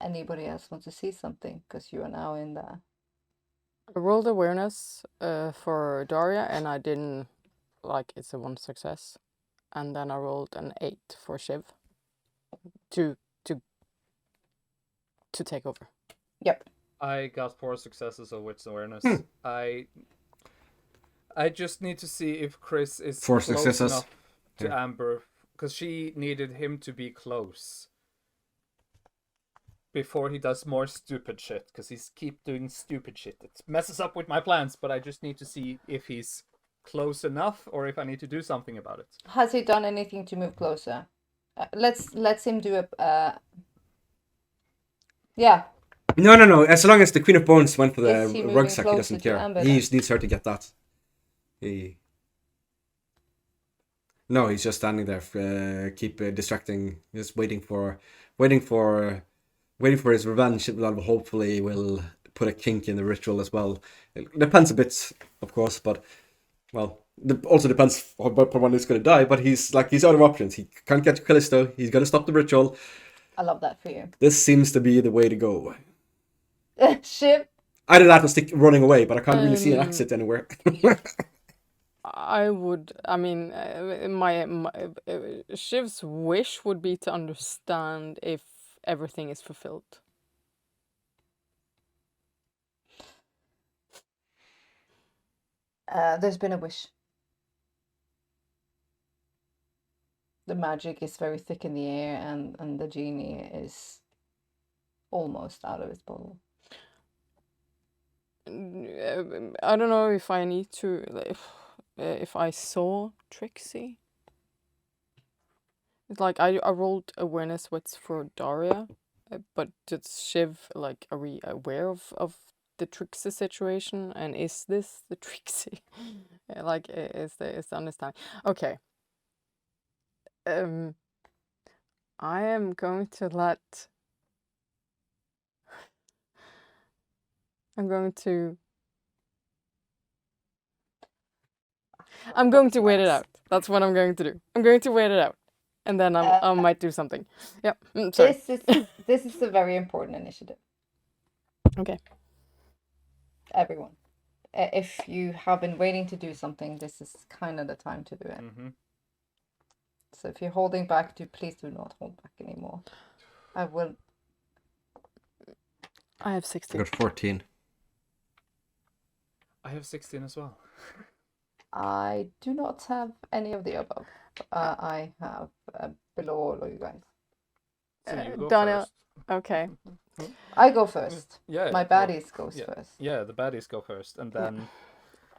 Anybody else want to see something? Because you are now in there. I rolled awareness for Daria, and I didn't like it's a 1 success. And then I rolled an 8 for Shiv to take over. Yep. I got 4 successes of wits awareness. I just need to see if Chris is 4 close successes. enough to Yeah. Amber, because she needed him to be close before he does more stupid shit, because he's keep doing stupid shit. It messes up with my plans, but I just need to see if he's close enough or if I need to do something about it. Has he done anything to move closer? Let's him do a. Yeah. No. As long as the Queen of Bones went for Is he the moving rucksack, he closer doesn't to care. Amber He then? just needs her to get that. No, he's just standing there, keep distracting, just waiting for his revenge. That hopefully will put a kink in the ritual as well. It depends a bit, of course, but well, also depends on when he's going to die. But he's out of options. He can't get to Callisto. He's got to stop the ritual. I love that for you. This seems to be the way to go. Shiv. Either that or stick running away, but I can't really see an exit anywhere. I mean, my Shiv's wish would be to understand if everything is fulfilled. There's been a wish. The magic is very thick in the air, and the genie is almost out of his bottle. I don't know if I need to, if I saw Trixie. It's like I rolled awareness wits for Daria, but does Shiv, like, are we aware of the Trixie situation, and is this the Trixie? Like, is the understanding? Okay. I am going to let. I'm going to wait it out. That's what I'm going to do. I'm going to wait it out, and then I might do something. Yep. Sorry. This is a very important initiative. Okay. Everyone, if you have been waiting to do something, this is kind of the time to do it. Mm-hmm. So if you're holding back, please do not hold back anymore. I have I 16. got 14. I have 16 as well. I do not have any of the above. I have below all of you guys. So you go Daniel. first. Okay. I go first. Yeah. My well, baddies goes first. Yeah, the baddies go first, and then.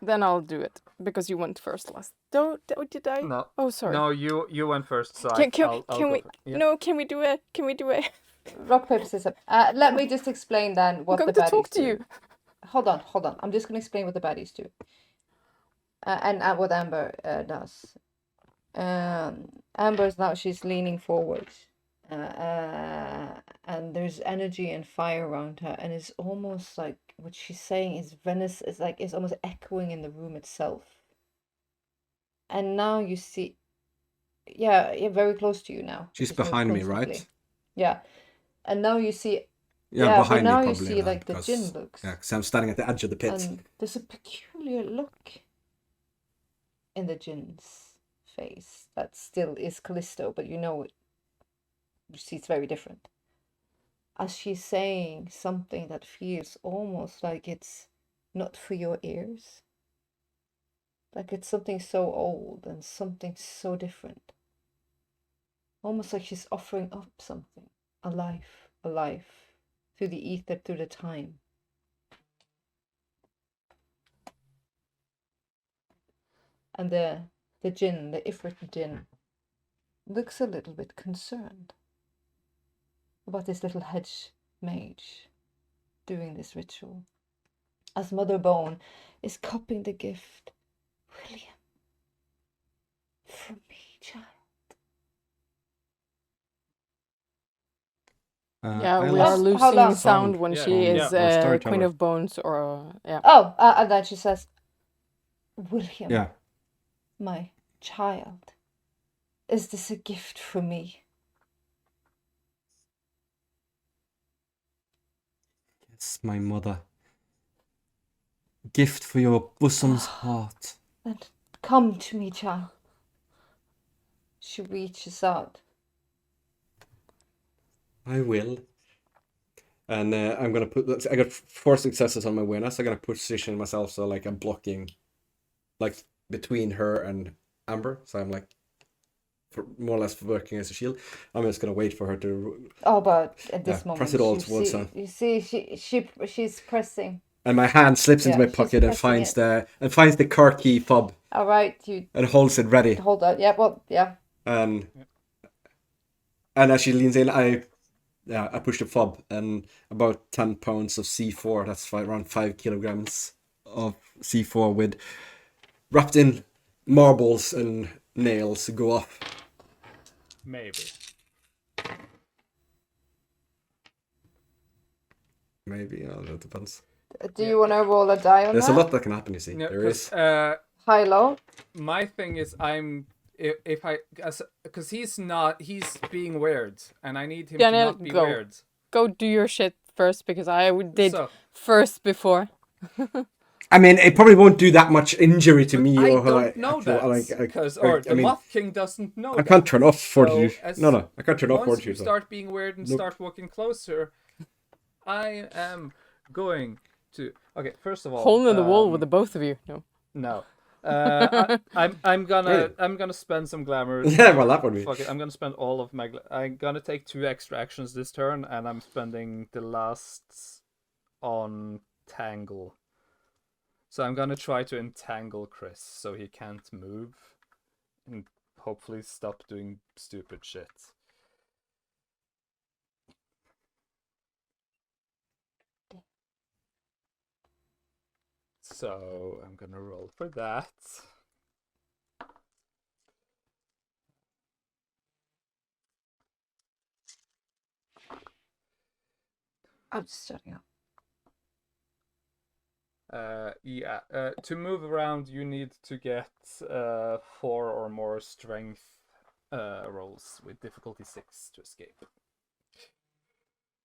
Then I'll do it because you went first last. Did I? No. Oh, sorry. No, you went first, so Can I'll we? go yeah. No, can we do a? Rock, paper, scissors. Let me just explain then what I'm the going baddies to talk to do. you. Hold on. I'm just going to explain what the baddies do. And what Amber does. Amber's now, she's leaning forward. And there's energy and fire around her. And it's almost like what she's saying is Venice is like, it's almost echoing in the room itself. And now you see, yeah, very close to you now. She's Just moved behind me, constantly. right? Yeah. And now you see, Yeah, but behind now me you probably. see then, like the because, gin looks. Yeah, because I'm standing at the edge of the pit. And there's a peculiar look in the gin's face that still is Callisto, but you see it's very different. As she's saying something that feels almost like it's not for your ears. Like it's something so old and something so different. Almost like she's offering up something. A life. Through the ether, through the time. And the djinn, the Ifrit djinn, looks a little bit concerned about this little hedge mage doing this ritual. As Mother Bone is cupping the gift. William, from me, child. Yeah, I we are lost losing sound when Yeah, she yeah. is Or storyteller. Queen of Bones or yeah. Oh, and then she says, William, Yeah. my child, is this a gift for me? Yes, my mother. Gift for your bosom's heart. Then come to me, child. She reaches out. I will. And I'm gonna put. I got 4 successes on my awareness. I'm gonna position myself so like I'm blocking, like between her and Amber. So I'm like, more or less working as a shield. I'm just gonna wait for her to. Oh, but at this moment, press it all towards her. you see, she's pressing. And my hand slips into my she's pocket and pressing finds the car key fob All right, you and holds it ready. hold on. Yeah, well, yeah. And as she leans in, I push the fob, and about 10 pounds of C4, that's around 5 kilograms of C4 with wrapped in marbles and nails go off. Maybe. Maybe, that depends. Do you want to roll a die on There's that? a lot that can happen, you see. Yeah, There is. High, low? My thing is, because he's being weird, and I need him Daniel, to not be go. weird. Go do your shit first because I did So- first before. I mean, it probably won't do that much injury to me I or her. don't know that because the Moth King doesn't know. I can't turn off fortitude. as- No, I can't turn off Once you fortitude. start being weird and Nope. start walking closer, I am going to. Okay, first of all, Hole in the wall with the both of you. No. No. I'm gonna spend some glamour. Yeah, well, that would be. Fuck it, I'm gonna spend all of my. I'm gonna take 2 extra actions this turn, and I'm spending the last on Tangle. So I'm gonna try to entangle Chris so he can't move, and hopefully stop doing stupid shit. So I'm gonna roll for that. I'm just shutting up. Yeah. To move around, you need to get 4 or more strength rolls with difficulty 6 to escape.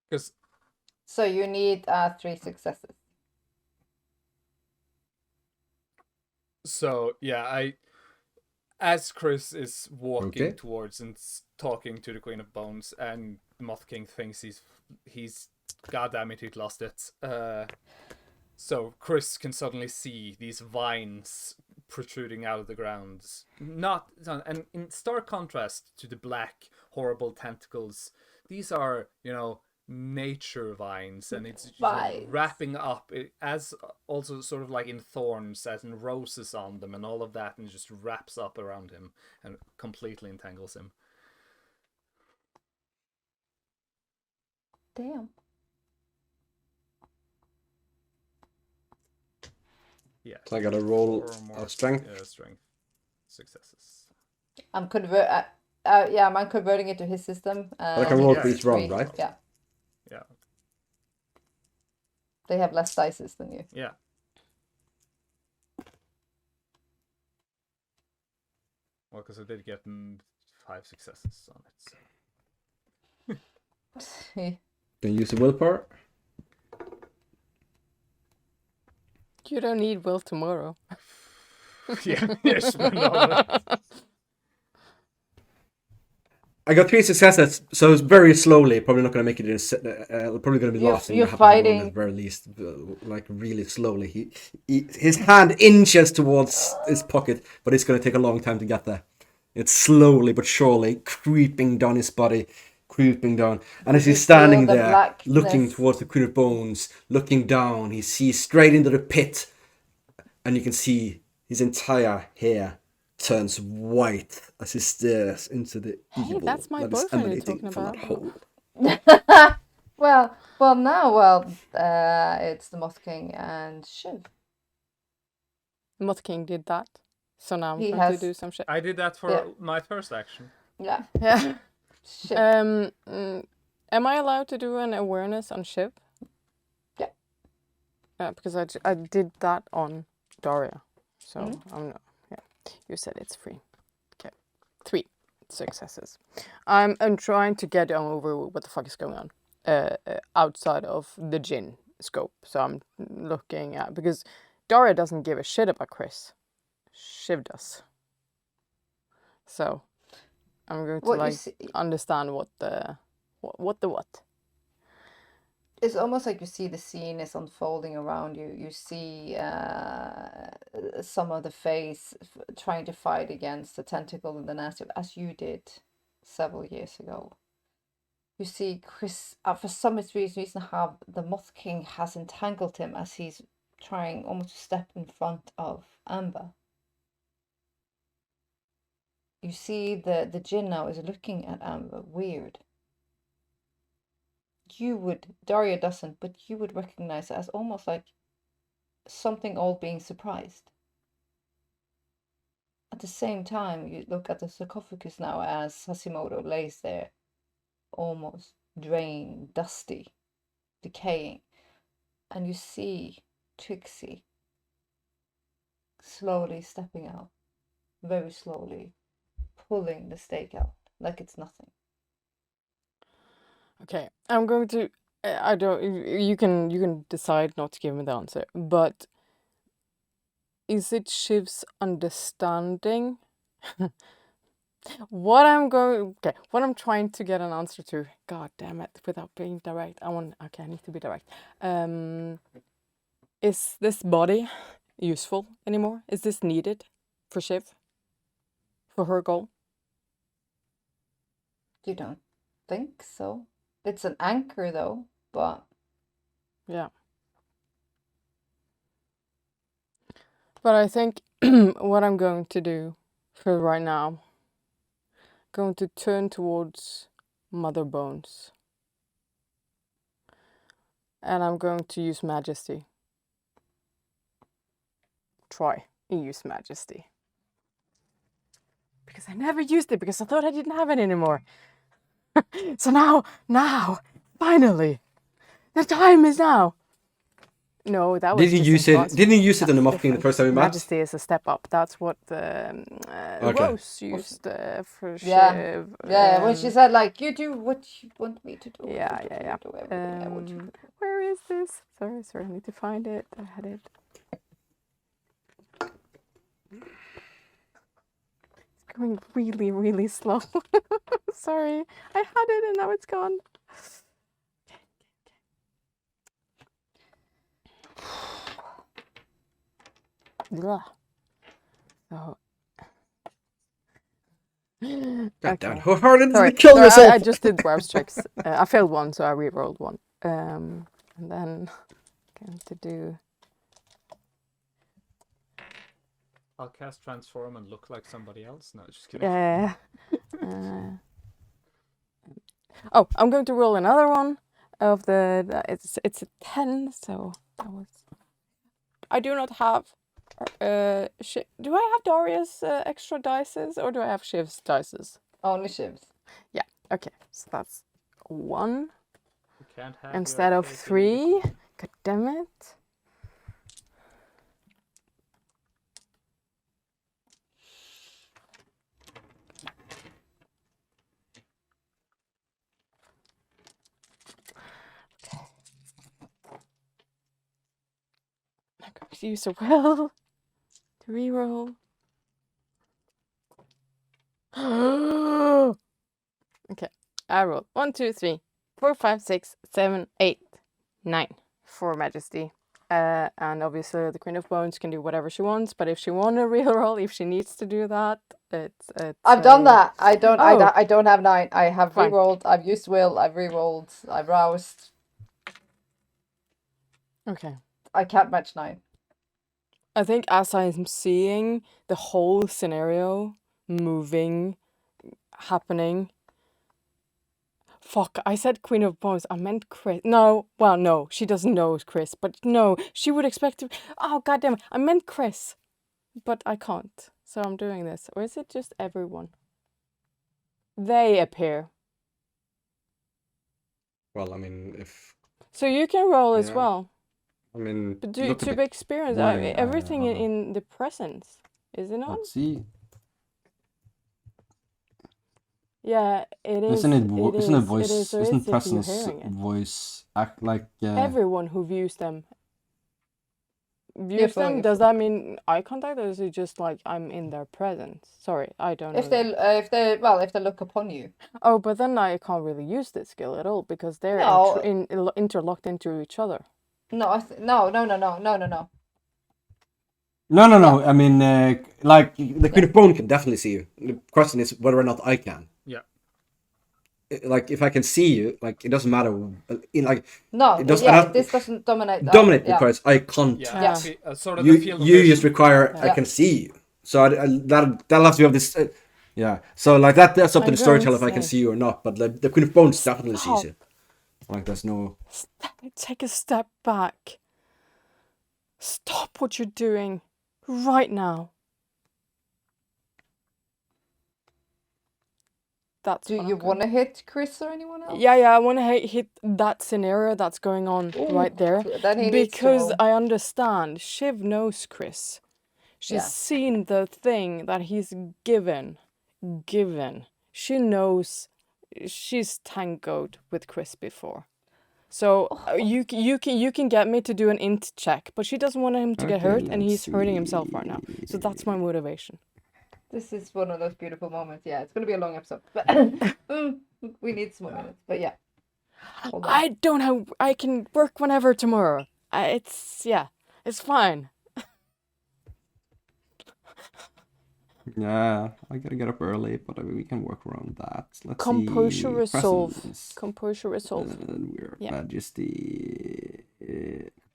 Because So you need 3 successes. so yeah, as Chris is walking Okay. towards and talking to the Queen of Bones, and Moth King thinks he's goddamn it, he'd lost it. So Chris can suddenly see these vines protruding out of the ground. And in stark contrast to the black, horrible tentacles, these are, nature vines, and it's Vines. wrapping up as also sort of like in thorns, as in roses on them, and all of that, and just wraps up around him and completely entangles him. Damn. Yeah. So I got to roll 4 or more of strength. strength successes. I'm I'm converting it to his system. But I can roll Yeah. for each round, 3. right? Yeah. Yeah. They have less dices than you. Yeah. Well, because I did get 5 successes on it. So. Can you use the willpower? You don't need will tomorrow. Yeah, yes, but no. I got 3 successes, so it's very slowly. Probably not going to make it in. Probably going to be You're- lost in you're the happy zone fighting- at the very least. Like really slowly. His hand inches towards his pocket, but it's going to take a long time to get there. It's slowly but surely creeping down his body, creeping down. And as You he's standing feel the there, blackness. looking towards the Queen of Bones, looking down, he sees straight into the pit, and you can see his entire hair turns white as he stares into the Hey, evil that's my that is boyfriend you're emanating talking from that about. hole. well, now, it's the Moth King and Shiv. Moth King did that. So now I'm He going has- to do some shit. I did that for Yeah. my first action. Yeah. Yeah. Shiv. Am I allowed to do an awareness on Shiv? Yeah. Because I did that on Daria. So Mhm. I'm not. Yeah. You said it's free. Okay. 3 successes. I'm trying to get over what the fuck is going on outside of the Jinn scope. So I'm looking at, because Daria doesn't give a shit about Chris. Shiv does. So I'm going to What you like see, understand what. it's almost like you see the scene is unfolding around you. You see some of the face trying to fight against the tentacle in the nest, as you did several years ago. You see Chris, for some reason, how the Moth King has entangled him as he's trying almost to step in front of Amber. You see the Jinn now is looking at Amber weird. Daria doesn't, but you would recognize it as almost like something old being surprised. At the same time, you look at the sarcophagus now as Sasimoto lays there, almost drained, dusty, decaying, and you see Trixie slowly stepping out, very slowly, pulling the stake out like it's nothing. Okay, I'm going to. I don't. You can decide not to give me the answer, but is it Shiv's understanding? What I'm trying to get an answer to. God damn it! Without being direct, I need to be direct. Is this body useful anymore? Is this needed for Shiv? For her goal? You don't think so? It's an anchor though, but Yeah. But I think what I'm going to do for right now, going to turn towards Mother Bones. And I'm going to use Majesty. Try and use Majesty. Because I never used it because I thought I didn't have it anymore. So now, finally, The time is now. No, that was. Did you just use in it? front. Didn't you use it in the That's mocking the different. first time we met? Majesty is a step up. That's what Okay. Rose used for Yeah. Shiv. Yeah, when she said like, you do what you want me to do. Yeah. You do everything I want you to do. Where is this? Sorry, I need to find it. I had it. It's going really, really slow. Sorry, I had it and now it's gone. Ugh. So. God damn it. How hard is it Sorry, to kill sorry, yourself? I just did dwarves tricks. I failed one, so I re-rolled one. And then going to do. I'll cast transform and look like somebody else. No, just kidding. Oh, I'm going to roll another one of the. It's a 10, so that was. I do not have. Do I have Daria's extra dices or do I have Shiv's dices? Only Shivs. Yeah. Okay, so that's 1 You can't have instead your of cake and eat 3. it. God damn it. I'm going to use a will to reroll. Okay, I roll 1, 2, 3, 4, 5, 6, 7, 8, 9 for Majesty. And obviously the Queen of Bones can do whatever she wants, but if she wants a reroll, if she needs to do that, it's I've done that. I don't. Oh. I don't have 9. I have Fine. rerolled. I've used will. I've rerolled. I've roused. Okay. I can't match 9. I think as I'm seeing the whole scenario moving, happening. Fuck, I said Queen of Bones. I meant Chris. No, well, no, she doesn't know it's Chris, but no, she would expect to. Oh, goddamn it. I meant Chris, but I can't. So I'm doing this. Or is it just everyone? They appear. Well, I mean, if So you can roll as Yeah. well. I mean, But look at to the- experience Why, everything in the presence, is it not? Let's see. Yeah, it is. Isn't it voice? It is. So Isn't it's if you're presence hearing it. voice act like? Everyone who views them. If Does that mean eye contact, or is it just like I'm in their presence? Sorry, I don't know. If they look upon you. Oh, but then I can't really use this skill at all because they're No. interlocked into each other. No, no. No. I mean, like the Queen of Bone can definitely see you. The question is whether or not I can. Yeah. Like if I can see you, like it doesn't matter. Like No, it doesn't. yeah, this doesn't dominate that. Dominate Yeah. because I can't. Yeah. Yeah. Sort of the field of You vision. just require I Yeah. can see you. So that'll have to be of this. Yeah. So like that's up to I'm the storyteller if going I can to see you or not. But the Queen of Bones definitely sees Stop. you. Like there's no. Take a step back. Stop what you're doing right now. That's Do what you I'm going- want to hit Chris or anyone else? Yeah, I want to hit that scenario that's going on right there. Then he needs to Because roll. I understand Shiv knows Chris. She's Yeah. seen the thing that he's given. She knows she's tangoed with Chris before. So you can get me to do an int check, but she doesn't want him to get Okay, hurt, and let's he's hurting himself right now. So that's my motivation. This is one of those beautiful moments. Yeah, it's gonna be a long episode, but we need some more minutes. But yeah, hold on. I don't have. I can work whenever tomorrow. It's fine. Yeah, I gotta get up early, but I mean, we can work around that. Let's Composure see. resolve. Presence. Composure resolve. We're Yeah. Majesty.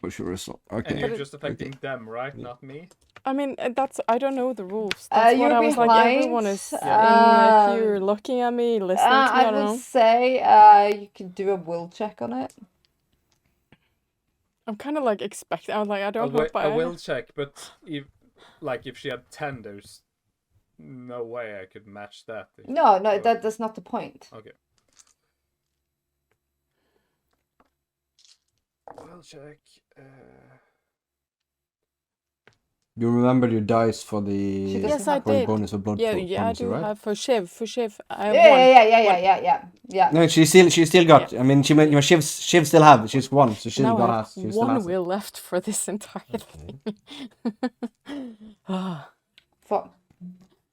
Composure resolve. And Okay. you're just affecting them, right? Not me. I mean, I don't know the rules. That's what You're I was like. behind. Everyone is. Yeah. If you're looking at me, listening to me, I I don't know. would say you can do a will check on it. I'm kind of like expecting. I'm like, I I don't hope I. will check, but if she had 10, there's no way I could match that. No, Oh, that's not the point. Okay. check. You remember your dice for She the doesn't Yes, I have for your did. bonus of blood Yeah, bonus, I do right? have for Shiv. For Shiv, I have Yeah. No, she still got. I mean, Shiv still have. She's one, so she's Now I got have us. She still one has it. will left for this entire Okay. thing. Ah, Fuck.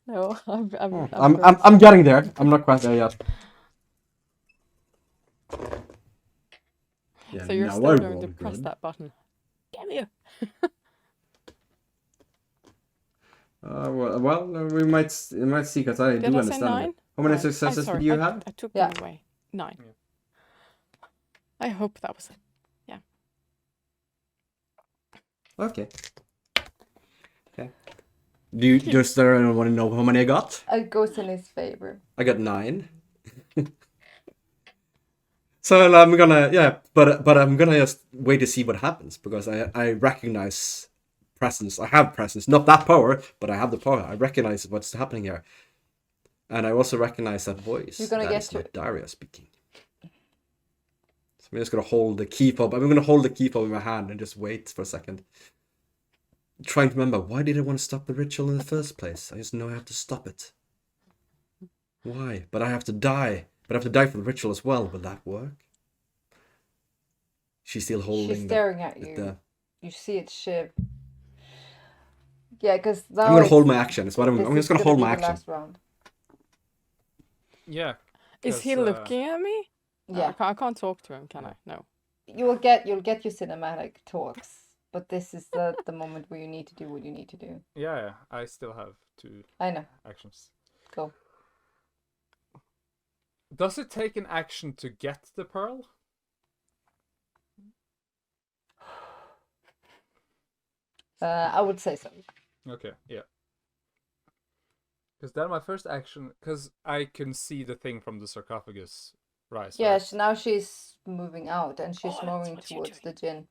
no, I'm I'm getting there. I'm not quite there yet. Yeah, So you're now still I going to roll press good. that button. Damn you! Well, we might see because I Did do I say understand 9? it. How many 9. successes sorry, did you have? I took Yeah. them away. 9. Yeah. I hope that was it. Okay. Okay. Does anyone want to know how many I got? It goes in his favor. I got 9. So I'm gonna but I'm gonna just wait to see what happens because I recognize presence. I have presence, not that power, but I have the power. I recognize what's happening here, and I also recognize that voice. You're gonna that get is to not Daria speaking. So I'm just gonna hold the key fob. I'm gonna hold the key fob in my hand and just wait for a second. Trying to remember, why did I want to stop the ritual in the first place? I just know I have to stop it. Why? But I have to die. But I have to die for the ritual as well. Will that work? She's still holding. She's staring at you. You see it Shiv. Yeah, because I'm gonna hold my action. It's what I'm this just is gonna hold be my the action. last round. Yeah. Is he 'cause, looking at me? Yeah. I can't talk to him, can I? No. You'll get your cinematic talks, but this is the moment where you need to do what you need to do. Yeah, I still have 2 I know. actions. Go. Does it take an action to get the pearl? I would say so. Okay, yeah. Because then my first action, because I can see the thing from the sarcophagus rise. Yeah, right? now she's moving out and she's that's moving what you're towards the gin.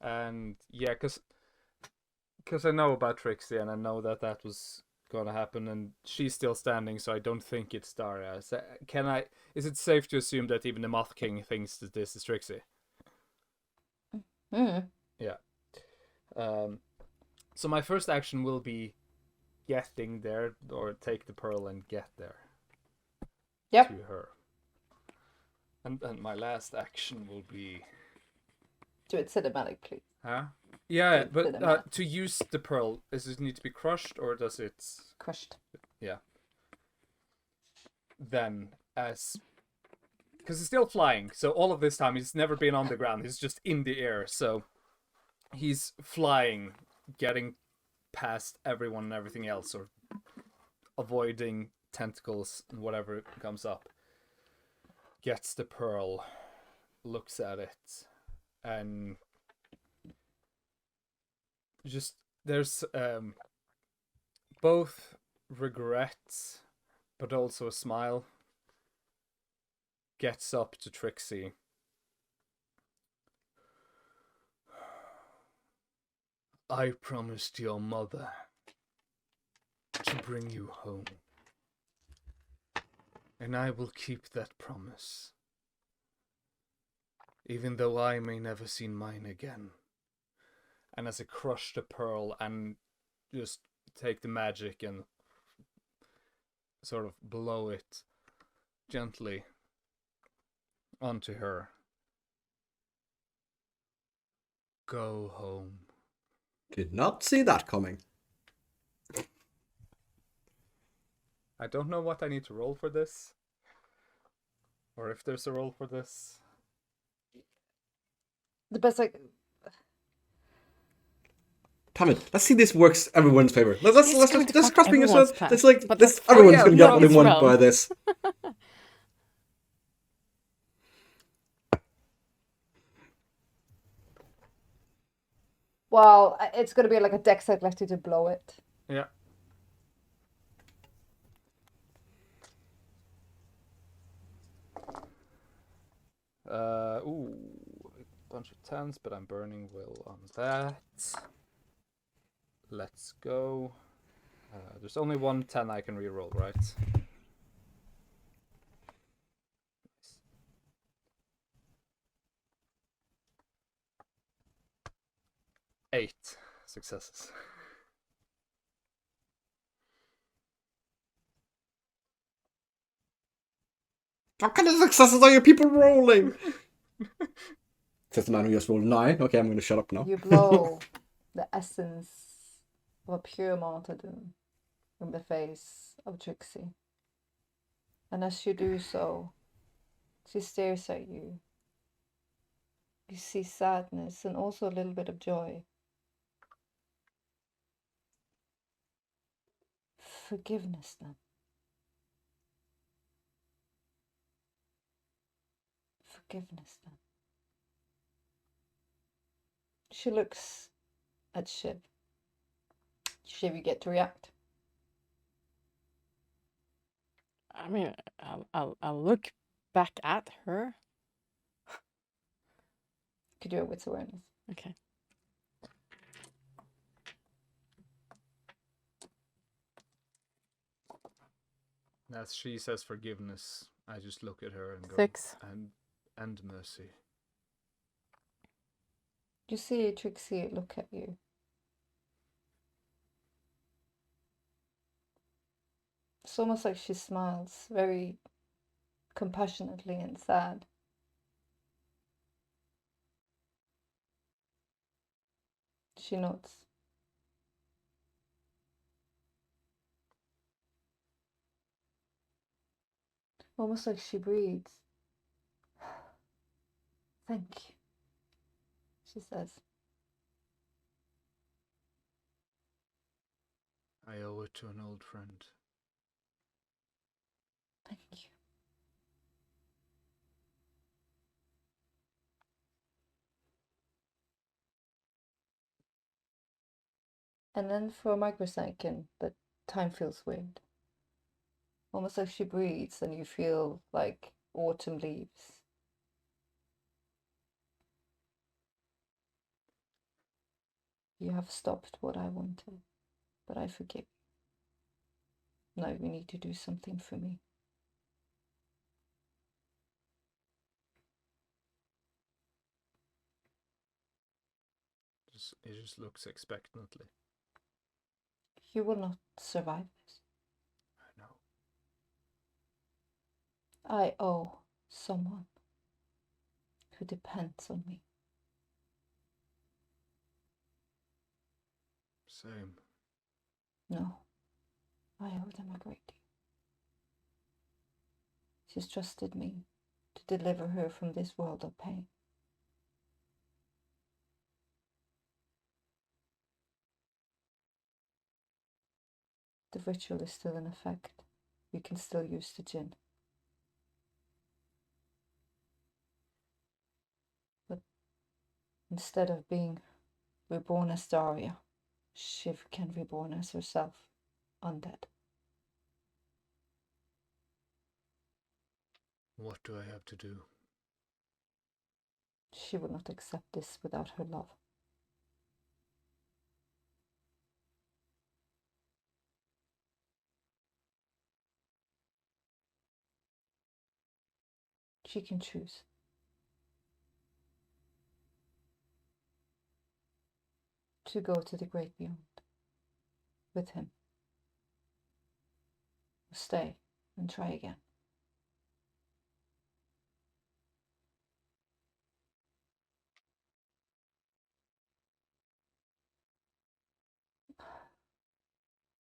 And yeah, because I know about Trixie and I know that that was gonna happen, and she's still standing, so I don't think it's Daria. So is it safe to assume that even the Moth King thinks that this is Trixie? Mm. Yeah. So my first action will be getting there, or take the pearl and get there. Yep. To her. And my last action will be. Do it cinematically. Huh? Yeah, To but the mat. to use the pearl, does it need to be crushed, or does it? Crushed. Yeah. Then, because he's still flying, so all of this time he's never been on the ground. He's just in the air, so he's flying, getting past everyone and everything else, or avoiding tentacles and whatever comes up. Gets the pearl, looks at it, and just there's both regret but also a smile. Gets up to Trixie. I promised your mother to bring you home, and I will keep that promise, even though I may never see mine again. And as I crush the pearl and just take the magic and sort of blow it gently onto her. Go home. Did not see that coming. I don't know what I need to roll for this, or if there's a roll for this. The best Damn it! Let's see this works everyone's favor. Let's going to just fuck cross fingers. everyone's Let's plans, but that's fine. everyone's Yeah, gonna get no, what they it's want realm. by this. Well, it's gonna be like a dex ability to blow it. Yeah. Ooh, a bunch of 10s, but I'm burning will on that. Let's go. There's only one 10 I can reroll, right? 8 successes. What kind of successes are you people rolling? Says the man who just rolled 9. Okay, I'm gonna shut up now. You blow the essence of a pure martyrdom in the face of Trixie. And as you do so, she stares at you. You see sadness and also a little bit of joy. Forgiveness, then. Forgiveness, then. She looks at Shiv. Shiv, you get to react. I mean, I'll look back at her. Could do it with awareness. Okay. As she says forgiveness, I just look at her and go, 6. and mercy. You see Trixie look at you. It's almost like she smiles very compassionately and sad. She nods. Almost like she breathes. Thank you, she says. I owe it to an old friend. Thank you. And then for a microsecond, the time feels weird. Almost like she breathes and you feel like autumn leaves. You have stopped what I wanted, but I forgive you. Now you need to do something for me. It just looks expectantly. You will not survive this. I know. I owe someone who depends on me. Same. No, I owe them a great deal. She's trusted me to deliver her from this world of pain. The ritual is still in effect. You can still use the djinn. But instead of being reborn as Daria, Shiv can reborn as herself, undead. What do I have to do? She would not accept this without her love. She can choose. To go to the great beyond with him. Stay and try again.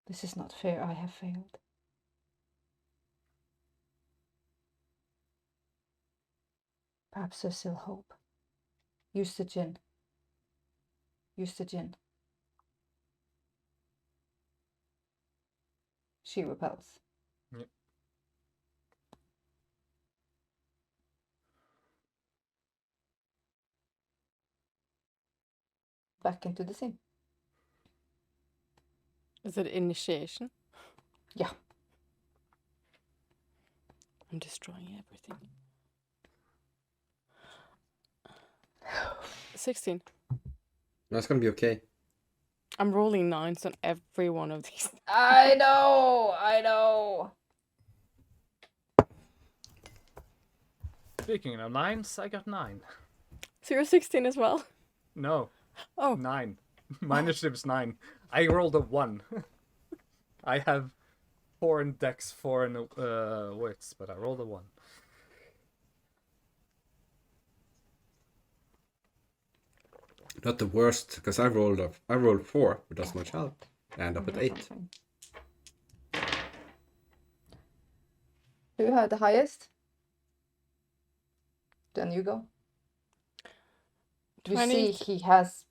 This is not fair. I have failed. Perhaps there's still hope. Use the djinn. Use the djinn. She repels. Yep. Back into the scene. Is it initiation? Yeah. I'm destroying everything. 16. That's gonna be okay. I'm rolling 9s on every one of these. I know. Speaking of 9s, I got 9. So you're 16 as well? No, Oh, 9. My initiative's 9. I rolled a 1. I have 4 in dex, 4 in wits, but I rolled a 1. Not the worst, because I rolled 4 with as much health. I end up at 8. Who had the highest? Then you go. You 20. see he has,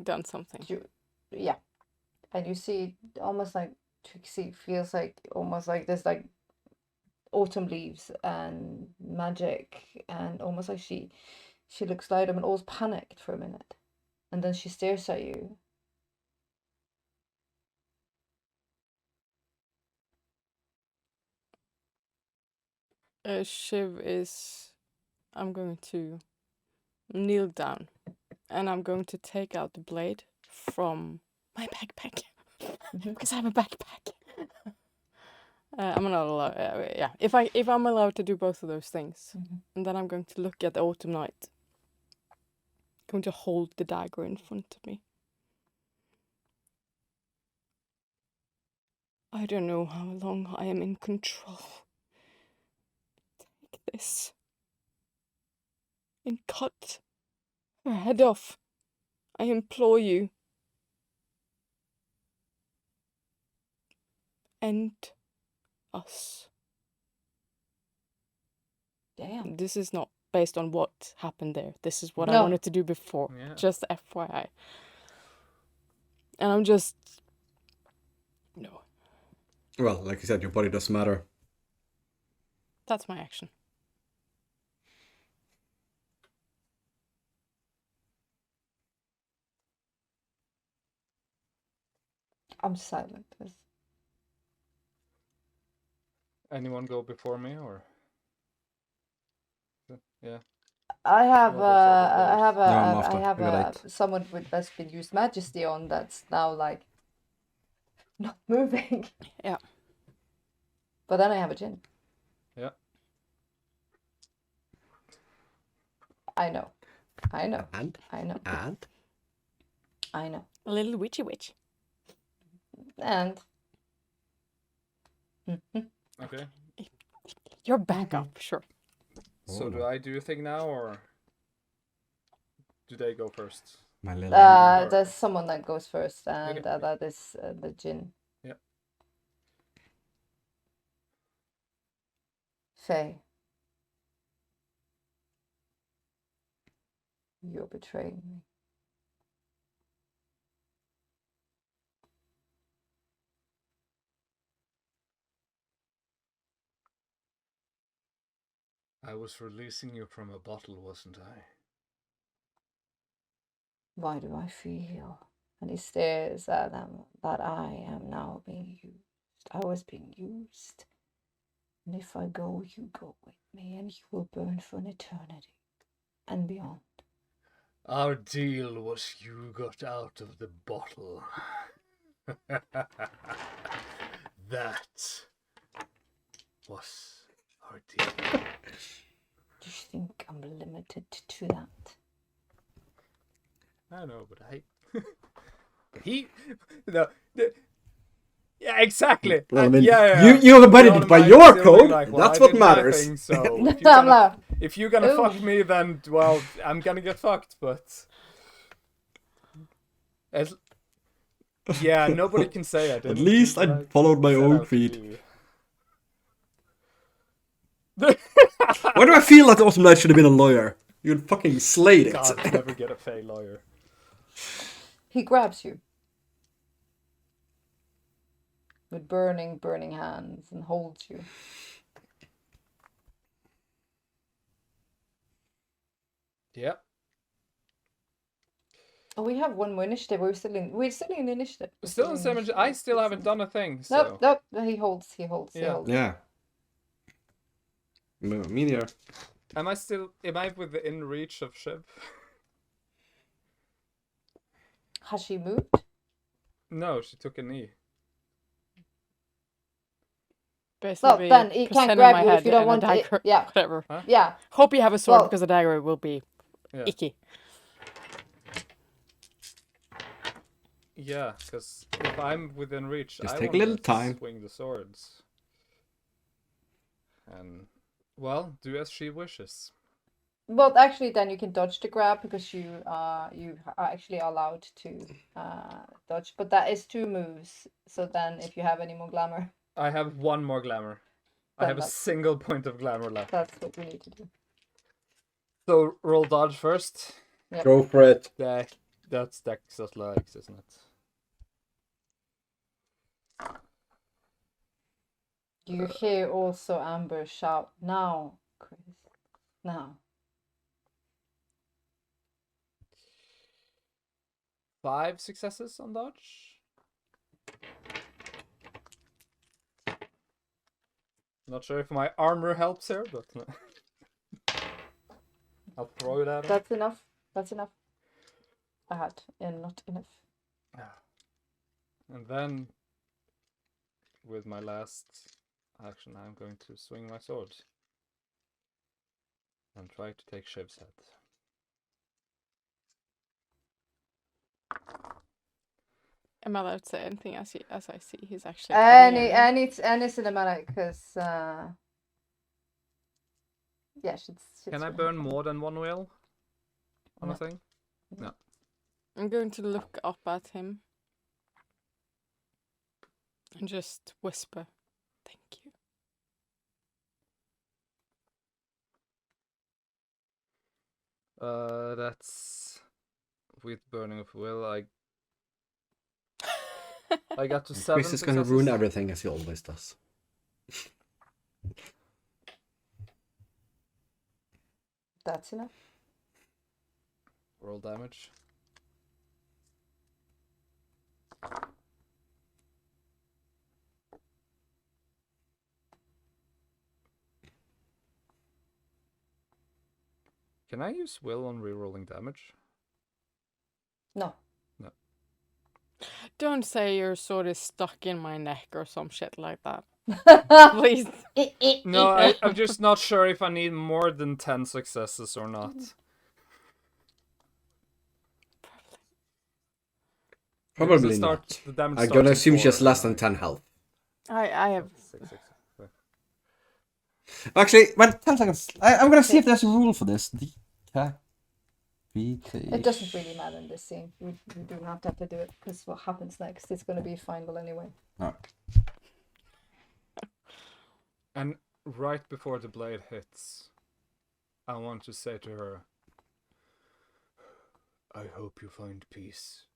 Done something. yeah. And you see almost like Trixie feels like almost like there's like autumn leaves and magic, and almost like she looks light and almost panicked for a minute, and then she stares at you. Shiv is. I'm going to kneel down, and I'm going to take out the blade from my backpack because I have a backpack. I'm not allowed. Yeah, if I'm allowed to do both of those things, and then I'm going to look at the autumn night. Going to hold the dagger in front of me. I don't know how long I am in control. Take this and cut her head off. I implore you. End us. Damn. This is not based on what happened there. This is what I No. wanted to do before. Yeah. Just FYI. And I'm just... No. Well, like you said, your body doesn't matter. That's my action. I'm silent. Anyone go before me, or? Yeah. I have Well, there's other I have No, I'm a after. I have I got a someone that's been used majesty on that's now like not moving. Yeah. But then I have a gin. Yeah. I know. And? I know. A little witchy witch. And Okay. You're back up, sure. So do I do a thing now, or do they go first? My little angel. there's someone that goes first, and Okay. that is the gin. Yeah. Faye. You're betraying me. I was releasing you from a bottle, wasn't I? Why do I feel? And he stares at them that I am now being used. I was being used. And if I go, you go with me, and you will burn for an eternity and beyond. Our deal was you got out of the bottle. That was our deal. Do you think I'm limited to that? I know, but yeah, exactly. Well, I mean, yeah. you abided Beyond by my your still code. like, well, That's I what did my matters. thing, so if you're I'm gonna Ooh. fuck me, then well, I'm gonna get fucked. But yeah, nobody can say I didn't. At least do what I followed my set own out to feet. do. Why do I feel like the Awesome Knight should have been a lawyer? You'd fucking slayed it. God, never get a Fey lawyer. He grabs you with burning hands and holds you. Yep. Oh, we have one more initiative. We're still in initiative. We're Still in same. initiative. I still haven't done a thing. So. Nope. He holds. Yeah. Yeah. Meteor. Am I within reach of Shiv? Has she moved? No, she took a knee. Basically, then he can't percent in grab my you if head you don't and a want it. dagger, Yeah. whatever. Huh? Yeah. Hope you have a sword Well- because a dagger will be Yeah. icky. Yeah, because if I'm within reach, Just I take a want little to time. swing the swords. And, well, do as she wishes. Well, actually, then you can dodge the grab because you are actually allowed to dodge. But that is 2 moves. So then, if you have any more glamour, I have 1 more glamour. I Then have a that's- single point of glamour left. that's what you need to do. So roll dodge first. Yep. Go for it. That's Dex Athletics, isn't it? You hear also Amber shout, "Now, Chris, now." 5 successes on dodge. Not sure if my armor helps here, but I'll throw it at him. That's enough. That's enough. Bad and not enough. And then, with my last action, I'm going to swing my sword and try to take Shiv's head. Am I allowed to say anything as I see he's actually coming in? Any cinematic because yeah, shit's Can I gonna burn happen. more than 1 will on No. a thing? No. I'm going to look up at him and just whisper, "Thank you." That's with burning of will. I got to 7 Chris is gonna successes. ruin everything as he always does. That's enough. Roll damage. Can I use will on rerolling damage? No. Don't say your sword is stuck in my neck or some shit like that. Please. No, I'm just not sure if I need more than 10 successes or not. Maybe Probably since not. the damage I'm starts gonna on assume she 4 has less than and 10 health. I have. 6. Actually, wait, 10 seconds. I'm gonna see if there's a rule for this. It doesn't really matter in this scene. We do not have to do it because what happens next is going to be final anyway. No. And right before the blade hits, I want to say to her, I hope you find peace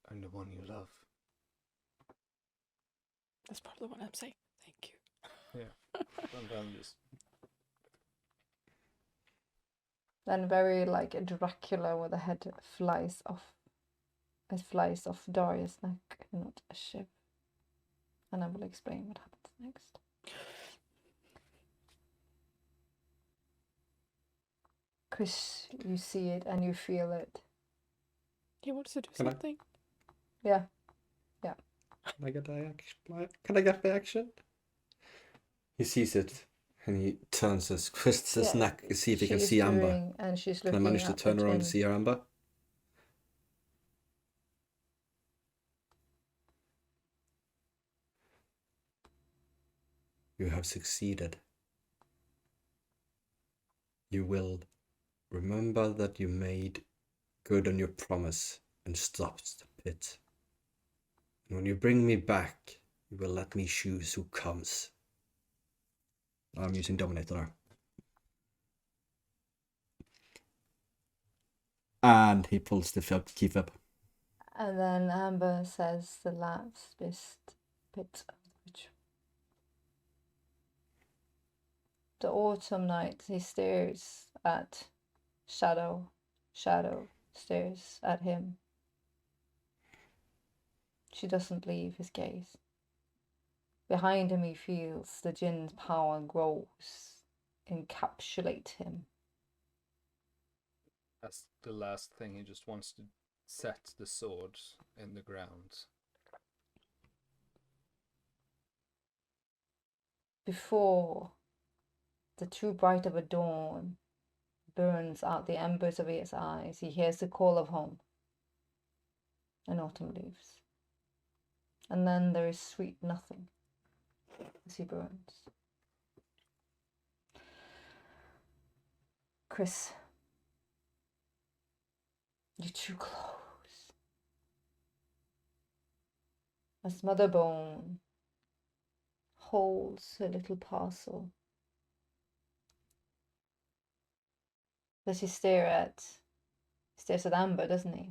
and the one you love. That's probably what I'm saying. Thank you. Yeah. And then just Then very like a Dracula where the head flies off. It flies off Darius' neck and not a Shiv. And I will explain what happens next. Chris, you see it and you feel it. He wants to do Can I- something. Yeah. Can I get the action? Can I get the action? He sees it and he turns his twists his Yeah, neck to see if he can she's see Amber. doing- And she's Can I looking manage to up turn at around him. and see her, Amber? You have succeeded. You will remember that you made good on your promise and stopped the pit. And when you bring me back, you will let me choose who comes. I'm using Dominator now. And he pulls the key up. And then Amber says the last bit of which the autumn night he stares at Shadow. Shadow stares at him. She doesn't leave his gaze. Behind him he feels the Jinn's power grows, encapsulate him. as the last thing, he just wants to set the sword in the ground. Before the too bright of a dawn burns out the embers of his eyes, he hears the call of home. And autumn leaves. And then there is sweet nothing as he burns. Chris, you're too close. As Mother Bone holds a little parcel, does he stares at Amber, doesn't he?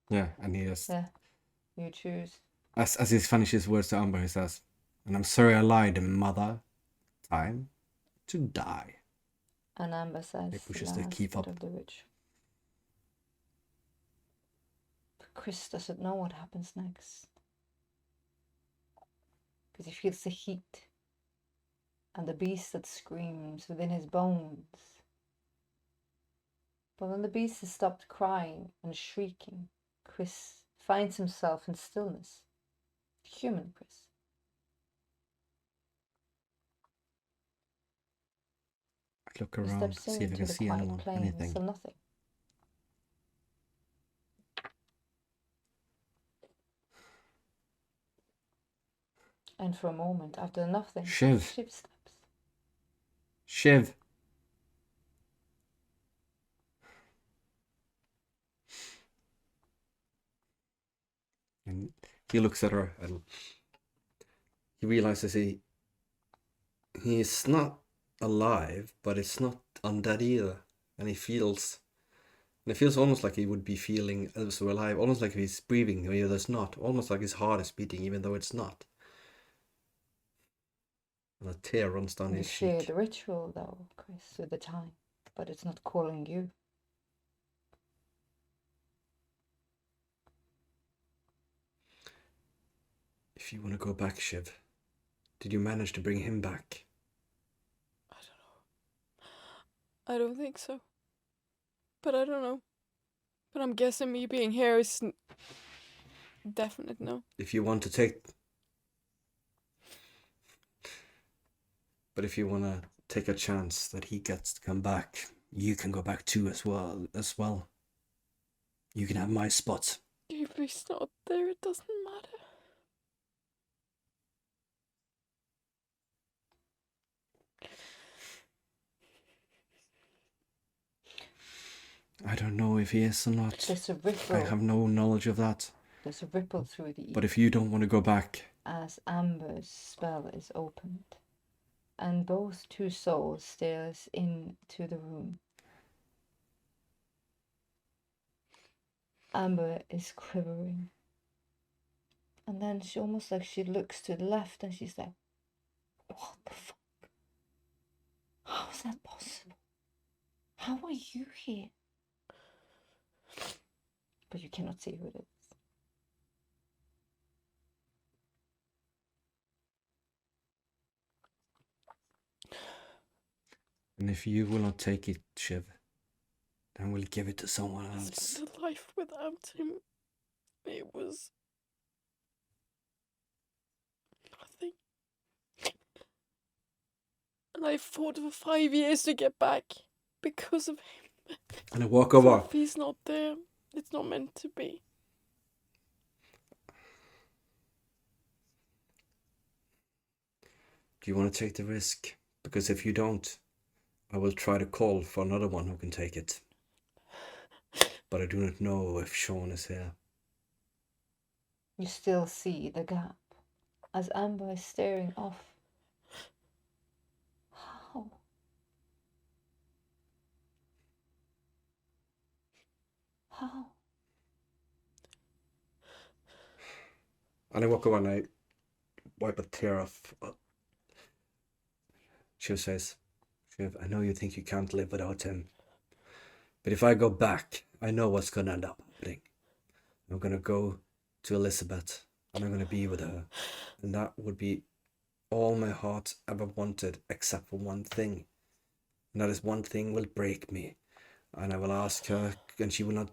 Yeah, and he just, Yeah, you choose. as he finishes words to Amber, he says, "And I'm sorry I lied, mother. Time to die." And Amber says He the pushes the last key bit up. of the ritual. But Chris doesn't know what happens next. Because he feels the heat and the beast that screams within his bones. But when the beast has stopped crying and shrieking, Chris finds himself in stillness. Human Chris. I look He around, steps see if I into can the see quiet anyone, plains anything. of nothing. And for a moment, after nothing, Shiv. steps. Shiv. And he looks at her and he realizes he's not alive, but it's not undead either. And it feels almost like he would be feeling also alive, almost like he's breathing, even though it's not. Almost like his heart is beating, even though it's not. And a tear runs down You his fear cheek. the ritual, though, Chris, with the time, but it's not calling you. If you want to go back, Shiv, did you manage to bring him back? I don't know. I don't think so. But I don't know. But I'm guessing me being here is definite no. If you want to take... But if you want to take a chance that he gets to come back, you can go back too as well. You can have my spot. If he's not there, it doesn't matter. I don't know if he is or not. There's a ripple. I have no knowledge of that. There's a ripple through the But if you don't want to go back... as Amber's spell is opened, and both two souls stares into the room. Amber is quivering. And then she almost like she looks to the left and she's like, what the fuck? How is that possible? How are you here? But you cannot see who it is. And if you will not take it, Shiv, then we'll give it to someone I else. spent a life without him. It was nothing. And I fought for 5 years to get back because of him. And I walk So over. if he's not there, it's not meant to be. Do you want to take the risk? Because if you don't, I will try to call for another one who can take it. But I do not know if Sean is here. You still see the gap as Amber is staring off. How? How? And I walk over and I wipe a tear off. Shiv says, Shiv, I know you think you can't live without him. But if I go back, I know what's going to end up happening. I'm going to go to Elizabeth and I'm going to be with her. And that would be all my heart ever wanted except for one thing. And that is one thing will break me. And I will ask her and she will not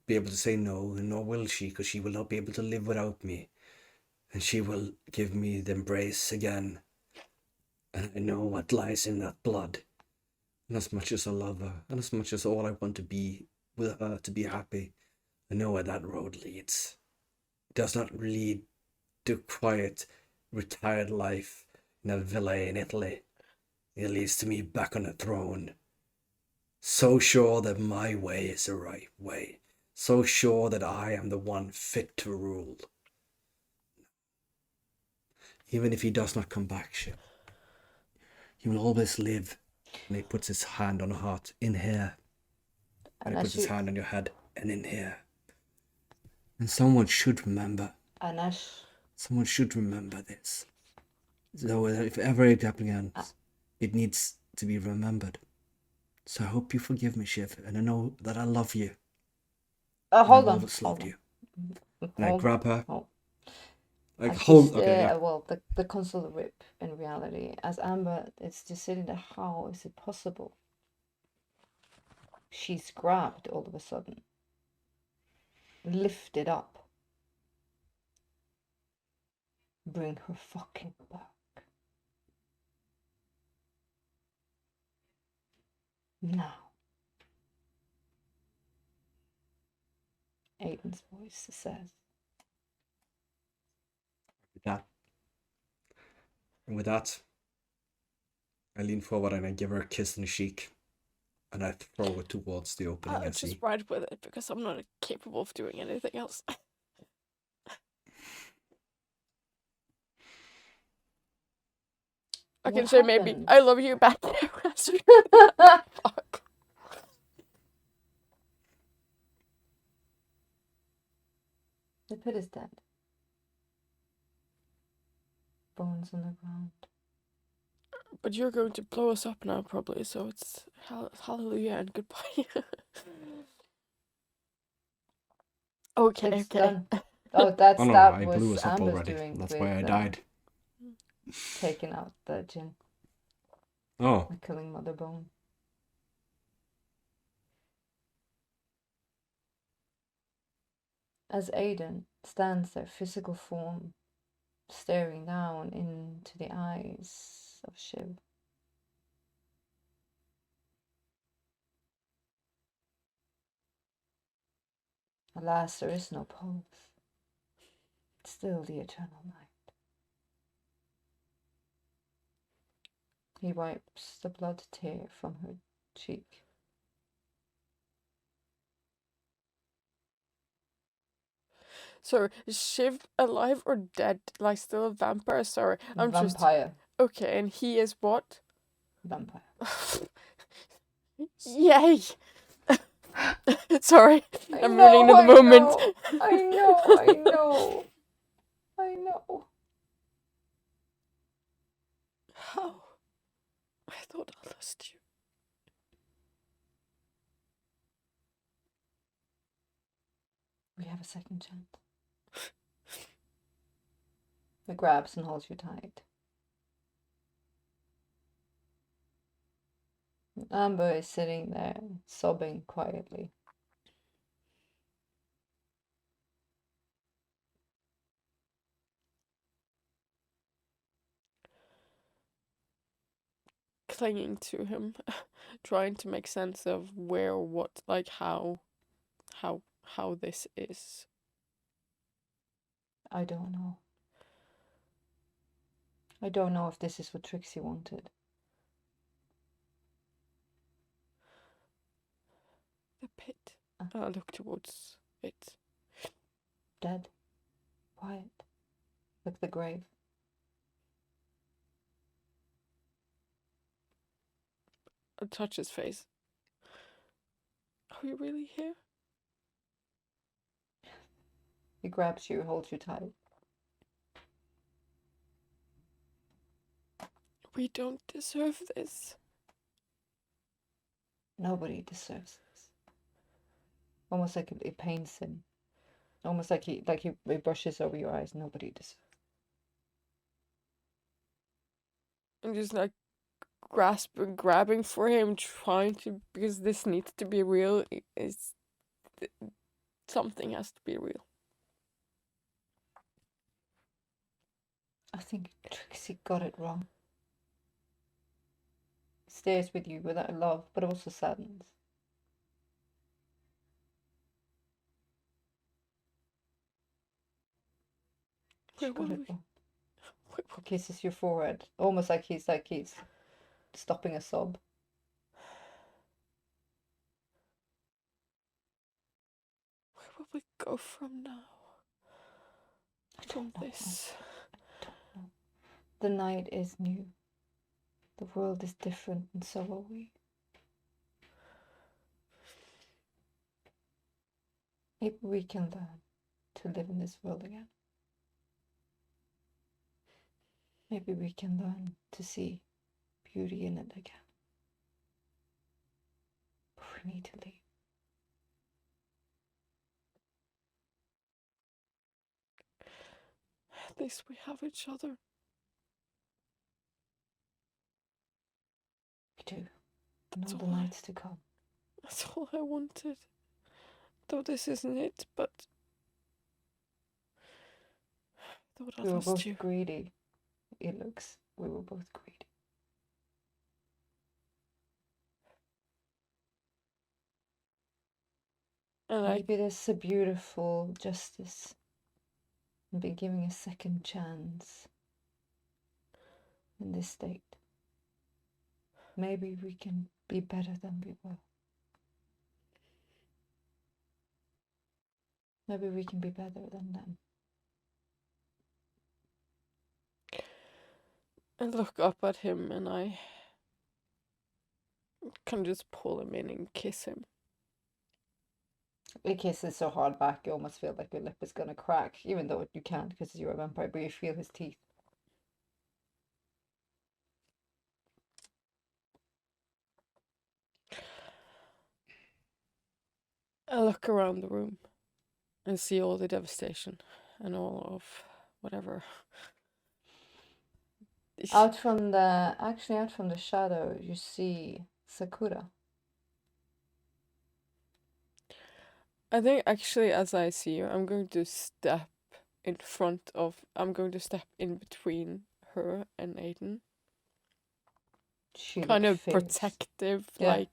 be able to say no, and nor will she, because she will not be able to live without me. And she will give me the embrace again. And I know what lies in that blood. And as much as I love her, and as much as all I want to be with her, to be happy, I know where that road leads. It does not lead to quiet, retired life in a villa in Italy. It leads to me back on the throne. So sure that my way is the right way. So sure that I am the one fit to rule. Even if he does not come back, Shiv, he will always live. And he puts his hand on the heart, in here. And And he as puts his you, hand on your head, and in here. And someone should remember. and as Someone should remember this. So if ever it happens, it needs to be remembered. So I hope you forgive me, Shiv, and I know that I love you. hold I've on, always loved you. And I hold, grab her. hold. Like, As hold. she's, Okay, yeah. well, the console rip in reality, as Amber is just sitting there, how is it possible? She's grabbed all of a sudden, lifted up. Bring her fucking back. Now. Aiden's voice says. With that, I lean forward and I give her a kiss on the cheek. And I throw it towards the opening I'll I just see. ride with it because I'm not capable of doing anything else. I What can say maybe happens? I love you back. Fuck. The pit is dead. Bones on the ground. But you're going to blow us up now, probably. So it's hallelujah and goodbye. Okay, It's okay. done. Oh, that Oh no, stab I blew was us up Amber's already. doing That's with why I died. taking out the gin Oh, and killing Mother Bone. As Aiden stands there, physical form, staring down into the eyes of Shiv. Alas, there is no pulse. Still the eternal night. He wipes the blood tear from her cheek. So is Shiv alive or dead? Like still a vampire? Sorry, I'm just Vampire. okay. And he is what? Vampire. Yay! Sorry, I I'm know, really into the I moment. know, I know, I know. I know. How? I thought I lost you. We have a second chance. He grabs and holds you tight. Amber is sitting there, sobbing quietly. Clinging to him, trying to make sense of where, what, like how this is. I don't know. I don't know if this is what Trixie wanted. The pit. I look towards it. Dead. Quiet. Like the grave. I touch his face. Are we really here? He grabs you, holds you tight. We don't deserve this. Nobody deserves this. Almost like it pains him. Almost like he brushes over your eyes. Nobody deserves. I'm just like grabbing for him, trying to, because this needs to be real. Something has to be real. I think Trixie got it wrong. Stays with you without love, but also sadness. She Where got will it we? wrong. Where will, Kisses your forehead, almost like he's stopping a sob. where will we go from now? I From don't know. this. I don't know. The night is new. The world is different, and so are we. Maybe we can learn to live in this world again. Maybe we can learn to see beauty in it again. But we need to leave. At least we have each other. We do. And That's all the all I- nights to come. That's all I wanted. Though this isn't it, but though that We were was both too. greedy. It looks. We were both greedy. And I Maybe there's a beautiful justice in be giving a second chance in this state. Maybe we can be better than we were. Maybe we can be better than them. look up at him and I can just pull him in and kiss him. He kisses so hard back, you almost feel like your lip is gonna crack, even though you can't because you're a vampire, but you feel his teeth. I look around the room and see all the devastation and all of whatever. Out from the shadow, you see Sakura. I think actually, as I see her, I'm going to step in between her and Aiden. She Kind of looks fierce. protective, Yeah. like.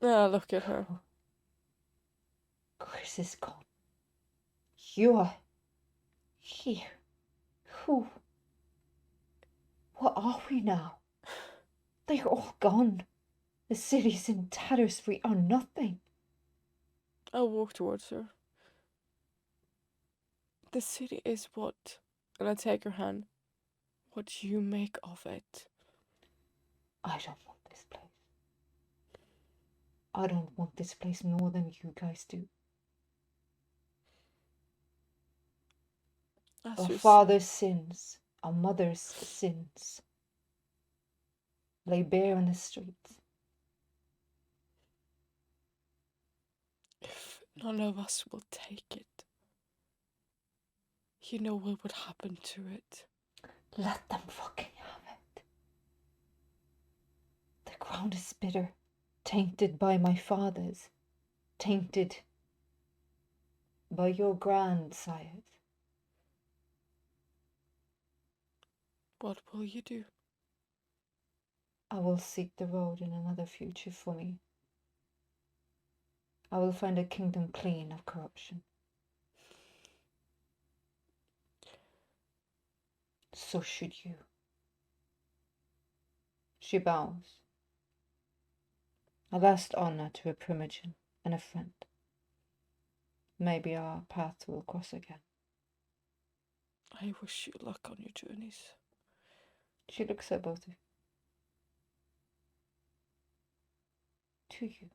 Look at her. Chris is gone. You are here. Who? What are we now? They're all gone. The city's in tatters. We are nothing. I'll walk towards her. The city is what, and I take her hand, what you make of it. I don't want this place. I don't want this place more than you guys do. As Our you father's sins, our mother's sins, lay bare on the streets. If none of us will take it, you know what would happen to it. Let them fucking have it. The ground is bitter, tainted by my fathers, tainted by your grandsires. What will you do? I will seek the road in another future for me. I will find a kingdom clean of corruption. So should you. She bows. A last honor to a primogen and a friend. Maybe our paths will cross again. I wish you luck on your journeys. She looks at both of you. To you.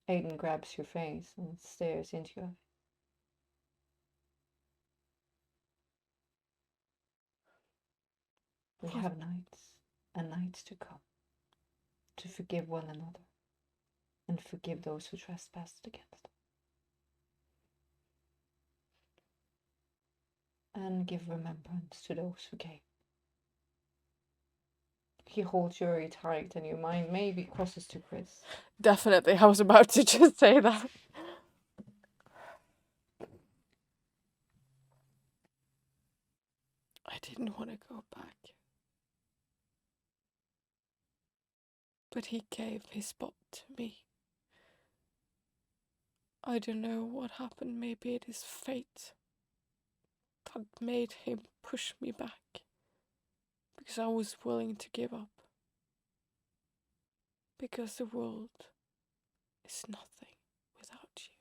Aiden grabs your face and stares into your eyes. We What? have nights and nights to come to forgive one another and forgive those who trespassed against us. And give remembrance to those who gave. He holds you very tight and your mind maybe crosses to Chris. Definitely, I was about to just say that. I didn't want to go back. but he gave his spot to me. I don't know what happened. Maybe it is fate that made him push me back, because I was willing to give up. Because the world is nothing without you.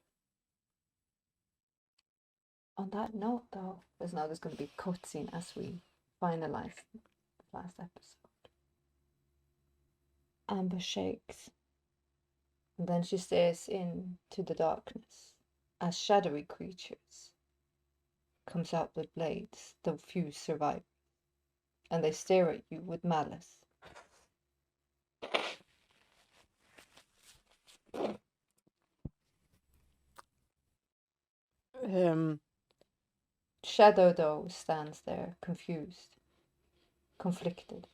On that note, though, there's going to be a cutscene as we finalize the last episode. Amber shakes, and then she stares into the darkness as shadowy creatures comes out with blades, though few survive, and they stare at you with malice. Shadow, though, stands there, confused, conflicted.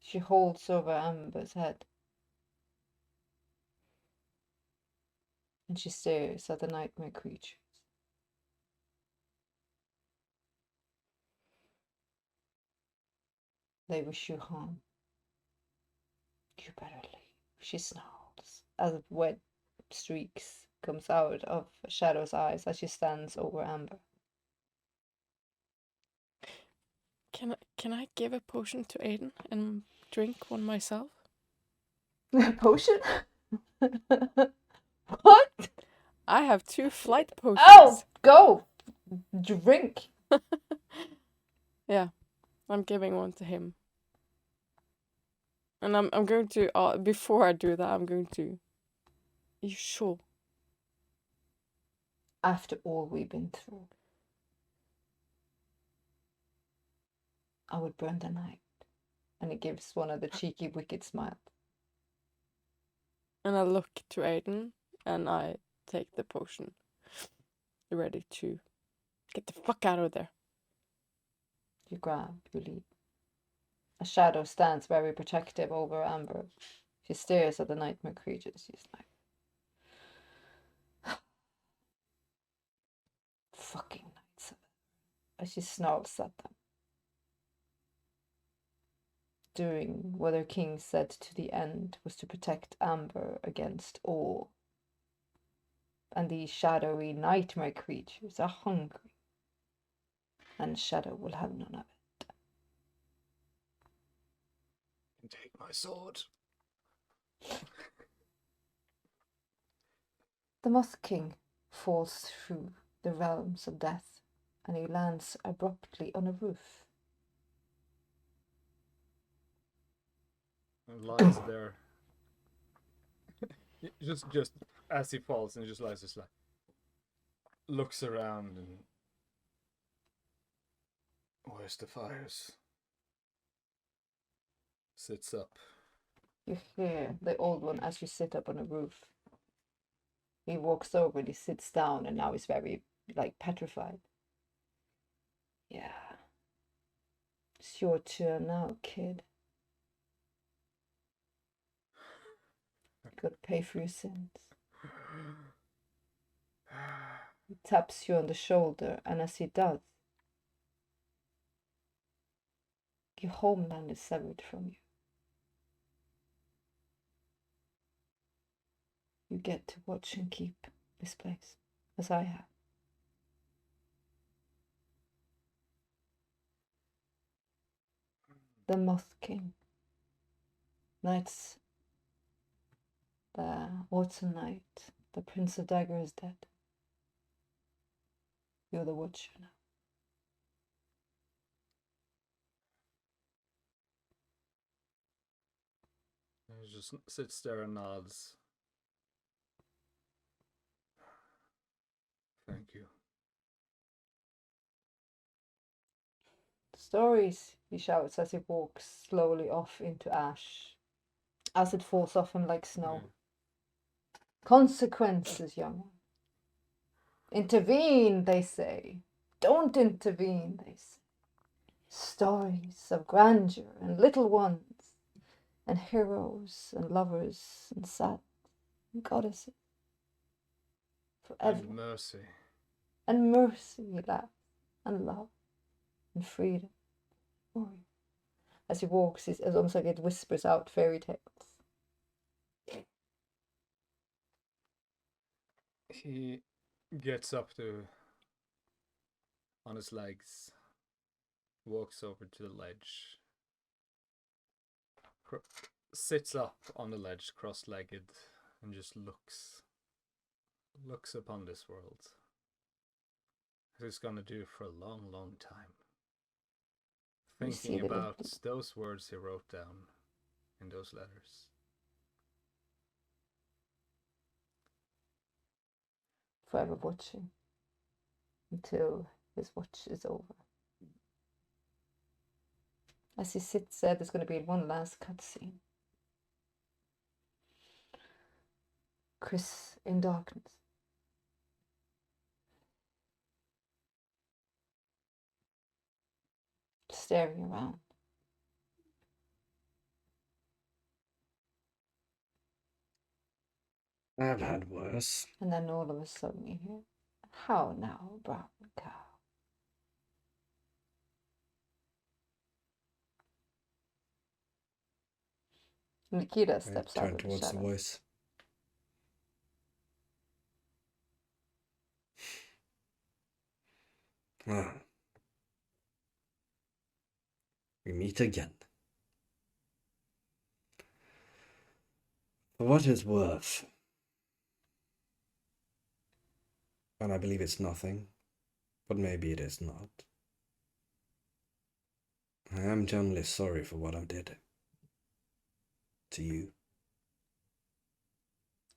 She holds over Amber's head, and she stares at the nightmare creatures. They wish you harm. You better leave, she snarls, as wet streaks comes out of Shadow's eyes as she stands over Amber. Can I give a potion to Aiden and drink one myself? Potion? What? I have 2 flight potions. Oh, go! Drink! Yeah, I'm giving one to him. And I'm going to, before I do that, I'm going to... Are you sure? After all we've been through, I would burn the night. And he gives one of the cheeky, wicked smiles. And I look to Aiden, and I take the potion. Ready to get the fuck out of there. You grab, you leave. A shadow stands very protective over Amber. She stares at the nightmare creatures. She's like, fucking nights. As she snarls at them. Doing what her king said to the end was to protect Amber against all. And these shadowy nightmare creatures are hungry. And Shadow will have none of it. Take my sword. The Moth King falls through the realms of death, and he lands abruptly on a roof. And lies there. just as he falls, and just lies just like looks around and where's the fires? Sits up. You hear the old one as you sit up on a roof. He walks over and he sits down, and now he's very, petrified. Yeah. It's your turn now, kid. You gotta pay for your sins. He taps you on the shoulder, and as he does, your homeland is severed from you. You get to watch and keep this place, as I have. The Moth King. Nights. The autumn night. The Prince of Daggers is dead. You're the Watcher now. He just sits there and nods. Thank you. Stories, he shouts as he walks slowly off into ash, as it falls off him like snow. Consequences, young one. Intervene, they say. Don't intervene, they say. Stories of grandeur and little ones, and heroes and lovers and sad and goddesses. Forever. And mercy. And mercy, he laughs, and love, and freedom for you. as he walks, it's almost like it whispers out fairy tales. He gets up on his legs, walks over to the ledge, sits up on the ledge cross-legged, and just looks upon this world. As he's gonna do for a long, long time. You see Thinking the about little- those words he wrote down in those letters. Forever watching until his watch is over. As he sits there, there's going to be one last cutscene. Chris in darkness. Staring around. I've had worse. And then all of a sudden you hear, "How now, brown cow?" Nikita I steps out turn of the towards the shadows. voice. Ah. We meet again. For what it's worth, and I believe it's nothing, but maybe it is not, I am genuinely sorry for what I did to you.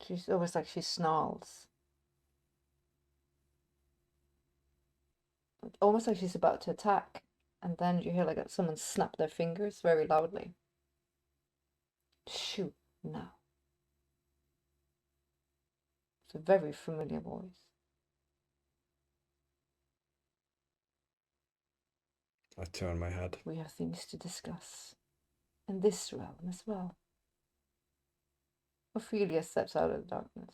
She's almost like she snarls. Almost like she's about to attack. And then you hear like someone snap their fingers very loudly. Shoot now. It's a very familiar voice. I turn my head. We have things to discuss. In this realm as well. Ophelia steps out of the darkness.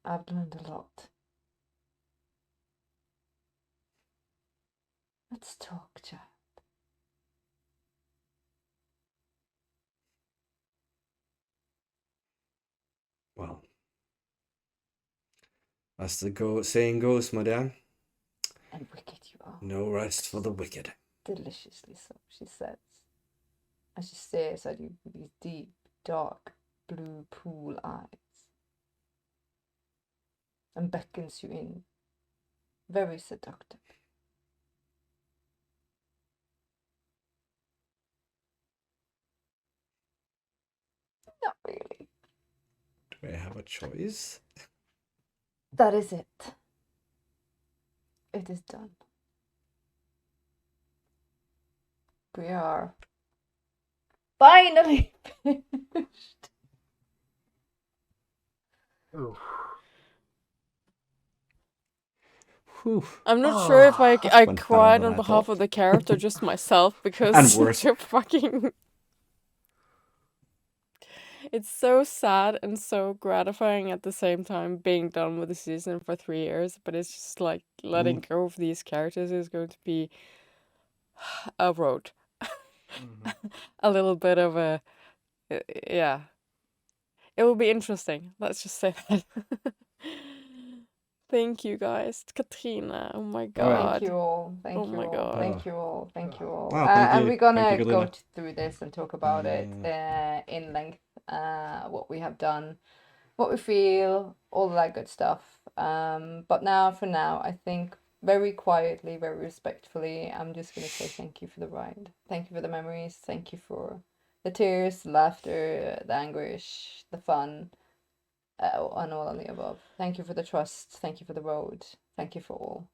I've learned a lot. Let's talk, child. Well, as the saying goes, my dear, And wicked you are. no rest for the wicked. Deliciously so, she says, as she stares at you with these deep, dark, blue pool eyes, and beckons you in, very seductive. Not really. Do I have a choice? That is it. It is done. We are finally finished. Whew. I'm not sure if I That's went better cried than on I behalf thought. of the character, just myself, because And worse. they're fucking. It's so sad and so gratifying at the same time being done with the season for 3 years, but it's just like letting go of these characters is going to be a road. A little bit of a. Yeah. It will be interesting. Let's just say that. Thank you guys. Katrina. Oh my god. Thank you all. Thank Oh you my all. God. Thank you all. Thank you all. Wow, thank And you. we're gonna Thank you, go Katrina. through this and talk about it in length. What we have done, what we feel, all that good stuff. But now, for now, I think very quietly, very respectfully, I'm just gonna say thank you for the ride. Thank you for the memories. Thank you for the tears, the laughter, the anguish, the fun. And all of the above. Thank you for the trust. Thank you for the road. Thank you for all.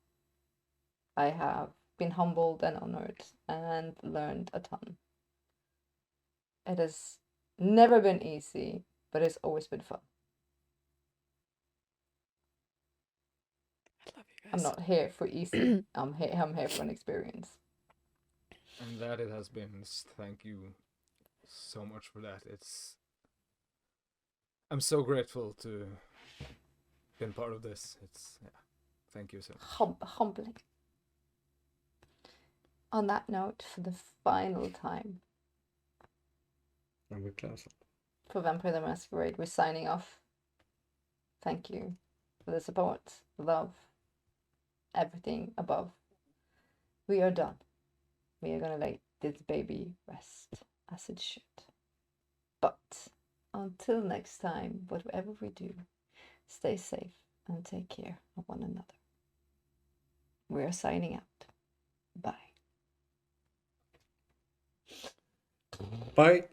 I have been humbled and honored and learned a ton. It has never been easy, but it's always been fun. I love you I'm guys. not here for easy. I'm here for an experience. And that it has been. Thank you so much for that. I'm so grateful to been part of this. Thank you so much. Humbling. on that note, for the final time, And we close it. for Vampire the Masquerade, we're signing off. Thank you for the support, love, everything above. We are done. We are gonna let this baby rest as it should. But until next time, whatever we do, stay safe and take care of one another. We are signing out. Bye. Bye.